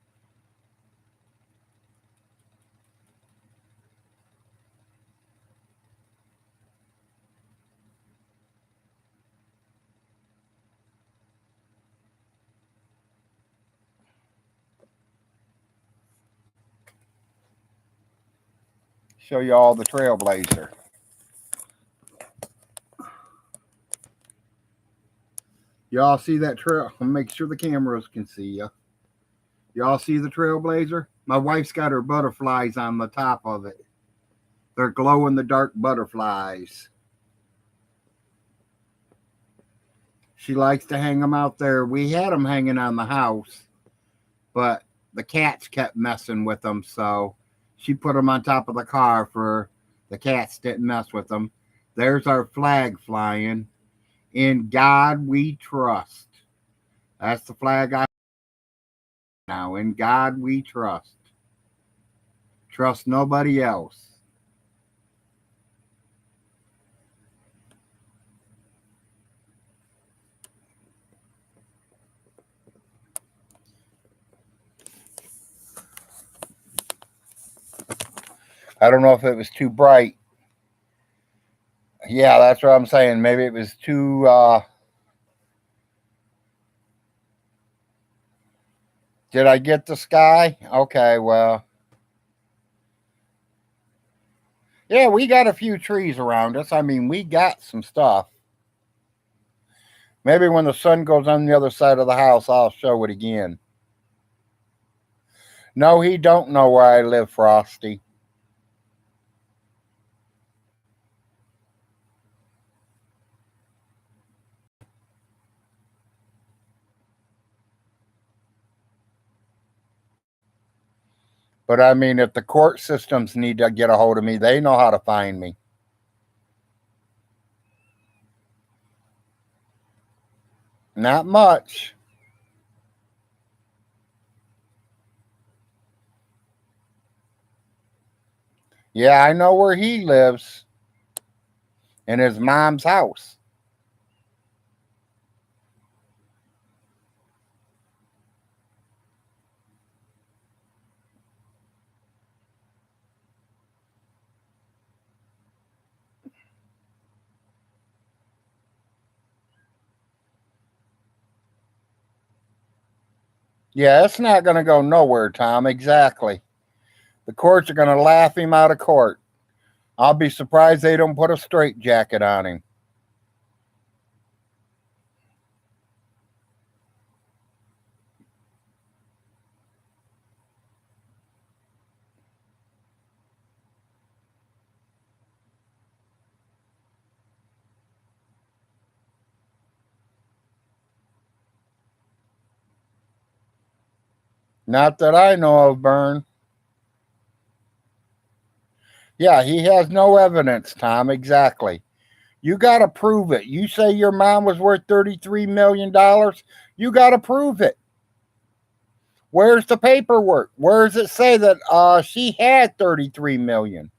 Show you all the Trailblazer. Y'all see that trail? I'll make sure the cameras can see you. Y'all see the Trailblazer? My wife's got her butterflies on the top of it. They're glow in the dark butterflies. She likes to hang them out there. We had them hanging on the house, but the cats kept messing with them, so she put them on top of the car for the cats didn't mess with them. There's our flag flying. In God we trust. That's the flag I now. In God we trust. Trust nobody else. I don't know if it was too bright. Yeah, that's what I'm saying. Maybe it was too did I get the sky? Okay, well. Yeah, we got a few trees around us. I mean, we got some stuff. Maybe when the sun goes on the other side of the house, I'll show it again. No, he don't know where I live, Frosty. But I mean, if the court systems need to get a hold of me, they know how to find me. Not much. Yeah, I know where he lives, in his mom's house. Yeah, it's not going to go nowhere, Tom. Exactly. The courts are going to laugh him out of court. I'll be surprised they don't put a straitjacket on him. Not that I know of, Bern. Yeah, he has no evidence, Tom. Exactly. You got to prove it. You say your mom was worth $33 million. You got to prove it. Where's the paperwork? Where does it say that she had 33 million?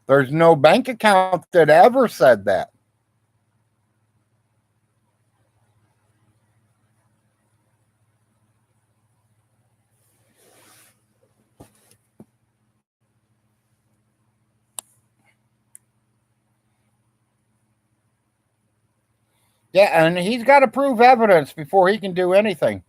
There's no bank account that ever said that. Yeah, and he's got to prove evidence before he can do anything.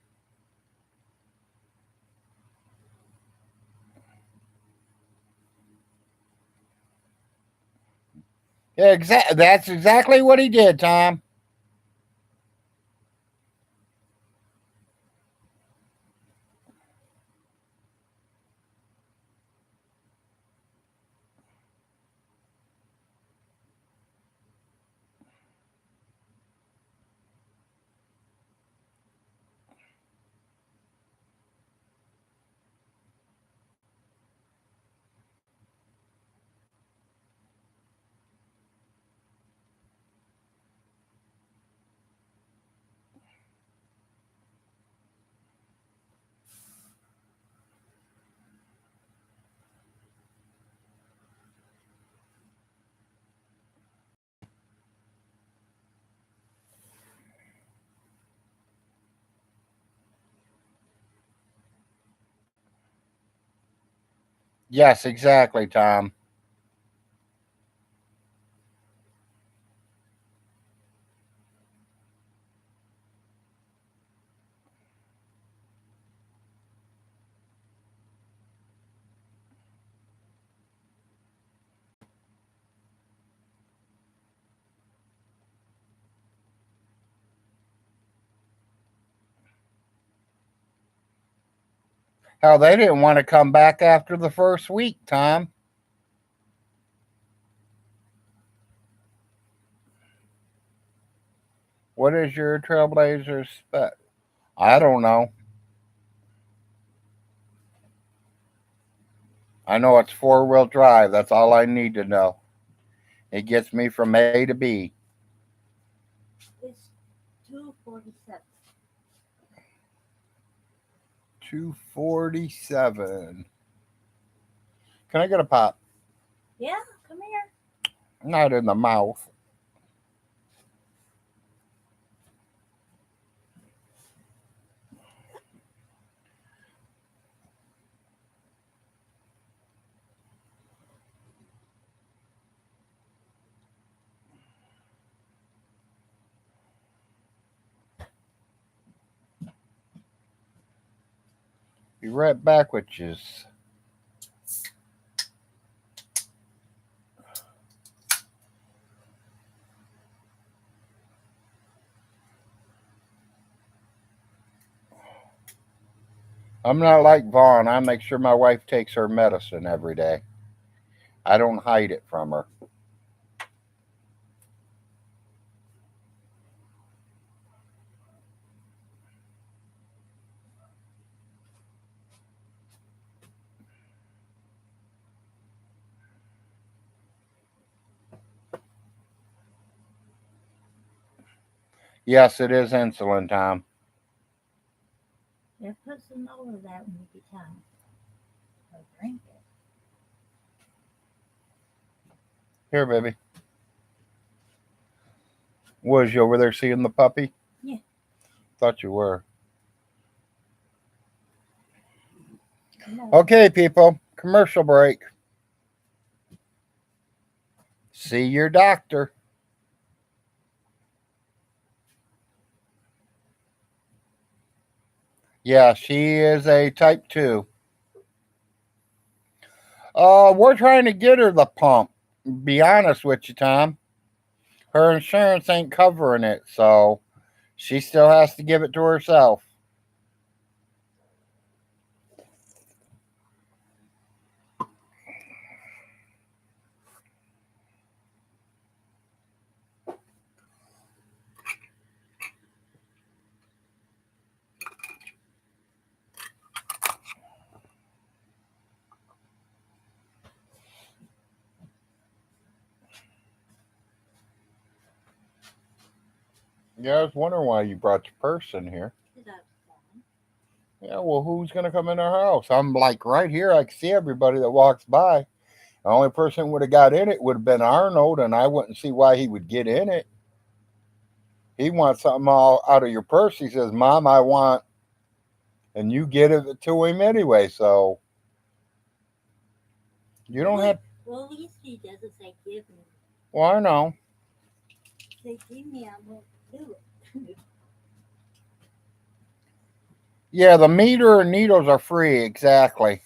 Yeah, that's exactly what he did, Tom. Yes, exactly, Tom. Hell, they didn't want to come back after the first week, Tom. What is your Trailblazer spec? I don't know. I know it's four-wheel drive. That's all I need to know. It gets me from A to B. It's 247. 247. Can I get a pop? Yeah, come here. Not in the mouth. Be right back with you. I'm not like Vaughn. I make sure my wife takes her medicine every day. I don't hide it from her. Yes, it is insulin, Tom. Yeah, put some more of that when you get time. Or drink it. Here, baby. Was you over there seeing the puppy? Yeah. Thought you were. No. Okay, people. Commercial break. See your doctor. Yeah, she is a type 2. We're trying to get her the pump. Be honest with you, Tom. Her insurance ain't covering it, so she still has to give it to herself. Yeah, I was wondering why you brought your purse in here. That's fine. Yeah, well, who's going to come in our house? I'm like right here. I can see everybody that walks by. The only person who would have got in it would have been Arnold, and I wouldn't see why he would get in it. He wants something all out of your purse. He says, Mom, I want, and you get it to him anyway. So you don't have, Well, at least he doesn't say give me. well, I know. Say give me, I won't do it. Yeah, the meter and needles are free, exactly.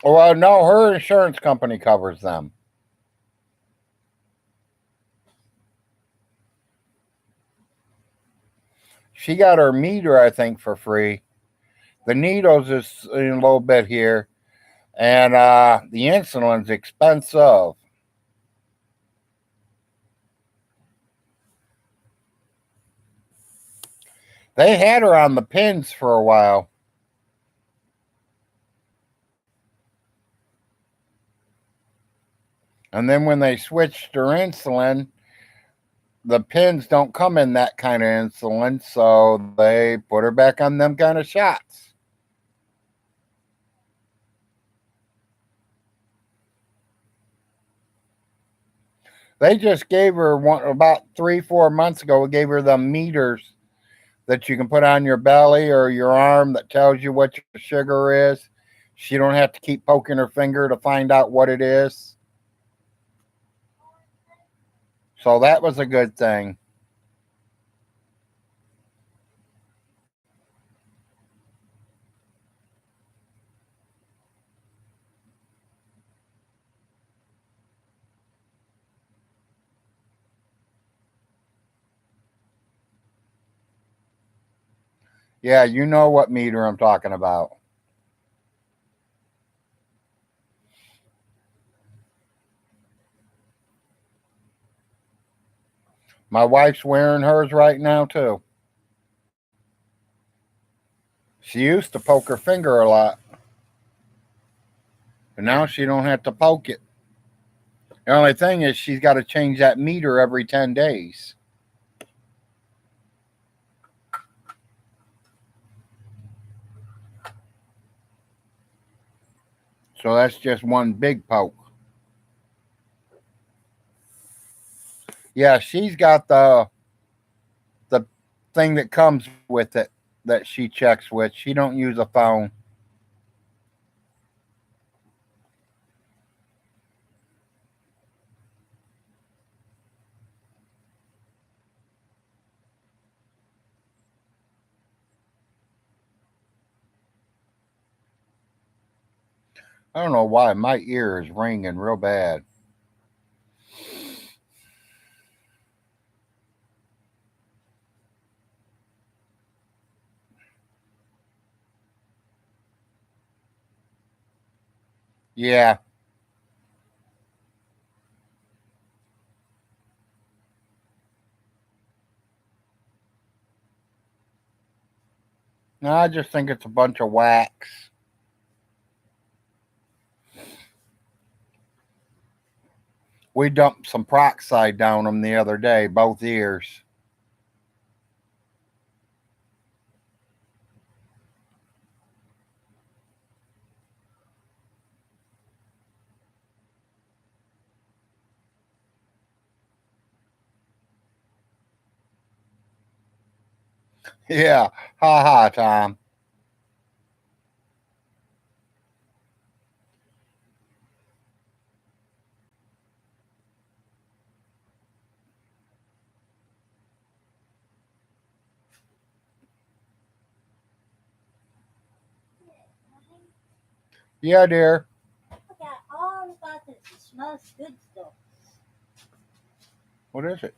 Well, no, her insurance company covers them. She got her meter, I think, for free. The needles is a little bit here, and the insulin's expensive. They had her on the pins for a while. And then when they switched her insulin, the pins don't come in that kind of insulin, so they put her back on them kind of shots. They just gave her one about 3-4 months ago. We gave her the meters that you can put on your belly or your arm that tells you what your sugar is. She don't have to keep poking her finger to find out what it is. So that was a good thing. Yeah, you know what meter I'm talking about. My wife's wearing hers right now too. She used to poke her finger a lot, but now she don't have to poke it. The only thing is she's got to change that meter every 10 days. So that's just one big poke. Yeah, she's got the thing that comes with it that she checks with. She don't use a phone. I don't know why my ear is ringing real bad. Yeah. No, I just think it's a bunch of wax. We dumped some peroxide down them the other day, both ears. Yeah, ha ha, Tom. Yeah, dear. I got all the buttons. It smells good still. What is it?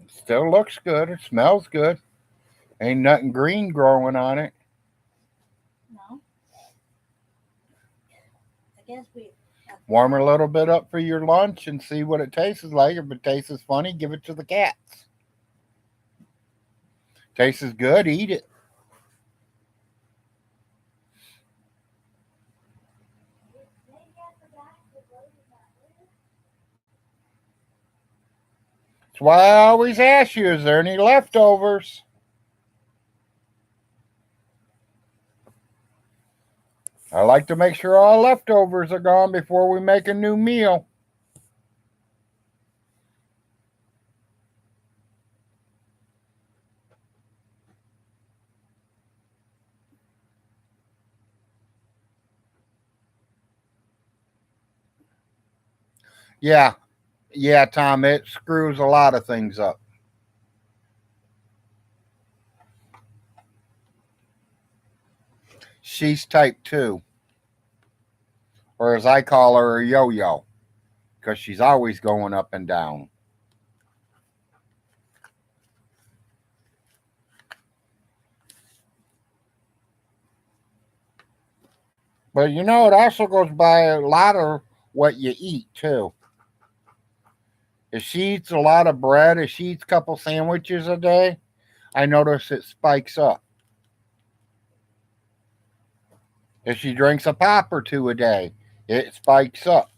Still looks good. It smells good. Ain't nothing green growing on it. No. I guess we. Warm it a little bit up for your lunch and see what it tastes like. If it tastes funny, give it to the cats. Tastes good, eat it. That's why I always ask you, is there any leftovers? I like to make sure all leftovers are gone before we make a new meal. Yeah, yeah, Tom, it screws a lot of things up. She's type 2, or as I call her, a yo yo, because she's always going up and down. But you know, it also goes by a lot of what you eat, too. If she eats a lot of bread, if she eats a couple sandwiches a day, I notice it spikes up. If she drinks a pop or two a day, it spikes up.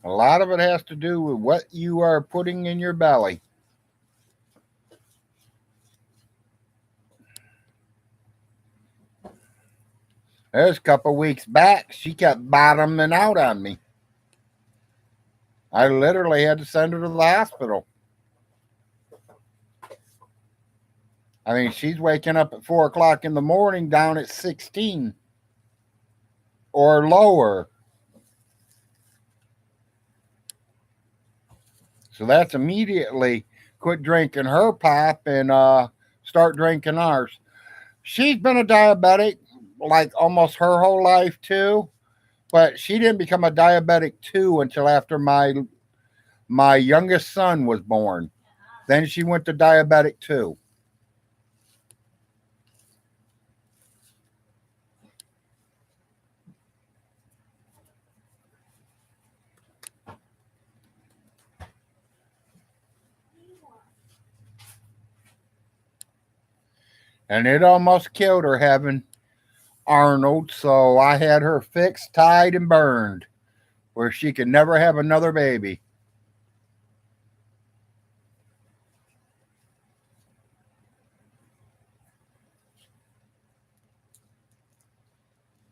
A lot of it has to do with what you are putting in your belly. There's a couple weeks back, she kept bottoming out on me. I literally had to send her to the hospital. I mean, she's waking up at 4 o'clock in the morning down at 16 or lower. So that's immediately quit drinking her pop and start drinking ours. She's been a diabetic like almost her whole life too, but she didn't become a diabetic too until after my youngest son was born. Then she went to diabetic too. And it almost killed her having Arnold, so I had her fixed, tied, and burned where she could never have another baby.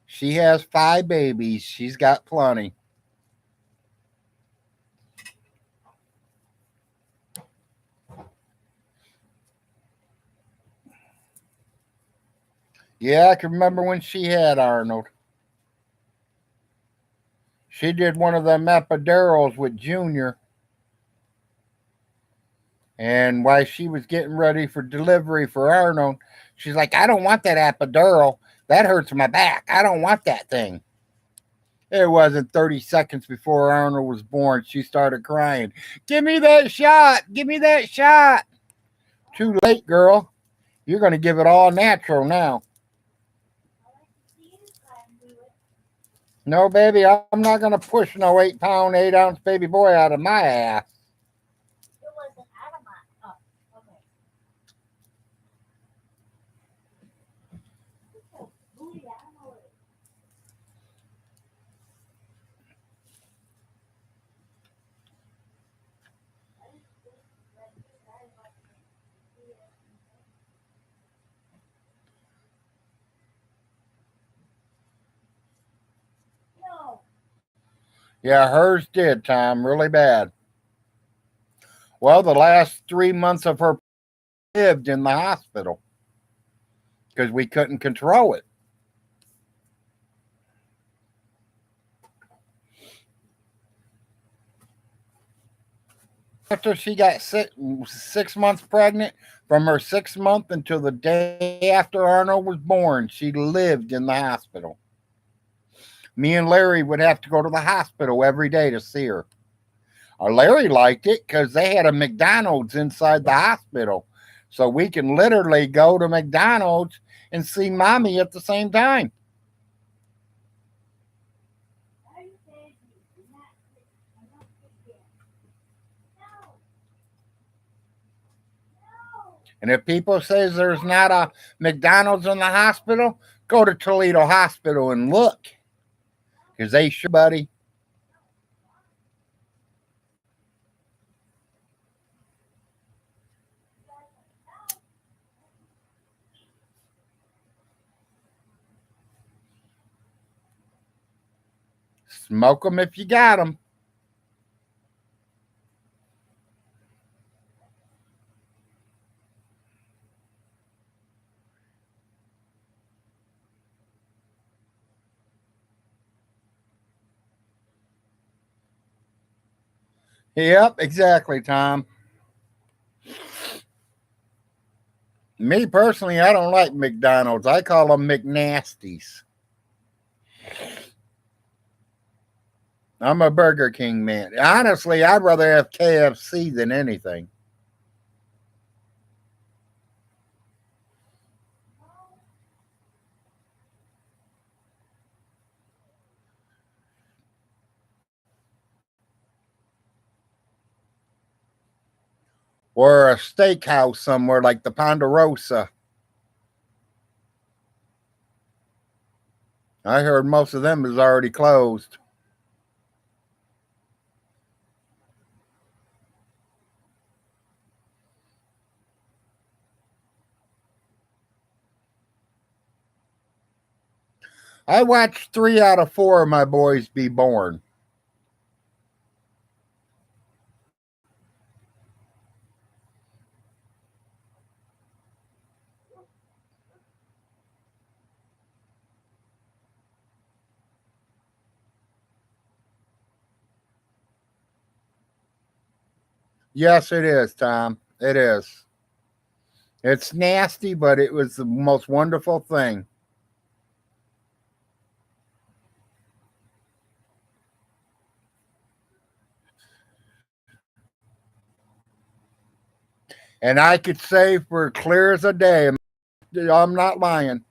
She has 5 babies. She's got plenty. Yeah, I can remember when she had Arnold. She did one of them epidurals with Junior. And while she was getting ready for delivery for Arnold, she's like, I don't want that epidural. That hurts my back. I don't want that thing. It wasn't 30 seconds before Arnold was born. She started crying. Give me that shot. Give me that shot. too late, girl. You're going to give it all natural now. I like to see you try and do it. No, baby, I'm not going to push no 8 pound, 8 ounce baby boy out of my ass. It wasn't out of my. Oh, okay. So, booty animal. No. Yeah, hers did, Tom, really bad. Well, the last 3 months of her lived in the hospital because we couldn't control it. After she got 6 months pregnant, from her 6 month until the day after Arnold was born, she lived in the hospital. Me and Larry would have to go to the hospital every day to see her. Larry liked it because they had a McDonald's inside the hospital. So we can literally go to McDonald's and see mommy at the same time. Are you crazy? You're not. I'm not again. No. No. And if people says there's not a McDonald's in the hospital, go to Toledo Hospital and look. Because they sure, buddy. Smoke them if you got them. Yep, exactly, Tom. Me personally, I don't like McDonald's. I call them McNasties. I'm a Burger King man. Honestly, I'd rather have KFC than anything. Or a steakhouse somewhere like the Ponderosa. I heard most of them is already closed. I watched 3 out of 4 of my boys be born. Yes, it is, Tom. It is. It's nasty, but it was the most wonderful thing. And I could say for clear as a day, I'm not lying.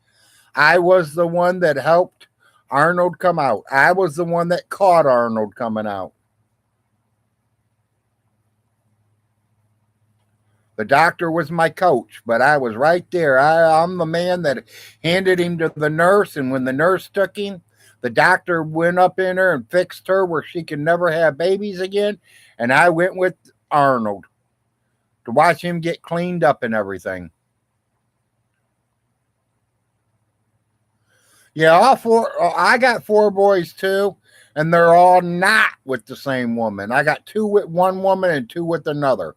I was the one that helped Arnold come out. I was the one that caught Arnold coming out. The doctor was my coach, but I was right there. I'm the man that handed him to the nurse, and when the nurse took him, the doctor went up in her and fixed her where she could never have babies again. And I went with Arnold to watch him get cleaned up and everything. Yeah, all four. I got 4 boys too, and they're all not with the same woman. I got 2 with one woman and 2 with another,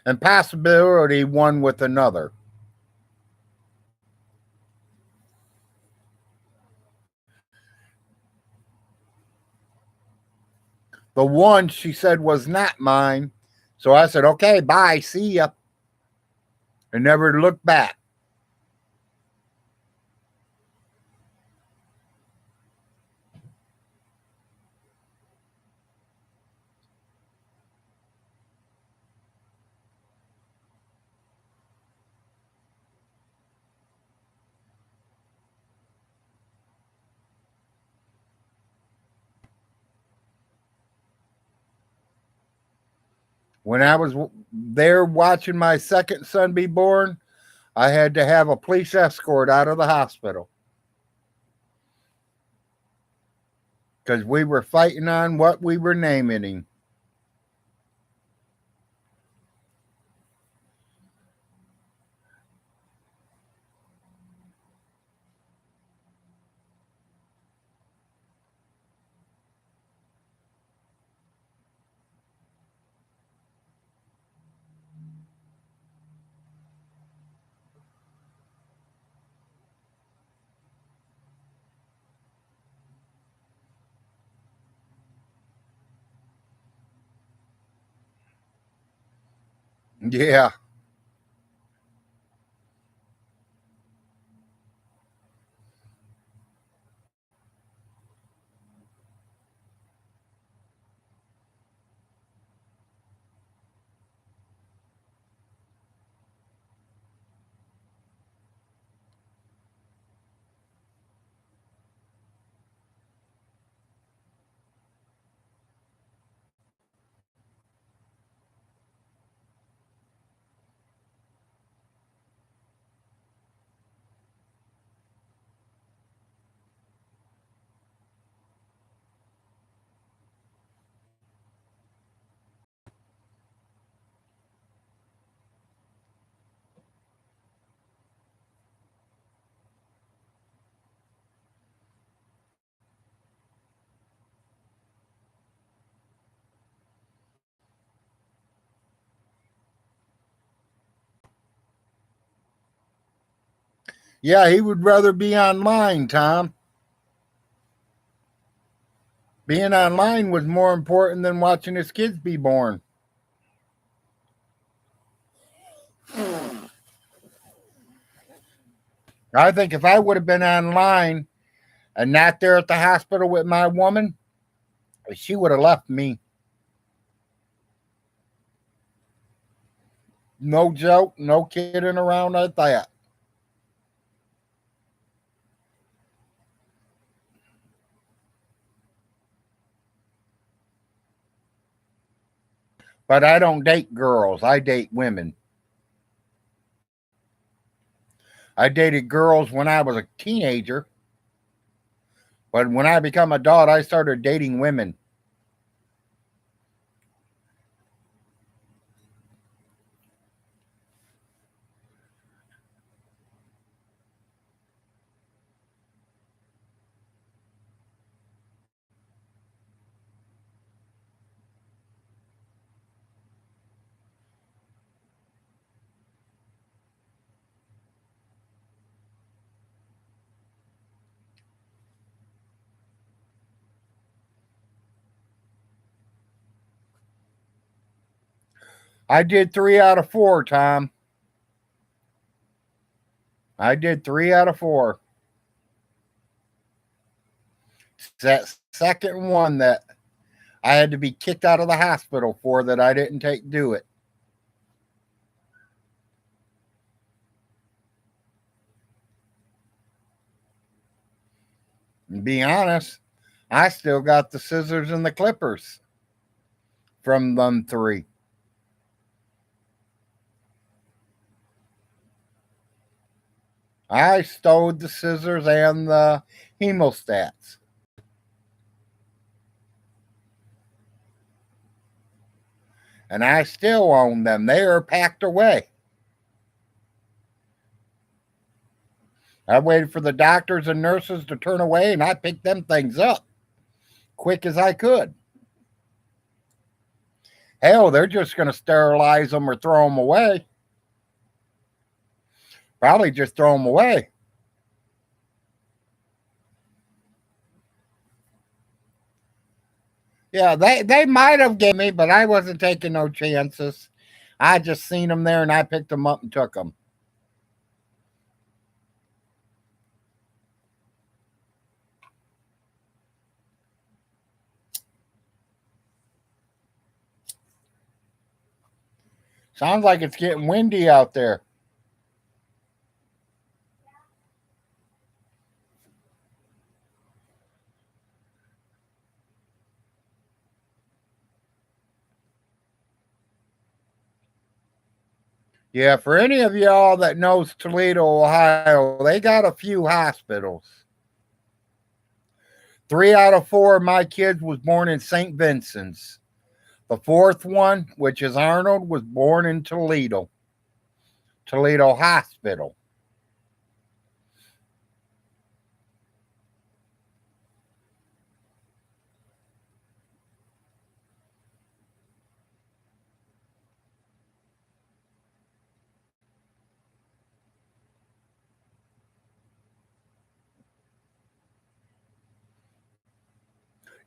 and possibility 1 with another. The one she said was not mine, so I said, "Okay, bye, see ya," and never looked back. When I was there watching my second son be born, I had to have a police escort out of the hospital because we were fighting on what we were naming him. Yeah. Yeah, he would rather be online, Tom. Being online was more important than watching his kids be born. I think if I would have been online and not there at the hospital with my woman, she would have left me. No joke, no kidding around at that. But I don't date girls, I date women. I dated girls when I was a teenager, but when I become an adult, I started dating women. I did 3 out of 4, Tom. I did 3 out of 4. It's that second one that I had to be kicked out of the hospital for that I didn't do it. And be honest, I still got the scissors and the clippers from them 3. I stowed the scissors and the hemostats. And I still own them. They are packed away. I waited for the doctors and nurses to turn away and I picked them things up quick as I could. Hell, they're just going to sterilize them or throw them away. Probably just throw them away. Yeah, they might have gave me, but I wasn't taking no chances. I just seen them there and I picked them up and took them. Sounds like it's getting windy out there. Yeah, for any of y'all that knows Toledo, Ohio, they got a few hospitals. 3 out of 4 of my kids was born in St. Vincent's. The fourth one, which is Arnold, was born in Toledo, Toledo Hospital.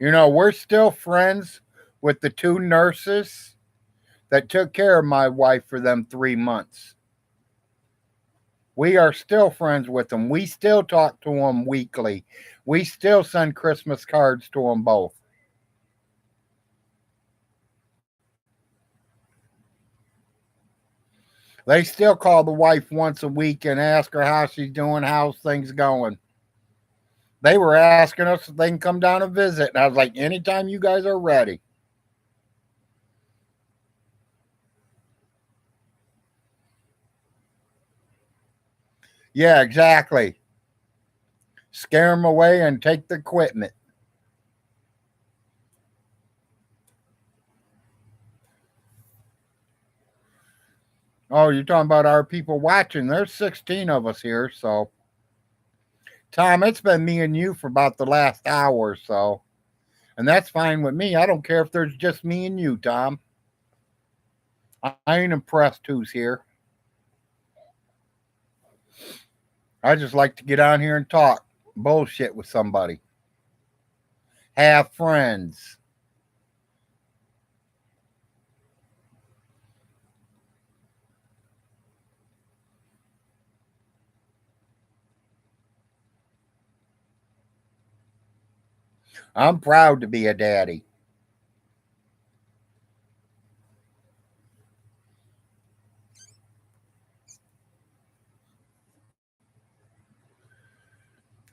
You know, we're still friends with the 2 nurses that took care of my wife for them 3 months. We are still friends with them. We still talk to them weekly. We still send Christmas cards to them both. They still call the wife once a week and ask her how she's doing, how's things going. They were asking us if they can come down and visit. And I was like, anytime you guys are ready. Yeah, exactly. Scare them away and take the equipment. Oh, you're talking about our people watching. There's 16 of us here. So, Tom, it's been me and you for about the last hour or so. And that's fine with me. I don't care if there's just me and you, Tom. I ain't impressed who's here. I just like to get on here and talk bullshit with somebody. Have friends. I'm proud to be a daddy.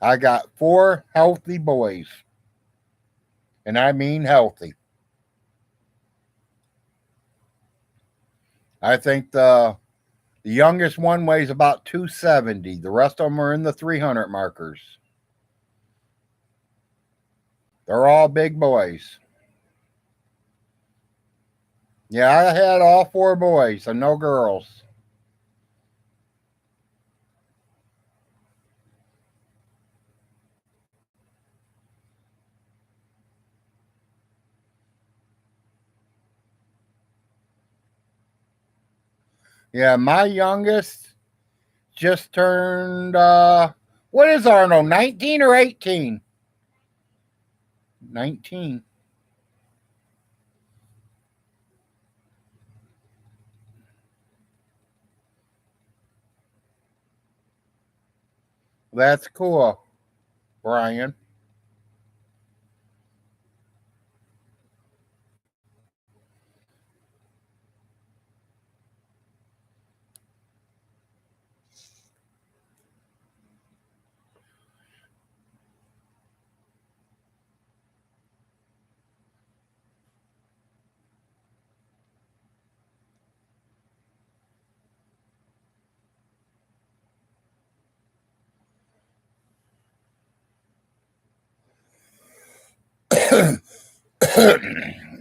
I got 4 healthy boys. And I mean healthy. I think the youngest one weighs about 270. The rest of them are in the 300 markers. They're all big boys. Yeah, I had all 4 boys and no girls. Yeah, my youngest just turned what is Arnold, 19 or 18? 19. That's cool, Brian.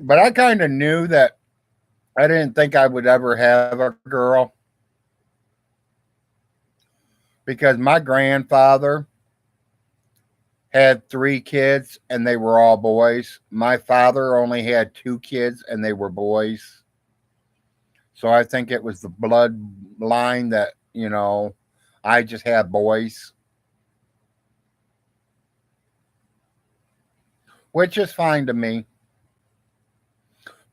But I kind of knew that I didn't think I would ever have a girl because my grandfather had 3 kids and they were all boys. My father only had 2 kids and they were boys. So I think it was the bloodline that, I just had boys, which is fine to me.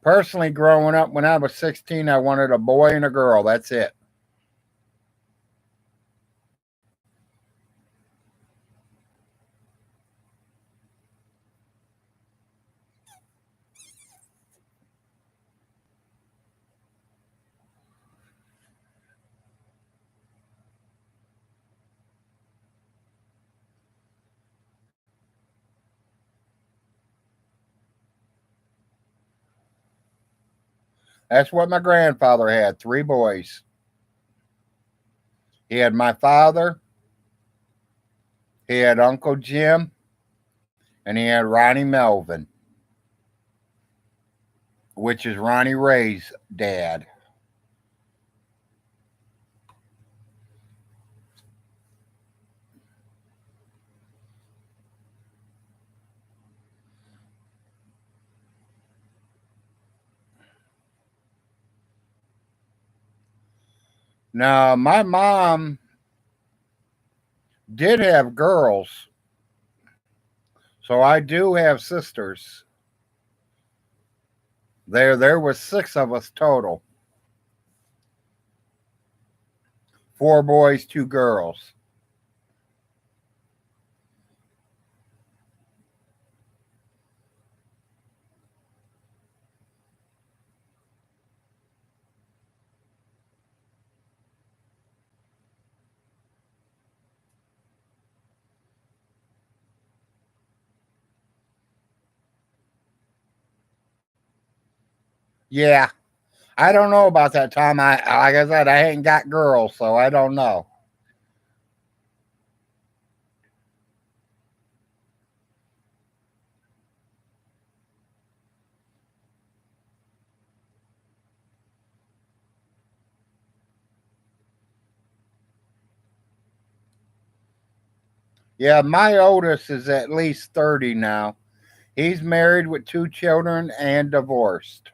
Personally, growing up when I was 16, I wanted a boy and a girl. That's it. That's what my grandfather had, 3 boys. He had my father, he had Uncle Jim, and he had Ronnie Melvin, which is Ronnie Ray's dad. Now, my mom did have girls, so I do have sisters. There was 6 of us total. 4 boys, 2 girls. Yeah, I don't know about that, Tom. Like I said, I ain't got girls, so I don't know. Yeah, my oldest is at least 30 now. He's married with 2 children and divorced.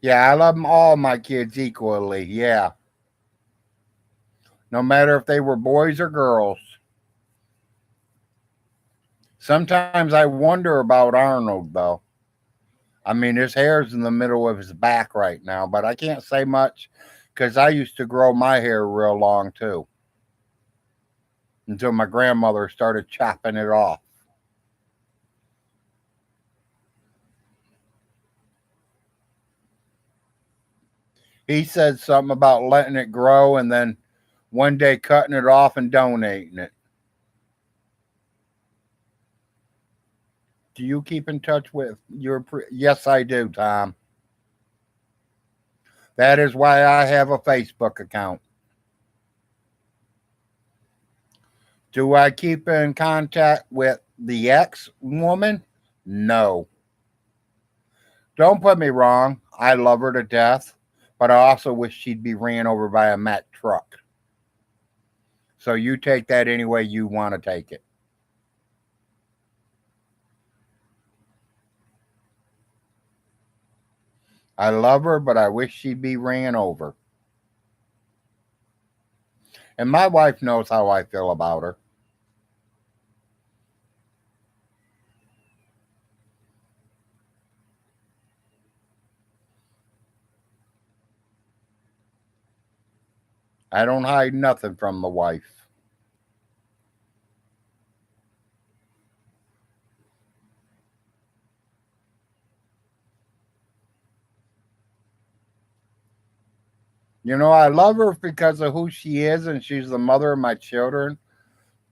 Yeah, I love all my kids equally. Yeah, no matter if they were boys or girls. Sometimes I wonder about Arnold, though. I mean, his hair's in the middle of his back right now, but I can't say much because I used to grow my hair real long too until my grandmother started chopping it off. He said something about letting it grow and then one day cutting it off and donating it. Do you keep in touch with your? Yes, I do, Tom. That is why I have a Facebook account. Do I keep in contact with the ex woman? No. Don't put me wrong. I love her to death, but I also wish she'd be ran over by a Mack truck. So you take that any way you want to take it. I love her, but I wish she'd be ran over. And my wife knows how I feel about her. I don't hide nothing from the wife. I love her because of who she is, and she's the mother of my children.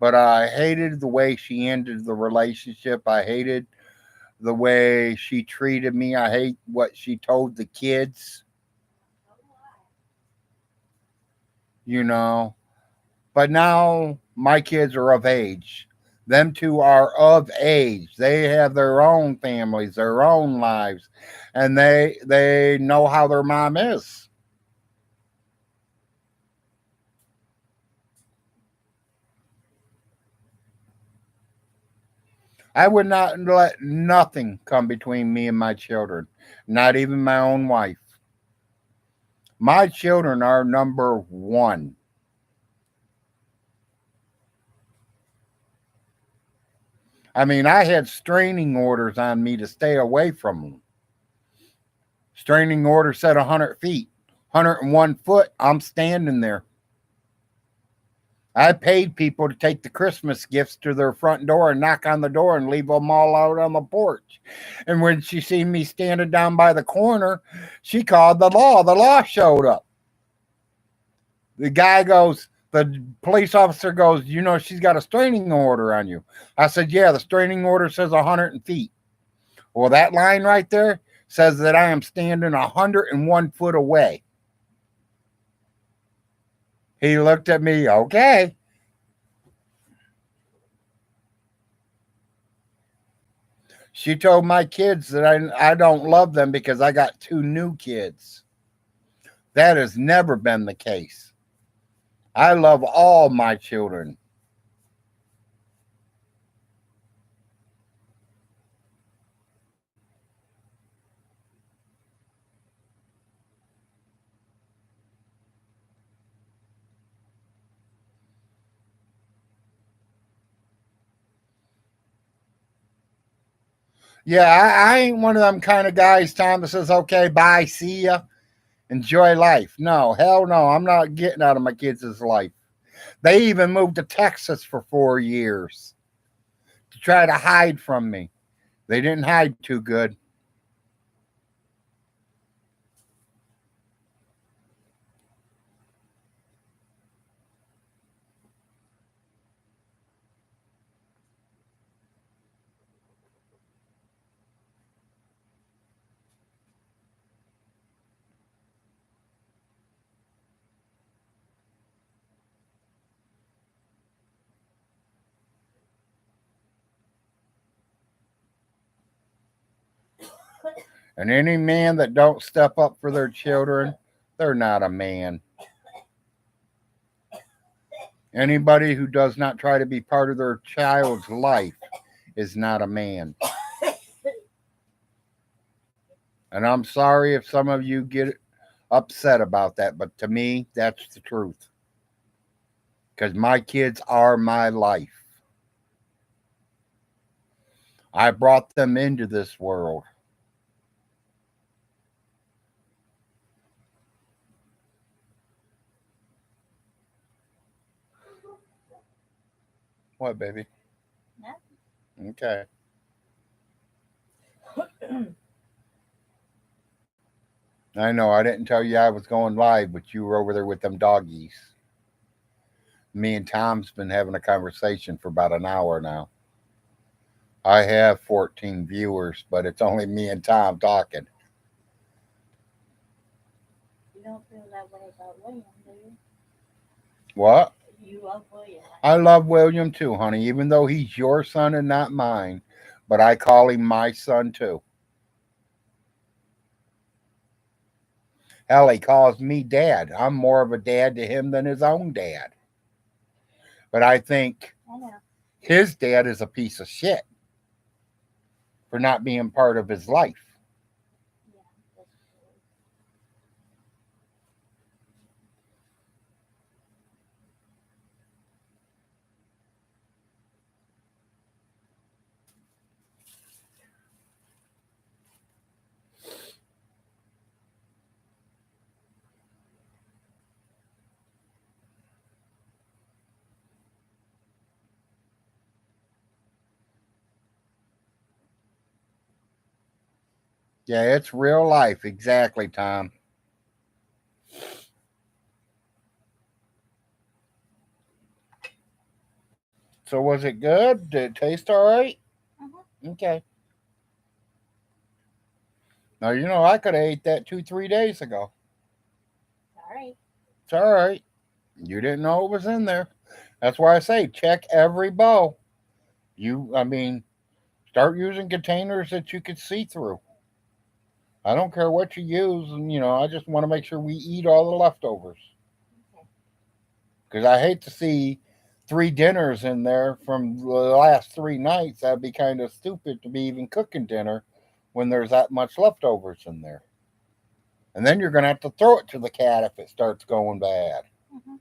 But I hated the way she ended the relationship. I hated the way she treated me. I hate what she told the kids, you know. But now my kids are of age. Them two are of age. They have their own families, their own lives, and they know how their mom is. I would not let nothing come between me and my children, not even my own wife. My children are number one. I mean, I had straining orders on me to stay away from them. Straining order said 100 feet, 101 foot. I'm standing there. I paid people to take the Christmas gifts to their front door and knock on the door and leave them all out on the porch. And when she seen me standing down by the corner, she called the law. The law showed up. The guy goes, The police officer goes, you know, she's got a restraining order on you. I said, yeah, the restraining order says 100 feet. Well, that line right there says that I am standing 101 foot away. He looked at me, okay. She told my kids that I don't love them because I got 2 new kids. That has never been the case. I love all my children. Yeah, I ain't one of them kind of guys, Tom, that says, okay, bye, see ya, enjoy life. No, hell no, I'm not getting out of my kids' life. They even moved to Texas for 4 years to try to hide from me. They didn't hide too good. And any man that don't step up for their children, they're not a man. Anybody who does not try to be part of their child's life is not a man. And I'm sorry if some of you get upset about that, but to me, that's the truth. Because my kids are my life. I brought them into this world. What, baby? Nothing. Okay. I know I didn't tell you I was going live, but you were over there with them doggies. Me and Tom's been having a conversation for about an hour now. I have 14 viewers, but it's only me and Tom talking. You don't feel that way about William, do you? What? You love William. I love William too, honey, even though he's your son and not mine. But I call him my son too. Hell, he calls me dad. I'm more of a dad to him than his own dad. But I think I know. his dad is a piece of shit for not being part of his life. Yeah, that's true. Yeah, it's real life. Exactly, Tom. So was it good? Did it taste all right? Okay. Now, you know, I could have ate that 2, 3 days ago. Sorry. It's all right. You didn't know it was in there. That's why I say check every bowl. I mean, start using containers that you could see through. I don't care what you use, and I just want to make sure we eat all the leftovers. Okay. Because I hate to see 3 dinners in there from the last 3 nights. That'd be kind of stupid to be even cooking dinner when there's that much leftovers in there. And then you're going to have to throw it to the cat if it starts going bad. Mm-hmm.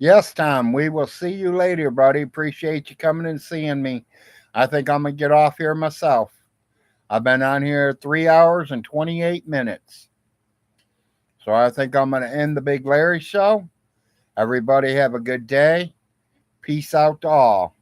Yes, Tom, we will see you later, buddy. Appreciate you coming and seeing me. I think I'm going to get off here myself. I've been on here 3 hours and 28 minutes. So I think I'm going to end the Big Larry Show. Everybody have a good day. Peace out to all.